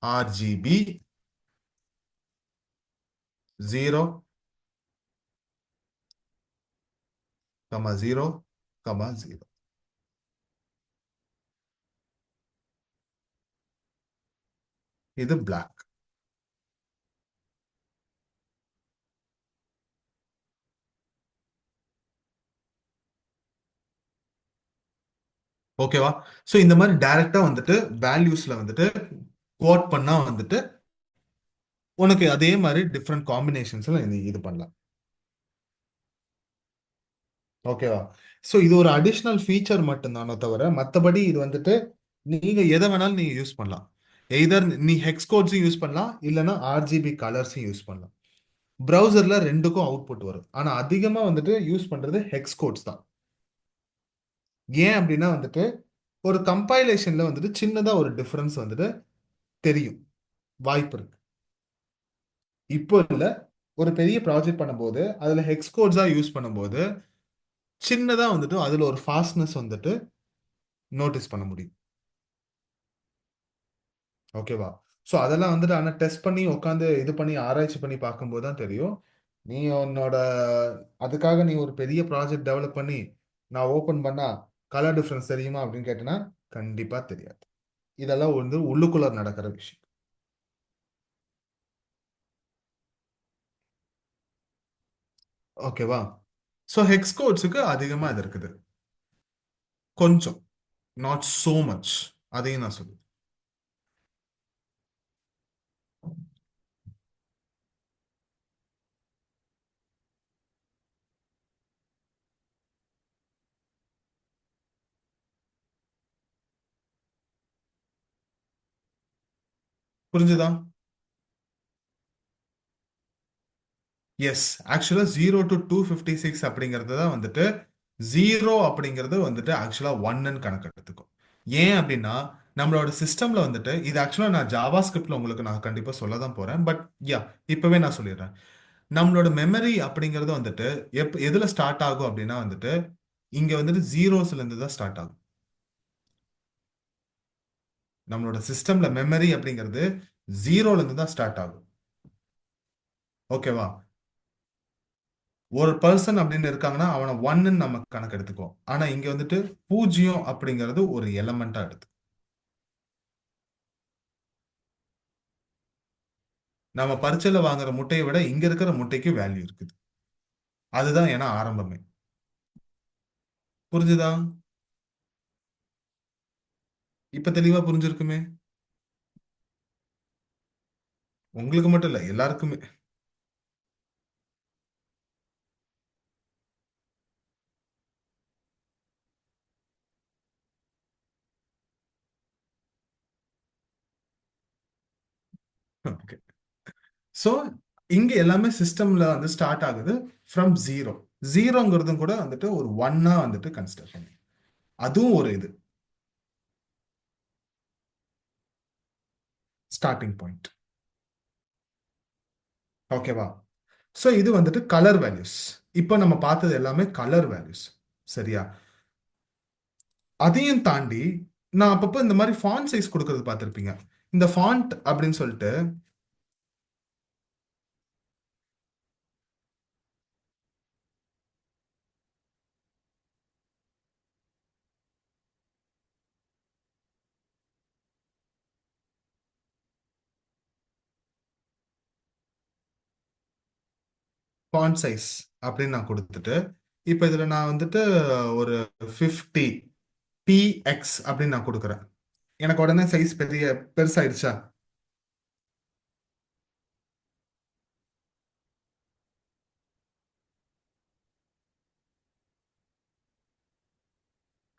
RGB 0 கமா 0 கமா 0. இது பிளாக். ஓகேவா? சோ இந்த மாதிரி டைரக்டா வந்துட்டு வேல்யூஸ்ல வந்துட்டு கோட் பண்ணா வந்துட்டு உனக்கு அதே மாதிரி டிஃப்ரெண்ட் காம்பினேஷன்ஸ்ல இது பண்ணலாம். ஓகேவா? சோ இது ஒரு அடிஷ்னல் ஃபீச்சர் மட்டும்தானோ தவிர மத்தபடி இது வந்துட்டு நீங்க எதை வேணாலும் நீங்க யூஸ் பண்ணலாம். எய்தர் நீ ஹெக்ஸ் கோட்ஸும் யூஸ் பண்ணலாம், இல்லைன்னா RGB கலர்ஸும் யூஸ் பண்ணலாம். ப்ரௌசர்ல ரெண்டுக்கும் அவுட்புட் வரும். ஆனா அதிகமா வந்துட்டு யூஸ் பண்றது ஹெக்ஸ் கோட்ஸ் தான். ஏன் அப்படின்னா வந்துட்டு ஒரு கம்பைலேஷன்ல வந்துட்டு சின்னதா ஒரு டிஃபரன்ஸ் வந்துட்டு தெரியும், வாய்ப்பு இருக்கு. இப்போ இல்ல, ஒரு பெரிய ப்ராஜெக்ட் பண்ணும்போது அதுல ஹெக்ஸ் கோட்ஸா யூஸ் பண்ணும்போது சின்னதா வந்துட்டு அதுல ஒரு ஃபாஸ்ட்னஸ் வந்துட்டு நோட்டீஸ் பண்ண முடியும். ஓகேவா? ஸோ அதெல்லாம் வந்துட்டு ஆனால் டெஸ்ட் பண்ணி உட்காந்து இது பண்ணி ஆராய்ச்சி பண்ணி பார்க்கும்போது தான் தெரியும். நீ உன்னோட அதுக்காக நீ ஒரு பெரிய ப்ராஜெக்ட் டெவலப் பண்ணி நான் ஓப்பன் பண்ணா கலர் டிஃபரன்ஸ் தெரியுமா அப்படின்னு கேட்டேன்னா கண்டிப்பா தெரியாது. இதெல்லாம் வந்து உள்ளுக்குள்ள நடக்கிற விஷயம். ஓகேவா? ஸோ ஹெக்ஸ் கோட்ஸுக்கு அதிகமா இது இருக்குது. கொஞ்சம், நாட் சோ மச். அதையும் நான் சொல்லுவேன். புரிஞ்சுதா? எஸ். ஆக்சுவலா 0 to 256 அப்படிங்கிறது தான் வந்துட்டு, ஜீரோ அப்படிங்கிறது வந்துட்டு ஆக்சுவலா ஒன்னு கணக்கு எடுத்துக்கும். ஏன் அப்படின்னா நம்மளோட சிஸ்டம்ல வந்துட்டு இது ஆக்சுவலா நான் ஜாவா ஸ்கிரிப்ட்ல உங்களுக்கு நான் கண்டிப்பா சொல்ல தான் போறேன். பட் யா, இப்பவே நான் சொல்லிடுறேன். நம்மளோட மெமரி அப்படிங்கிறது வந்துட்டு எதுல ஸ்டார்ட் ஆகும் அப்படின்னா வந்துட்டு இங்க வந்துட்டு ஜீரோஸ்ல இருந்து தான் ஸ்டார்ட் ஆகும். நம்மளோட சிஸ்டம்ல மெமரி அப்படிங்கிறது ஜீரோல இருந்து தான் ஸ்டார்ட் ஆகும். ஓகேவா? ஒரு பர்சன் அப்படின்னு இருக்காங்கன்னா அவனை ஒன்னு நம்ம கணக்கு எடுத்துக்குவோம். ஆனா இங்க வந்துட்டு பூஜ்ஜியம் அப்படிங்கிறது ஒரு எலமெண்டா எடுத்து நம்ம பரீட்சையில வாங்குற முட்டையை விட இங்க இருக்கிற முட்டைக்கு வேல்யூ இருக்குது. அதுதான் ஏன்னா ஆரம்பமே. புரிஞ்சுதா? இப்ப தெளிவா புரிஞ்சிருக்குமே. உங்களுக்கு மட்டும் இல்ல, எல்லாருக்குமே. ஓகே. சோ இங்க எல்லாமே சிஸ்டம்ல வந்து ஸ்டார்ட் ஆகுது ஃப்ரம் ஜீரோ. ஜீரோங்கிறதும் கூட வந்துட்டு ஒரு ஒன்னா வந்துட்டு கன்சிடர் பண்ணி அதுவும் ஒரு இது ஸ்டார்டிங் பாயிண்ட். ஓகேவா? சோ இது வந்துட்டு கலர் வேல்யூஸ். இப்போ நம்ம பார்த்தது எல்லாமே கலர் வேல்யூஸ். சரியா? அதையும் தாண்டி நான் அப்பப்போ இந்த மாதிரி ஃபாண்ட் சைஸ் கொடுக்கறது பார்த்துருப்பீங்க. இந்த ஃபாண்ட் அப்படின்னு சொல்லிட்டு ஃபாண்ட் சைஸ் அப்படின்னு நான் கொடுத்துட்டு இப்போ இதுல நான் வந்துட்டு ஒரு 50 px அப்படின்னு நான் கொடுக்குறேன். எனக்கு உடனே சைஸ் பெருசாயிடுச்சா?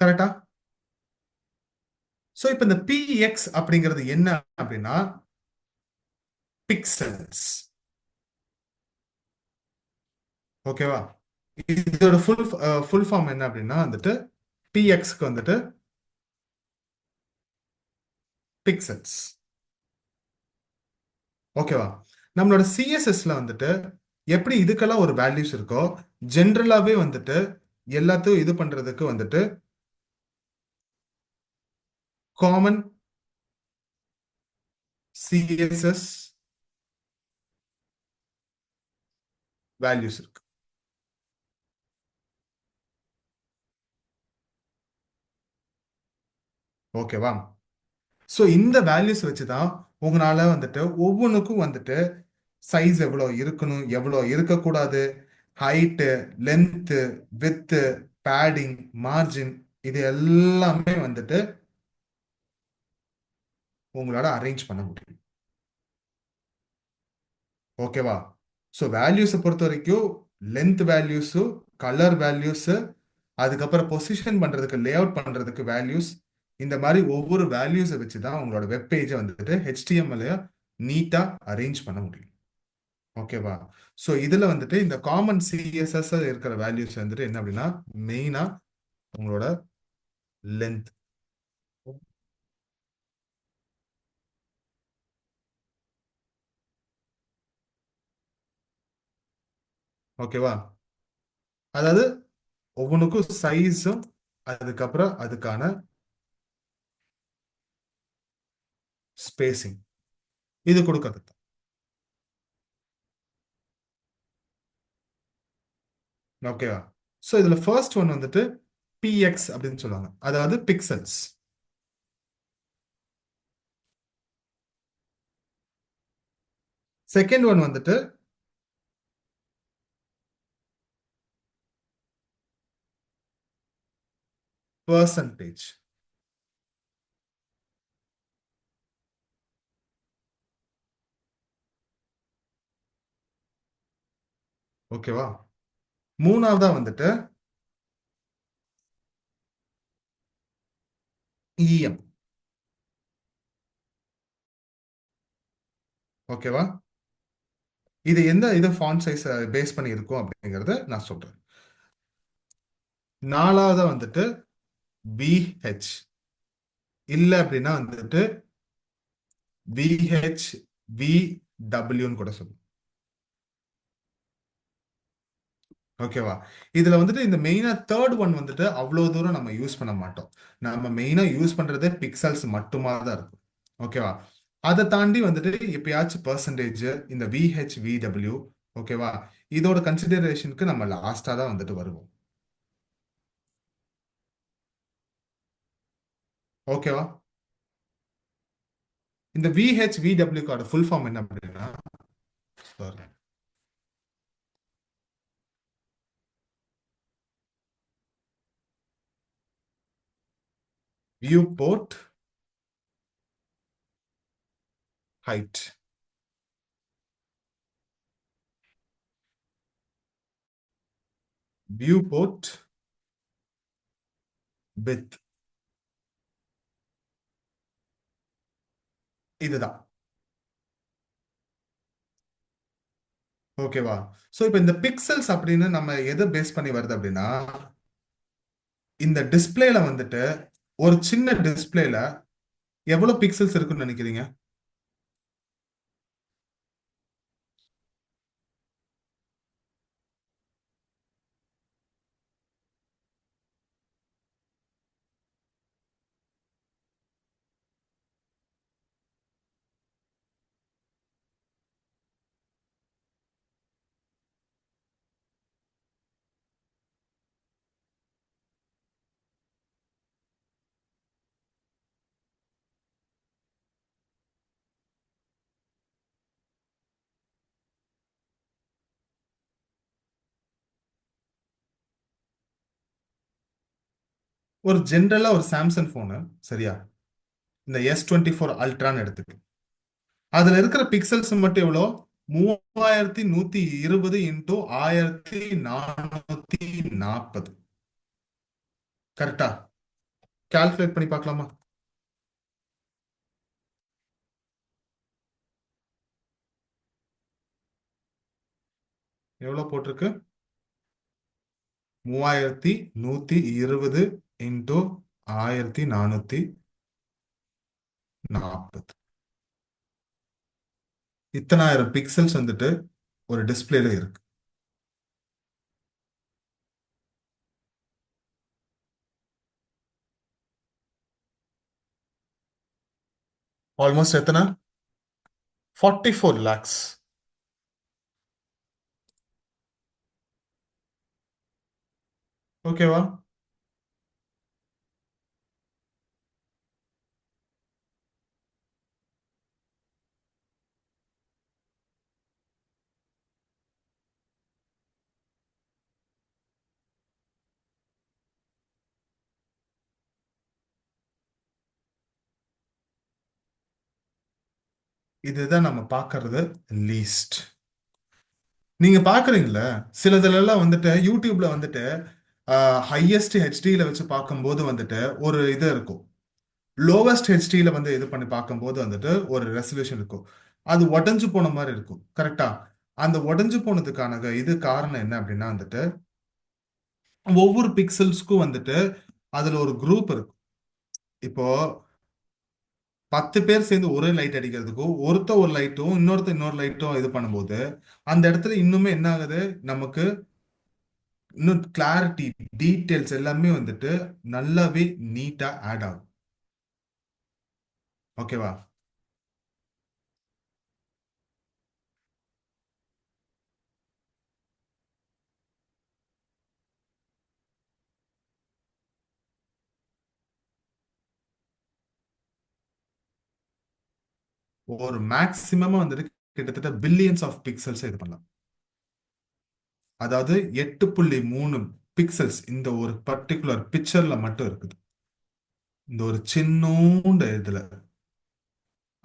கரெக்டா? ஸோ இப்போ இந்த px அப்படிங்கிறது என்ன அப்படின்னா பிக்சல்ஸ். ஓகேவா? இதோட ஃபுல் ஃபார்ம் என்ன அப்படின்னா வந்துட்டு pxக்கு வந்துட்டு பிக்சல்ஸ். ஓகேவா? நம்மளோட சிஎஸ்எஸ்ல வந்துட்டு எப்படி இதுக்கெல்லாம் ஒரு வேல்யூஸ் இருக்கோ, ஜென்ரலாவே வந்துட்டு எல்லாத்தையும் இது பண்றதுக்கு வந்துட்டு காமன் சிஎஸ்எஸ் வேல்யூஸ் இருக்கு. ஓகேவா? ஸோ இந்த வேல்யூஸ் வச்சு தான் உங்களால வந்துட்டு ஒவ்வொன்றுக்கும் வந்துட்டு சைஸ் எவ்வளோ இருக்கணும், எவ்வளோ இருக்கக்கூடாது, height, length, with, padding, margin, இது எல்லாமே வந்துட்டு உங்களால அரேஞ்ச் பண்ண முடியும். ஓகேவா? ஸோ வேல்யூஸை பொறுத்த வரைக்கும் லென்த் வேல்யூஸு, கலர் வேல்யூஸு, அதுக்கப்புறம் பொசிஷன் பண்றதுக்கு, லே அவுட் பண்றதுக்கு வேல்யூஸ், இந்த மாதிரி ஒவ்வொரு வேல்யூஸை வச்சு தான் உங்களோட வெப் பேஜை வந்துட்டு HTML நீட்டா அரேஞ்ச் பண்ண முடியும். ஓகேவா? ஸோ இதுல வந்துட்டு இந்த காமன் சிஎஸ்எஸ் இருக்கிற வேல்யூஸ் வந்துட்டு என்ன அப்படின்னா மெயினா உங்களோட லென்த். ஓகேவா? அதாவது ஒவ்வொன்றுக்கும் சைஸும் அதுக்கப்புறம் அதுக்கான ஸ்பேசிங் இது கொடுக்கறது. ஓகேவா? ஸோ இதுல ஃபர்ஸ்ட் ஒன் வந்துட்டு பிஎக்ஸ் அப்படின்னு சொல்லுவாங்க, அதாவது பிக்சல்ஸ். செகண்ட் ஒன் வந்துட்டு பர்சன்டேஜ். ஓகேவா? மூணாவதா வந்துட்டு இஎம். ஓகேவா? இது எந்த இது ஃபாண்ட் சைஸ் பேஸ் பண்ணி இருக்கும் அப்படிங்கறத நான் சொல்றேன். நாலாவதா வந்துட்டு விஹெச், இல்ல அப்படின்னா வந்துட்டு விஹெச் வி டபிள்யூன்னு கூட சொல்லுவோம். ஓகேவா? இதுல வந்துட்டு இந்த மெயினா தேர்ட் ஒன் வந்துட்டு அவ்வளவு தூரம் நம்ம யூஸ் பண்ண மாட்டோம். நம்ம மெயினா யூஸ் பண்றதே பிக்சல்ஸ் மட்டுமா தான் இருக்கும். ஓகேவா? அதை தாண்டி வந்துட்டு எப்பயாச்சும் பர்சன்டேஜ், இந்த விஹெச் விடபிள்யூ, ஓகேவா, இதோட கன்சிடரேஷனுக்கு நம்ம லாஸ்டா தான் வந்துட்டு வருவோம். ஓகேவா? இந்த விஹெச் விடபிள்யூக்கான ஃபுல் ஃபார்ம் என்ன அப்படின்னா, sorry, viewport height. Viewport width. இதுதான். ஓகேவா? சோ இப்போ இந்த பிக்சல்ஸ் அப்படின்னு நம்ம எதை பேஸ் பண்ணி வருது அப்படின்னா, இந்த டிஸ்பிளேல வந்துட்டு ஒரு சின்ன டிஸ்பிளேல எவ்வளவு பிக்சல்ஸ் இருக்குன்னு நினைக்கிறீங்க? ஒரு ஜென்ரலா ஒரு சாம்சங் போனு, சரியா? இந்த S24 Ultraன்னு எடுத்துக்கு. அதுல இருக்கிற பிக்சல்ஸ் மட்டும் எவ்வளோ? 3120 இன்டூ 1440. கரெக்டா? கால்குலேட் பண்ணி பார்க்கலாமா? எவ்வளோ போட்டிருக்கு? 3120 இன்டூ 1440. இத்தனாயிரம் பிக்சல்ஸ் வந்துட்டு ஒரு டிஸ்பிளேல இருக்கு. ஆல்மோஸ்ட் எத்தனை? 44 lakhs. ஓகேவா? இதுதான் நம்ம பார்க்கறது லீஸ்ட். நீங்க பாக்குறீங்களா? சிலதுல எல்லாம் வந்துட்டு யூடியூப்ல வந்துட்டு ஹையஸ்ட் ஹெச்டியில வச்சு பார்க்கும்போது வந்துட்டு ஒரு இது இருக்கும். லோவஸ்ட் ஹெச்டியில வந்து இது பண்ணி பார்க்கும்போது வந்துட்டு ஒரு ரெசல்யூஷன் இருக்கும். அது உடஞ்சு போன மாதிரி இருக்கும். கரெக்டா? அந்த உடஞ்சு போனதுக்கான இது காரணம் என்ன அப்படின்னா வந்துட்டு ஒவ்வொரு பிக்சல்ஸ்க்கும் வந்துட்டு அதுல ஒரு குரூப் இருக்கும். இப்போ 10 பேர் சேர்ந்து ஒரே லைட் அடிக்கிறதுக்கும் ஒருத்த ஒரு லைட்டும் இன்னொருத்த இன்னொரு லைட்டும் இது பண்ணும்போது அந்த இடத்துல இன்னுமே என்ன ஆகுது? நமக்கு இன்னும் கிளாரிட்டி, டீட்டெயில்ஸ் எல்லாமே வந்துட்டு நல்லாவே நீட்டா ஆட் ஆகும். ஓகேவா? ஒரு மேக்சிமமா வந்துட்டு கிட்டத்தட்ட பில்லியன்ஸ் ஆஃப் பிக்சல்ஸ் இது பண்ணலாம். அதாவது 8.3 பிக்சல்ஸ் இந்த ஒரு பர்டிகுலர் பிக்சர்ல மட்டும் இருக்குது. இந்த ஒரு சின்னூண்ட இதுல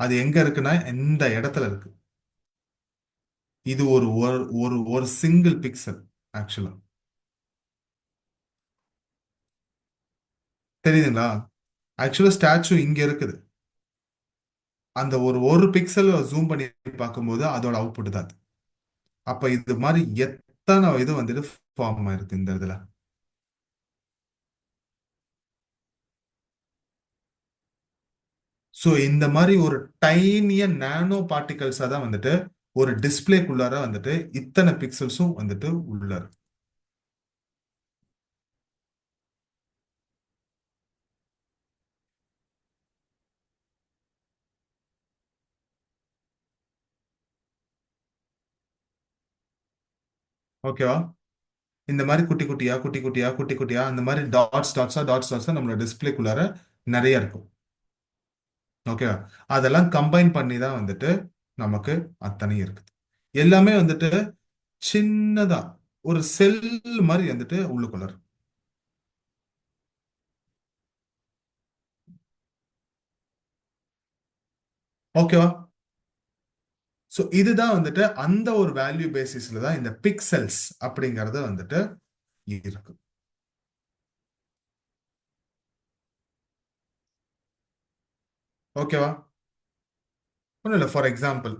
அது எங்க இருக்குன்னா இந்த இடத்துல இருக்கு. இது ஒரு ஒரு ஒரு ஒரு சிங்கிள் பிக்சல் ஆக்சுவலா. தெரியுதுங்களா? ஆக்சுவலா ஸ்டாச்சு இங்க இருக்குது. அந்த ஒரு ஒரு பிக்சல் ஜூம் பண்ணி பார்க்கும்போது அதோட அவுட்புட் தான் அது. அப்ப இது மாதிரி எத்தனை இது வந்துட்டு ஃபார்ம் ஆயிருக்கு இந்த இதுல. ஸோ இந்த மாதிரி ஒரு டைனிய நானோ பார்ட்டிகல்ஸா தான் வந்துட்டு ஒரு டிஸ்பிளேக்குள்ளார வந்துட்டு இத்தனை பிக்சல்ஸும் வந்துட்டு உள்ள இருக்கு. ஓகேவா? இந்த மாதிரி குட்டி குட்டியா குட்டி குட்டியா குட்டி குட்டியா அந்த மாதிரி டாட்ஸா நம்மளோட டிஸ்பிளேக்குள்ளார நிறைய இருக்கும். ஓகேவா? அதெல்லாம் கம்பைன் பண்ணி தான் வந்துட்டு நமக்கு அத்தனை இருக்குது. எல்லாமே வந்துட்டு சின்னதா ஒரு செல் மாதிரி வந்துட்டு உள்ளுக்குள்ள இருக்கு. ஓகேவா? ஸோ இதுதான் வந்துட்டு அந்த ஒரு வேல்யூ பேசிஸ்ல தான் இந்த பிக்சல்ஸ் அப்படிங்கறது வந்துட்டு இருக்கு. ஓகேவா? ஒன்றும் இல்லை, ஃபார் எக்ஸாம்பிள்.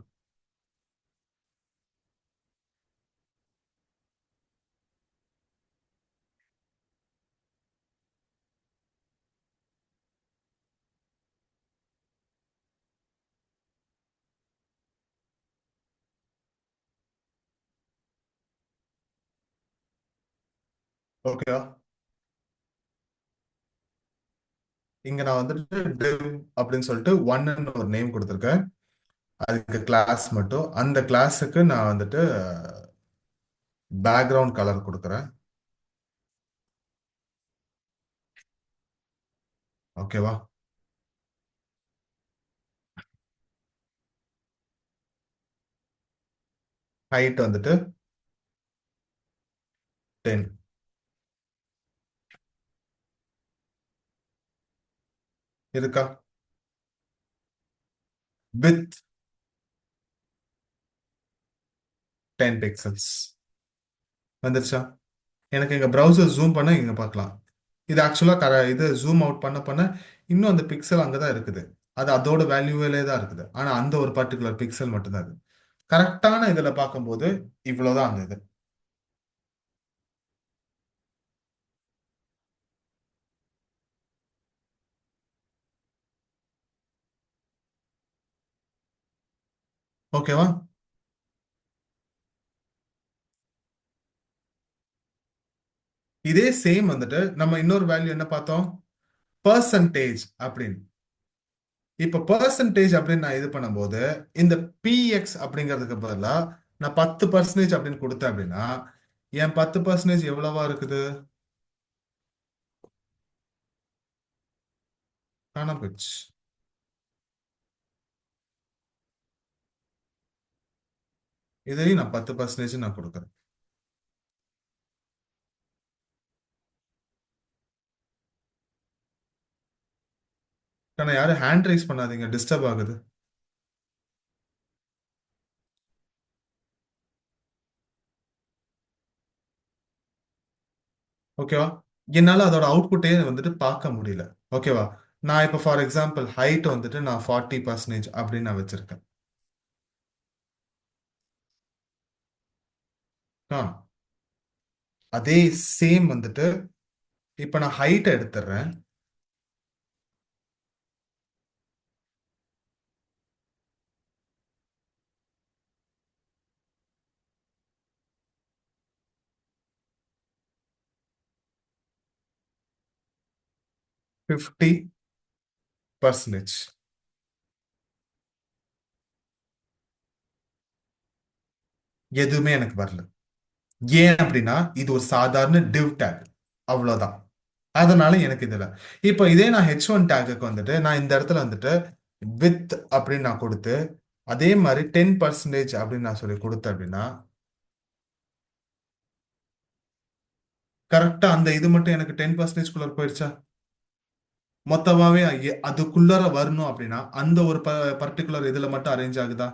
ஓகேவா? இங்க நான் வந்துட்டு div அப்படின்னு சொல்லிட்டு ஒன்னு ஒரு நேம் கொடுத்துருக்கேன். அதுக்கு கிளாஸ் மட்டும் அந்த கிளாஸுக்கு நான் வந்துட்டு பேக்ரவுண்ட் கலர் கொடுக்குறேன். ஓகேவா? ஹைட் வந்துட்டு 10. இருக்கா? வித் 10 பிக்சல்ஸ் வந்துருச்சா? எனக்கு எங்க ப்ரௌசர் ஜூம் பண்ண இங்க பார்க்கலாம். இது ஆக்சுவலா இது ஜூம் அவுட் பண்ண பண்ண இன்னும் அந்த பிக்சல் அங்கதான் இருக்குது. அது அதோட வேல்யூவிலே தான் இருக்குது. ஆனா அந்த ஒரு பர்டிகுலர் பிக்சல் மட்டும்தான் அது. கரெக்டான இதுல பார்க்கும்போது இவ்வளவுதான் அந்த இது. ஓகேவா? இதே சேம் வந்துட்டு நம்ம இன்னொரு வேல்யூ என்ன பார்த்தோம்? பர்சன்டேஜ் அப்படின்னு. இப்ப பர்சன்டேஜ் அப்படின்னு நான் இது பண்ணும்போது இந்த பிஎக்ஸ் அப்படிங்கிறதுக்கு பதிலா நான் 10% அப்படின்னு கொடுத்தேன் அப்படின்னா என் 10% எவ்வளவா இருக்குது? காணாம போயிடுச்சு. இதையும் நான் 10% நான் கொடுக்குறேன். ஆனா யாரும் ஹேண்ட் ரைஸ் பண்ணாதீங்க, டிஸ்டர்ப் ஆகுது. ஓகேவா? என்னால அதோட அவுட்புட்டே வந்துட்டு பார்க்க முடியல. ஓகேவா? நான் இப்போ ஃபார் எக்ஸாம்பிள் ஹைட் வந்துட்டு நான் 40% அப்படின்னு நான் வச்சிருக்கேன். ஆ, அதே சேம் வந்துட்டு இப்போ நான் ஹைட் எடுத்துடுறேன். 50%. எதுவுமே எனக்கு வரல. ஏன் அப்படின்னா இது ஒரு சாதாரண div டேக். அவ்வளவுதான். அதனால எனக்கு இதுல இப்போ இதே நான் H1 டேக்குக்கு வந்துட்டு நான் இந்த இடத்துல வந்துட்டு வித் அப்படின்னு நான் கொடுத்து அதே மாதிரி 10% அப்படின்னு நான் சொல்லி கொடுத்தேன் அப்படின்னா கரெக்டா அந்த இது மட்டும் எனக்கு 10% குள்ள போயிடுச்சா? மொத்தமாவே அதுக்குள்ளார வரணும் அப்படின்னா அந்த ஒரு பர்டிகுலர் இதுல மட்டும் அரேஞ்ச் ஆகுதா?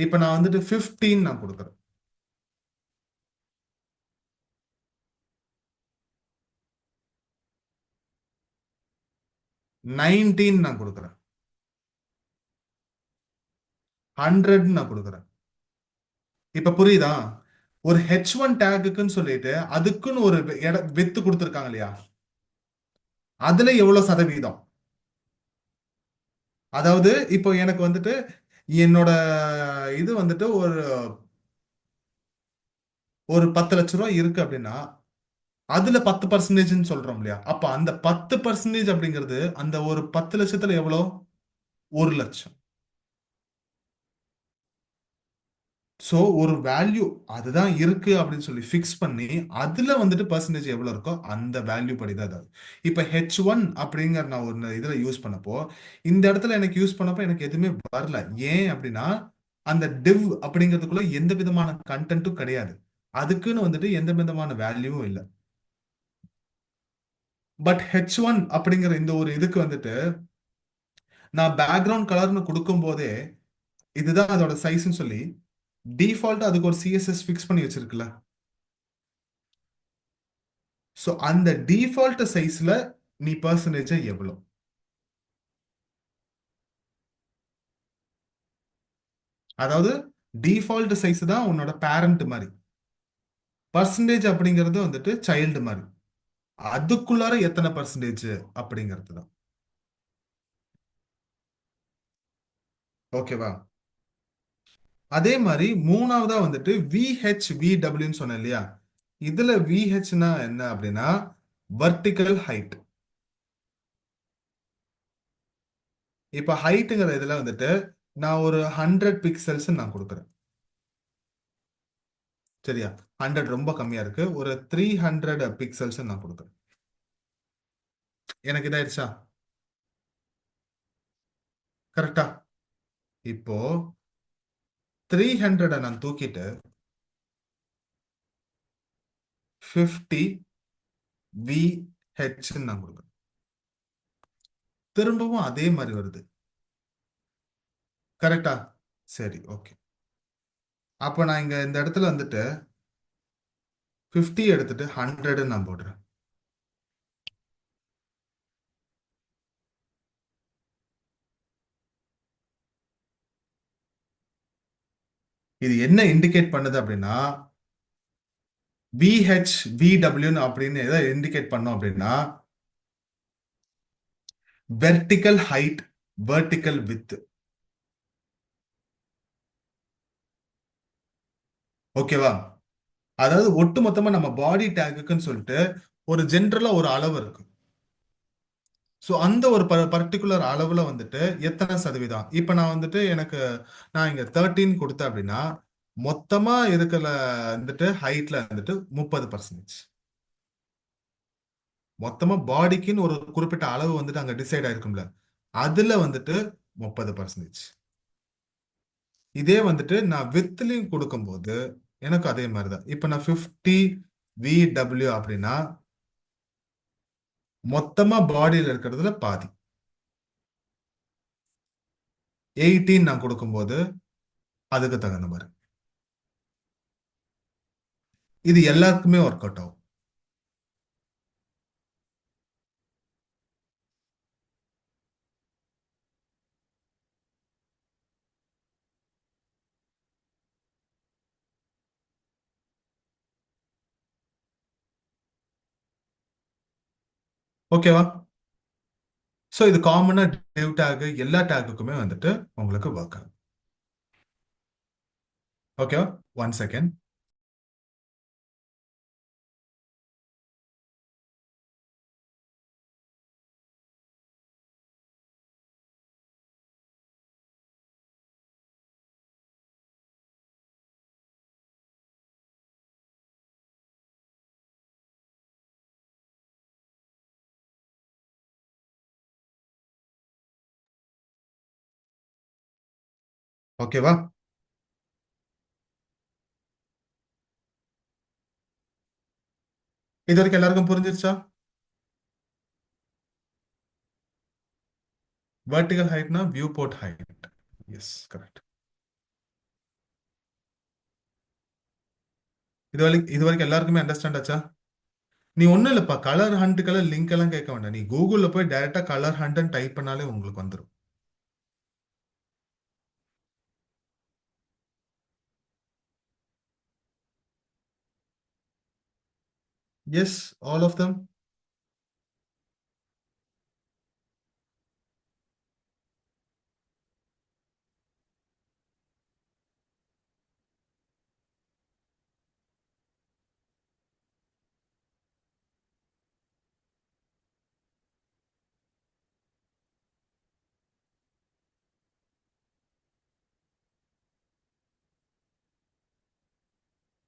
இப்ப நான் வந்துட்டு 15 நான் கொடுக்குறேன். 19 நான் கொடுக்குறேன். 100 நான் கொடுக்குறேன். இப்ப புரியுதா? ஒரு H1 டேக்குன்னு சொல்லிட்டு அதுக்குன்னு ஒரு வித்து கொடுத்துருக்காங்க இல்லையா? அதுல எவ்வளவு சதவீதம்? அதாவது இப்போ எனக்கு வந்துட்டு என்னோட இது வந்துட்டு ஒரு ஒரு 10 லட்ச ரூபாய் இருக்கு அப்படின்னா அதுல 10%ன்னு சொல்றோம் இல்லையா? அப்ப அந்த 10% அப்படிங்கிறது அந்த ஒரு 10 லட்சத்துல எவ்வளோ? 1 லட்சம். சோ ஒரு வேல்யூ அதுதான் இருக்கு அப்படின்னு சொல்லி ஃபிக்ஸ் பண்ணி அதுல வந்துட்டு பர்சன்டேஜ் எவ்வளவு இருக்கோ அந்த வேல்யூ படிதான் அது. இப்ப H1 அப்படிங்கிற நான் ஒரு இதுல யூஸ் பண்ணப்போ இந்த இடத்துல எனக்கு யூஸ் பண்ணப்போ எனக்கு எதுவுமே வரல. ஏன் அப்படின்னா அந்த div அப்படிங்கிறதுக்குள்ள எந்த விதமான கண்டென்ட்டும் கிடையாது. அதுக்குன்னு வந்துட்டு எந்த விதமான வேல்யூவும் இல்லை. பட் H1 அப்படிங்கிற இந்த ஒரு இதுக்கு வந்துட்டு நான் பேக்ரவுண்ட் கலர்னு கொடுக்கும் போதே இதுதான் அதோட சைஸ்ன்னு சொல்லி டிஃபால்ட் அதுக்கு ஒரு சிஎஸ்எஸ் ஃபிக்ஸ் பண்ணி வச்சிருக்குல்ல. ஸோ அந்த டிஃபால்ட் சைஸ்ல நீ பர்சன்டேஜ் எவ்வளோ? அதாவது டிஃபால்ட் சைஸ் தான் உன்னோட பேரண்ட் மாதிரி. பர்சன்டேஜ் அப்படிங்கிறது வந்துட்டு சைல்டு மாதிரி. அதுக்குள்ளார எத்தனை பர்சன்டேஜ் அப்படிங்கிறது தான். ஓகேவா? அதே மாதிரி மூணாவதா வந்துட்டு VHVWன்னு சொன்னேன் இல்லையா? இதுல VHனா என்ன அப்படின்னா வர்டிகல் ஹைட். இப்ப ஹைட்டுங்கிற இதுல வந்துட்டு நான் ஒரு 100 பிக்சல்ஸ் நான் கொடுக்குறேன். சரியா? 100 ரொம்ப கம்மியா இருக்கு. ஒரு 300 பிக்சல்ஸ் நான் கொடுக்குறேன். எனக்கு இதாயிருச்சா? கரெக்டா? இப்போ 300 நான் தூக்கிட்டு 50 VH நான் கொடுக்குறேன். திரும்பவும் அதே மாதிரி வருது. கரெக்டா? சரி, ஓகே. அப்போ நான் இங்க இந்த இடத்துல வந்துட்டு 50 எடுத்துட்டு 100 நான் போடுறேன். இது என்ன இண்டிகேட் பண்ணுது அப்படின்னா, VH VWன்னு அப்படின்னு எதை இண்டிகேட் பண்ணோம் அப்படின்னா, வெர்டிக்கல் ஹைட், வெர்டிக்கல் வித். ஓகேவா? அதாவது ஒட்டு மொத்தமா நம்ம பாடி டேக்குன்னு சொல்லிட்டு ஒரு ஜென்ரலா ஒரு அளவு இருக்கு. ஸோ அந்த ஒரு பர்டிகுலர் அளவுல வந்துட்டு எத்தனை சதவீதம் இப்ப நான் வந்துட்டு எனக்கு நான் இங்க 13 கொடுத்தேன் அப்படின்னா மொத்தமா இருக்கிற வந்துட்டு ஹைட்ல வந்துட்டு 30%. மொத்தமா பாடிக்குன்னு ஒரு குறிப்பிட்ட அளவு வந்துட்டு அங்க டிசைட் ஆயிருக்கும்ல, அதுல வந்துட்டு 30%. இதே வந்துட்டு நான் வித்லையும் கொடுக்கும்போது எனக்கு அதே மாதிரிதான். இப்ப நான் 50 VW அப்படின்னா மொத்தமா பாடியில இருக்கிறதுல பாதி. 18 நான் கொடுக்கும்போது அதுக்கு தகுந்த மாதிரி. இது எல்லாருக்குமே ஒர்க் அவுட் ஆகும். ஓகேவா? ஸோ இது காமனா டிவ் டேக் எல்லா டேக்குக்குமே வந்துட்டு உங்களுக்கு ஒர்க் ஆகும். ஓகேவா? 1 செகண்ட். ஓகேவா? இது வரைக்கும் எல்லாருக்கும் புரிஞ்சிருச்சா? வெர்டிகல் ஹைட்னா viewport height. Yes, correct. இது வரைக்கும் எல்லாருக்குமே அண்டர்ஸ்டாண்ட் ஆச்சா? நீ ஒண்ணும் இல்லப்பா, கலர் ஹண்ட்டுக்கெல்லாம் லிங்க் எல்லாம் கேட்க வேண்டாம். நீ கூகுள்ல போய் டைரக்டா கலர் ஹண்ட்னு டைப் பண்ணாலே உங்களுக்கு வந்துடும். Yes, all of them.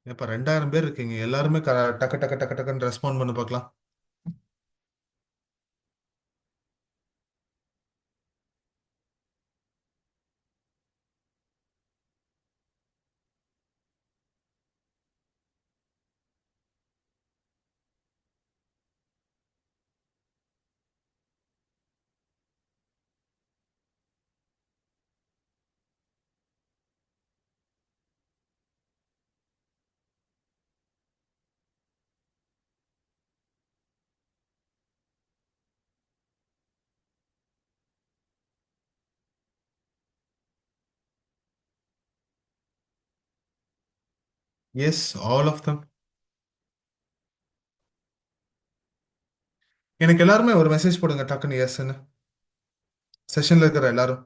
இப்ப 2000 பேர் இருக்கீங்க, எல்லாருமே டக்கு டக்கு டக்கு டக்குன்னு ரெஸ்பாண்ட் பண்ண பார்க்கலாம். Yes, all of them. எனக்கு எல்லாருமே ஒரு மெசேஜ் போடுங்க டக்குன்னு எஸ்ன்னு, செஷன்ல இருக்கிற எல்லாரும்.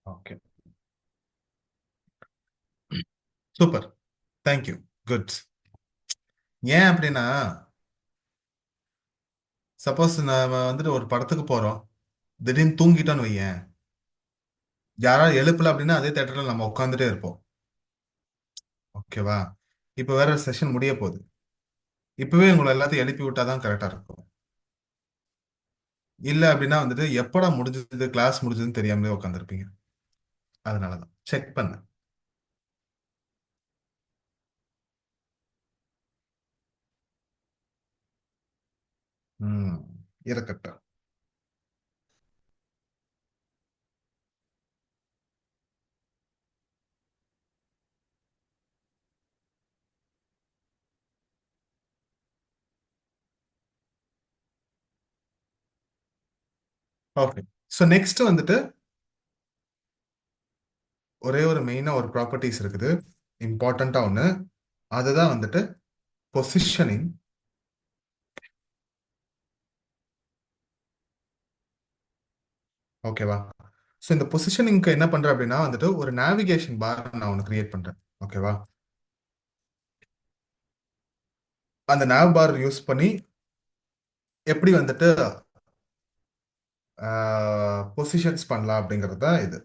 ஓகே. சூப்பர். தேங்க்யூ. குட். ஏன் அப்படின்னா, சப்போஸ் நாம வந்துட்டு ஒரு படத்துக்கு போறோம், திடீர்னு தூங்கிட்டோன்னு வையேன், யாராவது எழுப்பல அப்படின்னா அதே தேட்டர்ல நம்ம உட்காந்துட்டே இருப்போம். ஓகேவா? இப்போ வேற செஷன் முடிய போகுது. இப்பவே உங்களை எல்லாத்தையும் எழுப்பி விட்டாதான் கரெக்டா இருக்கும். இல்ல அப்படின்னா வந்துட்டு எப்படா முடிஞ்சது, கிளாஸ் முடிஞ்சதுன்னு தெரியாமலே உட்காந்துருப்பீங்க. அதனாலதான் செக் பண்ண. ம். இருக்கட்டும். ஓகே. ஸோ நெக்ஸ்ட் வந்துட்டு ஒரே ஒரு மெயினா ஒரு ப்ராப்பர்ட்டிஸ் இருக்குது. இம்பார்ட்டண்டா ஒன்று. அதுதான் வந்துட்டு பொசிஷனிங். ஓகேவா? ஸோ இந்த பொசிஷனிங்க்கு என்ன பண்றேன் அப்படின்னா வந்துட்டு ஒரு நேவிகேஷன் பார் நான் ஒன்று கிரியேட் பண்றேன். ஓகேவா? அந்த நேவ் பார் யூஸ் பண்ணி எப்படி வந்துட்டு பொசிஷன்ஸ் பண்ணலாம் அப்படிங்கிறது தான் இது.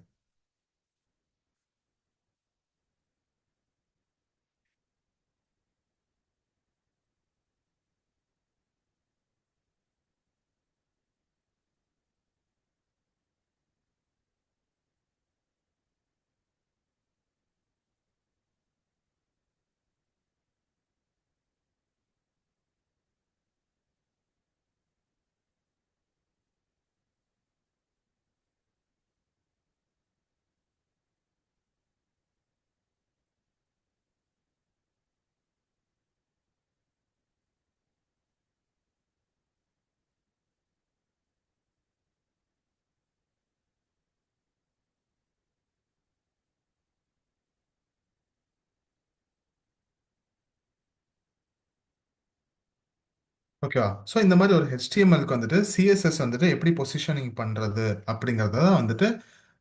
ஓகேவா? ஸோ இந்த மாதிரி ஒரு HTML-க்கு வந்துட்டு சிஎஸ்எஸ் வந்துட்டு எப்படி பொசிஷனிங் பண்றது அப்படிங்கறத தான் வந்துட்டு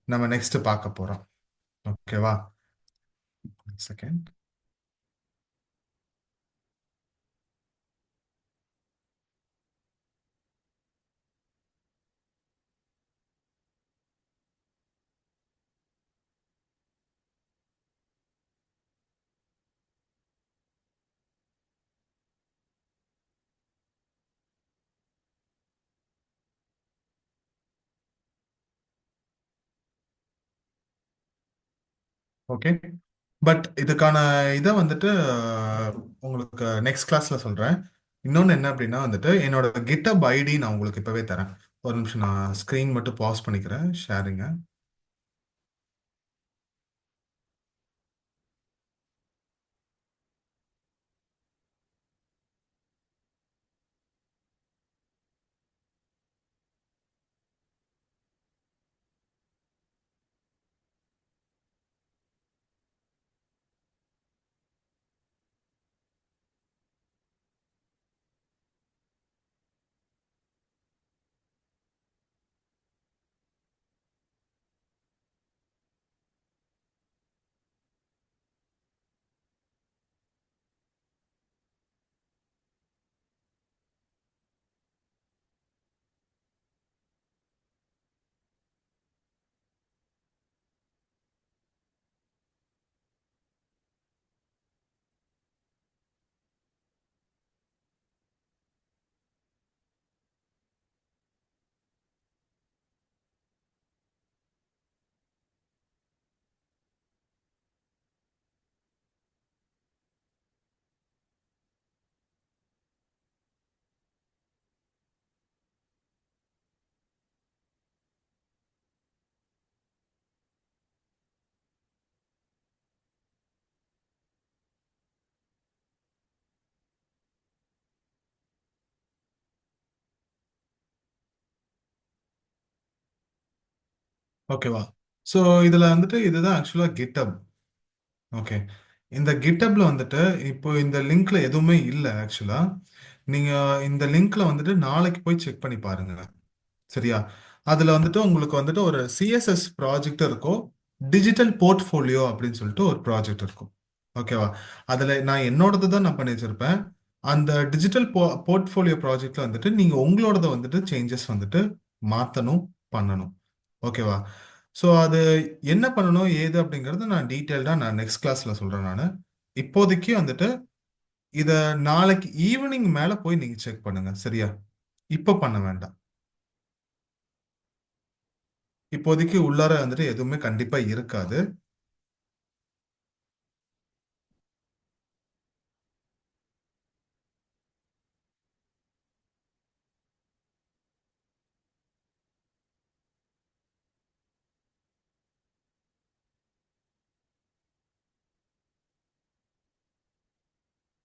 நம்ம நெக்ஸ்ட் பார்க்க போறோம். ஓகேவா? செகண்ட். ஓகே. பட் இதுக்கான இதை வந்துட்டு உங்களுக்கு நெக்ஸ்ட் கிளாஸ்ல சொல்றேன். இன்னொன்று என்ன அப்படின்னா வந்துட்டு என்னோட GitHub ஐடி நான் உங்களுக்கு இப்பவே தரேன். ஒரு நிமிஷம் நான் ஸ்க்ரீன் மட்டும் பாஸ் பண்ணிக்கிறேன் ஷேரிங்க. ஓகேவா? ஸோ இதில் வந்துட்டு இதுதான் ஆக்சுவலாக GitHub. ஓகே. இந்த கிட்டப்ல வந்துட்டு இப்போ இந்த லிங்க்ல எதுவுமே இல்லை ஆக்சுவலா. நீங்க இந்த லிங்க்ல வந்துட்டு நாளைக்கு போய் செக் பண்ணி பாருங்க. சரியா? அதுல வந்துட்டு உங்களுக்கு வந்துட்டு ஒரு சிஎஸ்எஸ் ப்ராஜெக்ட் இருக்கும். டிஜிட்டல் போர்ட்ஃபோலியோ அப்படின்னு சொல்லிட்டு ஒரு ப்ராஜெக்ட் இருக்கும். ஓகேவா? அதுல நான் என்னோடது தான் நான் பண்ணி வச்சிருப்பேன். அந்த டிஜிட்டல் போர்ட்ஃபோலியோ ப்ராஜெக்ட்ல வந்துட்டு நீங்க உங்களோடத வந்துட்டு சேஞ்சஸ் வந்துட்டு மாத்தணும், பண்ணணும். ஓகேவா? ஸோ அது என்ன பண்ணணும் ஏது அப்படிங்கறது நான் டீட்டெயில்டா நான் நெக்ஸ்ட் கிளாஸ்ல சொல்றேன் நான். இப்போதைக்கு வந்துட்டு இத நாளைக்கு ஈவினிங் மேல போய் நீங்க செக் பண்ணுங்க. சரியா? இப்ப பண்ண வேண்டாம். இப்போதைக்கு உள்ளார வந்துட்டு எதுவுமே கண்டிப்பா இருக்காது.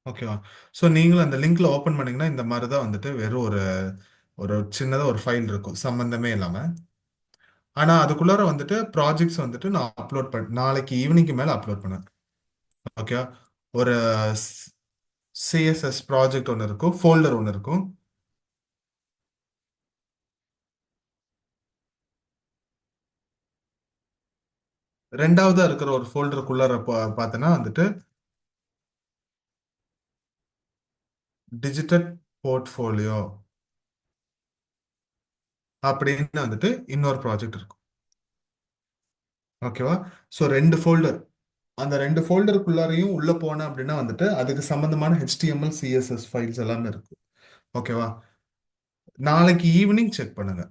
ஓகேவா? ஸோ நீங்களும் அந்த லிங்க்ல ஓபன் பண்ணீங்கன்னா இந்த மாதிரி தான் வந்துட்டு வெறும் ஒரு ஒரு சின்னதா ஒரு ஃபைல் இருக்கும் சம்பந்தமே இல்லாம. ஆனா அதுக்குள்ளார வந்துட்டு ப்ராஜெக்ட்ஸ் வந்துட்டு நான் அப்லோட் பண்ண நாளைக்கு ஈவினிங்க்கு மேல அப்லோட் பண்ணேன். ஓகே. ஒரு சிஎஸ்எஸ் ப்ராஜெக்ட் ஒன்று இருக்கும், ஃபோல்டர் ஒன்று இருக்கும். ரெண்டாவதா இருக்கிற ஒரு ஃபோல்டருக்குள்ளார பார்த்தேன்னா வந்துட்டு டிஜிட்டல் போர்ட்ஃபோலியோ அப்படின்னு வந்துட்டு இன்னொரு ப்ராஜெக்ட் இருக்கும். ஓகேவா? ஸோ ரெண்டு ஃபோல்டர். அந்த ரெண்டு ஃபோல்டருக்குள்ளாரையும் உள்ள போனேன் அப்படின்னா வந்துட்டு அதுக்கு சம்பந்தமான HTML CSS ஃபைல்ஸ் எல்லாமே இருக்கு. ஓகேவா? நாளைக்கு ஈவினிங் செக் பண்ணுங்க.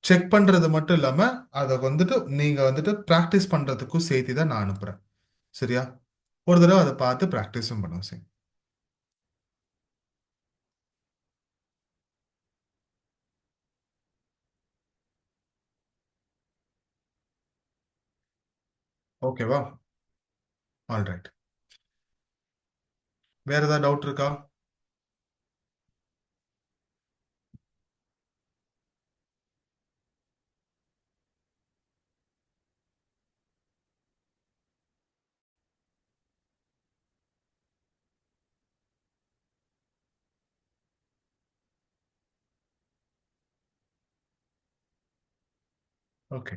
செக் பண்றது மட்டும் இல்லாம அதை வந்துட்டு நீங்க வந்துட்டு ப்ராக்டிஸ் பண்றதுக்கும் சேர்த்து தான் நான் அனுப்புறேன். சரியா? ஒரு தடவை அதை பார்த்து ப்ராக்டிஸும் பண்ணுவோம். சரி. ஓகேவா? ஆல்ரைட். வேற ஏதாவது டவுட் இருக்கா? ஓகே.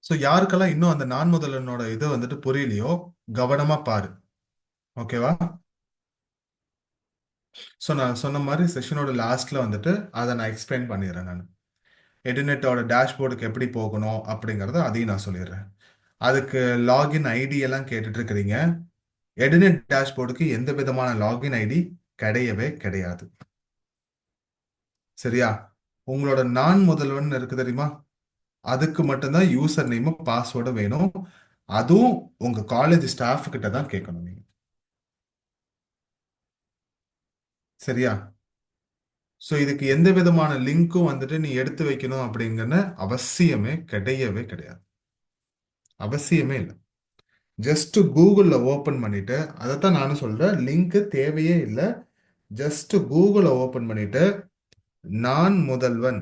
ஸோ யாருக்கெல்லாம் இன்னும் அந்த நான் முதல்வனோட இது வந்துட்டு புரியலையோ கவனமா பாரு. ஓகேவா? ஸோ நான் சொன்ன மாதிரி செஷனோட லாஸ்ட்ல வந்துட்டு அதை நான் எக்ஸ்பிளைன் பண்ணிடுறேன் நான். எடினெட்டோட டேஷ்போர்டுக்கு எப்படி போகணும் அப்படிங்கறத அதையும் நான் சொல்லிடுறேன். அதுக்கு லாகின் ஐடி எல்லாம் கேட்டுட்டு இருக்கிறீங்க. எடினெட் டேஷ்போர்டுக்கு எந்த விதமான லாகின் ஐடி கிடையவே கிடையாது. சரியா? உங்களோட நான் முதல்வன் இருக்கு தெரியுமா? அதுக்கு மட்டும்தான் யூசர் நேமும் பாஸ்வேர்டும் வேணும். அதுவும் உங்க காலேஜ் ஸ்டாஃப் கிட்ட தான் கேட்கணும் நீங்க. சரியா? ஸோ இதுக்கு எந்த விதமான லிங்க்கும் வந்துட்டு நீ எடுத்து வைக்கணும் அப்படிங்கன்னு அவசியமே கிடையவே கிடையாது. அவசியமே இல்லை. ஜஸ்ட் கூகுளில் ஓப்பன் பண்ணிட்டு அதைத்தான் நானும் சொல்றேன், லிங்க் தேவையே இல்லை. ஜஸ்ட் கூகுளை ஓப்பன் பண்ணிட்டு நான் முதல்வன்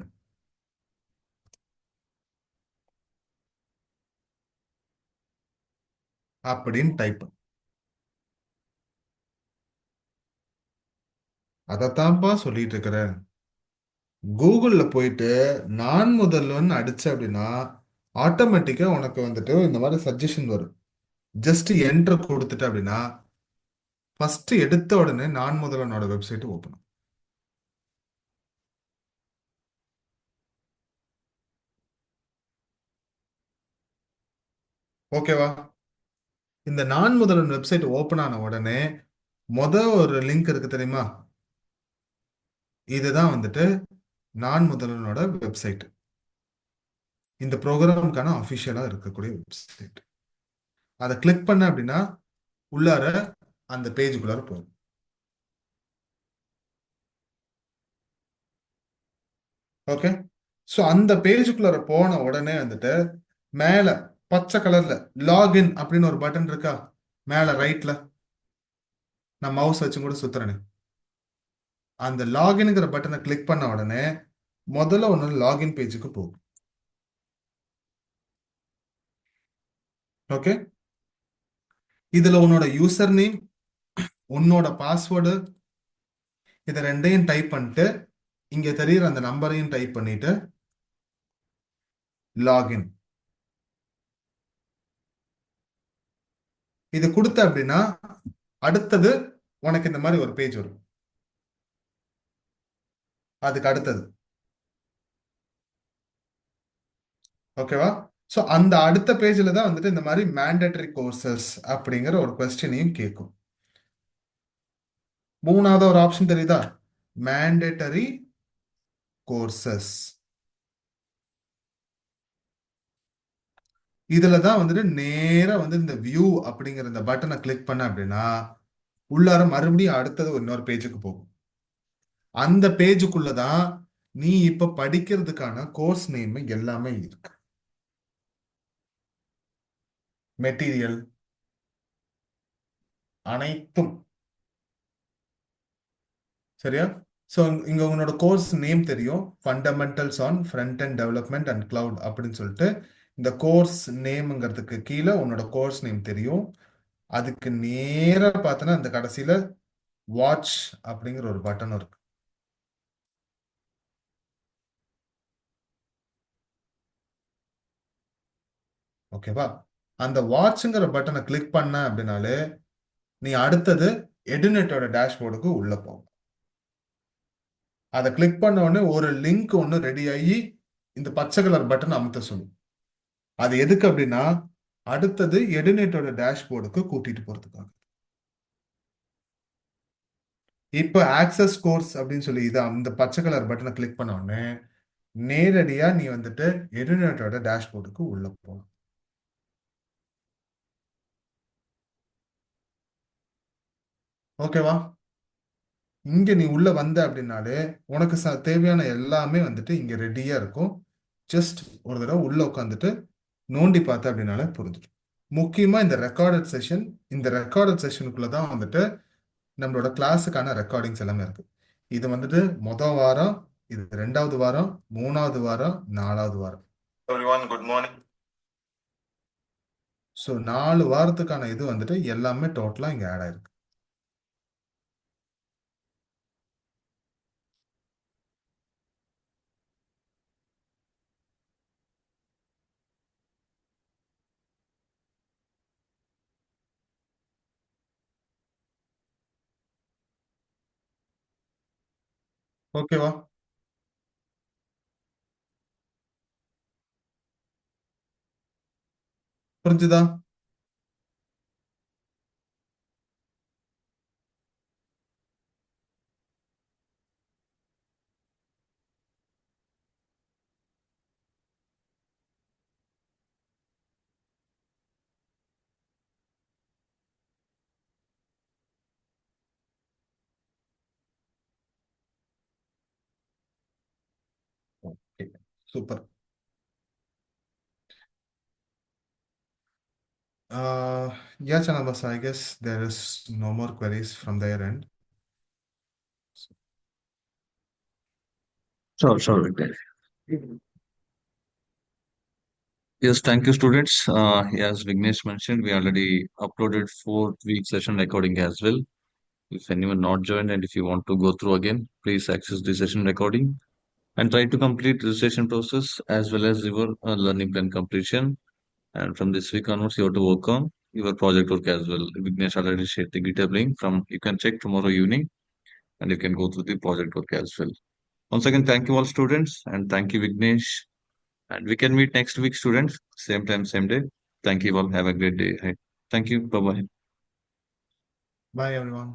அப்படின்னு டைப். அதைத்தான்ப்பா சொல்லிட்டு இருக்கிறேன். கூகுள்ல போயிட்டு நான் முதல்வன் அடிச்ச அப்படின்னா ஆட்டோமேட்டிக்கா உனக்கு வந்துட்டு இந்த மாதிரி சஜஷன் வரும். ஜஸ்ட் என்டர் கொடுத்துட்டு அப்படின்னா ஃபர்ஸ்ட் எடுத்த உடனே நான் முதல்வனோட வெப்சைட் ஓப்பன். ஓகேவா? இந்த நான் முதல்வன் வெப்சைட் ஓப்பன் ஆன உடனே ஒரு லிங்க் இருக்கு தெரியுமா? இதுதான் வந்துட்டு நான் முதல்வனோட வெப்சைட். இந்த ப்ரோக்ராமுக்கான அஃபிஷியலா இருக்கக்கூடிய வெப்சைட். அதை கிளிக் பண்ண அப்படின்னா உள்ளார அந்த பேஜுக்குள்ளார போகும். ஓகே. ஸோ அந்த பேஜுக்குள்ளார போன உடனே வந்துட்டு மேல பச்சை கலர்ல லாகின் அப்படின்னு ஒரு பட்டன் இருக்கா? மேல ரைட்ல நான் மவுஸ் வச்சு கூட சுத்துறேனே. அந்த லாகின்ங்கிற பட்டனை கிளிக் பண்ண உடனே முதல்ல ஒன்று லாகின் பேஜுக்கு போகும். ஓகே. இதுல உன்னோட யூசர் நேம், உன்னோட பாஸ்வேர்டு, இதை ரெண்டையும் டைப் பண்ணிட்டு இங்க தெரியுற அந்த நம்பரையும் டைப் பண்ணிட்டு லாகின். இது கொடுத்த அப்படின்னா அடுத்தது உனக்கு இந்த மாதிரி ஒரு பேஜ் வரும். அதுக்கு அடுத்தது ஓகேவா? ஸோ அந்த அடுத்த பேஜில் தான் வந்துட்டு இந்த மாதிரி மேண்டேட்டரி கோர்சஸ் அப்படிங்கிற ஒரு கொஸ்டினையும் கேட்கும். மூணாவது ஒரு ஆப்ஷன் தெரியுதா? Mandatory courses. இதுல தான் வந்துட்டு நேரா வந்து இந்த வியூ அப்படிங்கிற இந்த பட்டனை கிளிக் பண்ண அப்படின்னா உள்ளார மறுபடியும் அடுத்தது இன்னொரு பேஜுக்கு போகும். அந்த பேஜுக்குள்ள தான் நீ இப்ப படிக்கிறதுக்கான கோர்ஸ் நேம் எல்லாமே இருக்கு. மெட்டீரியல் அனைத்தும். சரியா? ஸோ இங்க உன்னோட கோர்ஸ் நேம் தெரியும், fundamentals on front and development and cloud அப்படின்னு சொல்லிட்டு. இந்த கோர்ஸ் நேம்ங்கிறதுக்கு கீழே உன்னோட கோர்ஸ் நேம் தெரியும். அதுக்கு நேரா பார்த்தோன்னா அந்த கடைசியில வாட்ச் அப்படிங்கிற ஒரு பட்டன் இருக்கு. ஓகேவா? அந்த வாட்ச்ங்கிற பட்டனை கிளிக் பண்ண அப்படின்னாலே நீ அடுத்தது எடுநெட்டோட டேஷ்போர்டுக்கு உள்ள போகும். அதை கிளிக் பண்ண உடனே ஒரு லிங்க் ஒன்று ரெடி ஆகி இந்த பச்சை கலர் பட்டன் அமுத்த சொல்லும். அது எதுக்கு அப்படின்னா அடுத்தது எடுநெட்டோட டேஷ்போர்டுக்கு கூட்டிட்டு போறதுக்காக. இப்போ ஆக்சஸ் கோர்ஸ் அப்படின்னு சொல்லி இதை அந்த பச்சை கலர் பட்டனை கிளிக் பண்ண உடனே நேரடியா நீ வந்துட்டு எடுநெட்டோட டேஷ்போர்டுக்கு உள்ள போகலாம். ஓகேவா? இங்க நீ உள்ள வந்த அப்படின்னாலே உனக்கு தேவையான எல்லாமே வந்துட்டு இங்க ரெடியா இருக்கும். ஜஸ்ட் ஒரு தடவை உள்ள உட்காந்துட்டு நோண்டி பார்த்த அப்படின்னாலே புரிஞ்சிடும். முக்கியமா இந்த ரெக்கார்டட் செஷன், இந்த ரெக்கார்டட் செஷனுக்குள்ள தான் வந்துட்டு நம்மளோட கிளாஸுக்கான ரெக்கார்டிங்ஸ் எல்லாமே இருக்கு. இது வந்துட்டு மொதல் வாரம், இது 2வது வாரம், 3வது வாரம், 4வது வாரம். Everyone good morning. ஸோ 4 வாரத்துக்கான இது வந்துட்டு எல்லாமே டோட்டலா இங்க ஆட் ஆயிருக்கு. ஓகேவா? புரிஞ்சுதா? Okay, super. Yeah, Chanabas, I guess there is no more queries from their end. Sure, sure, Vignesh. Yes, thank you, students. As Vignesh mentioned, we already uploaded 4 week session recording as well. If anyone not joined and if you want to go through again, please access the session recording and try to complete the session process as well as your learning plan completion. And from this week onwards, you have to work on your project work as well. Vignesh already shared the GitHub link from you can check tomorrow evening and you can go through the project work as well. Once again, thank you all students and thank you Vignesh. And we can meet next week, students. Same time, same day. Thank you all. Have a great day ahead. Thank you. Bye bye. Bye, everyone.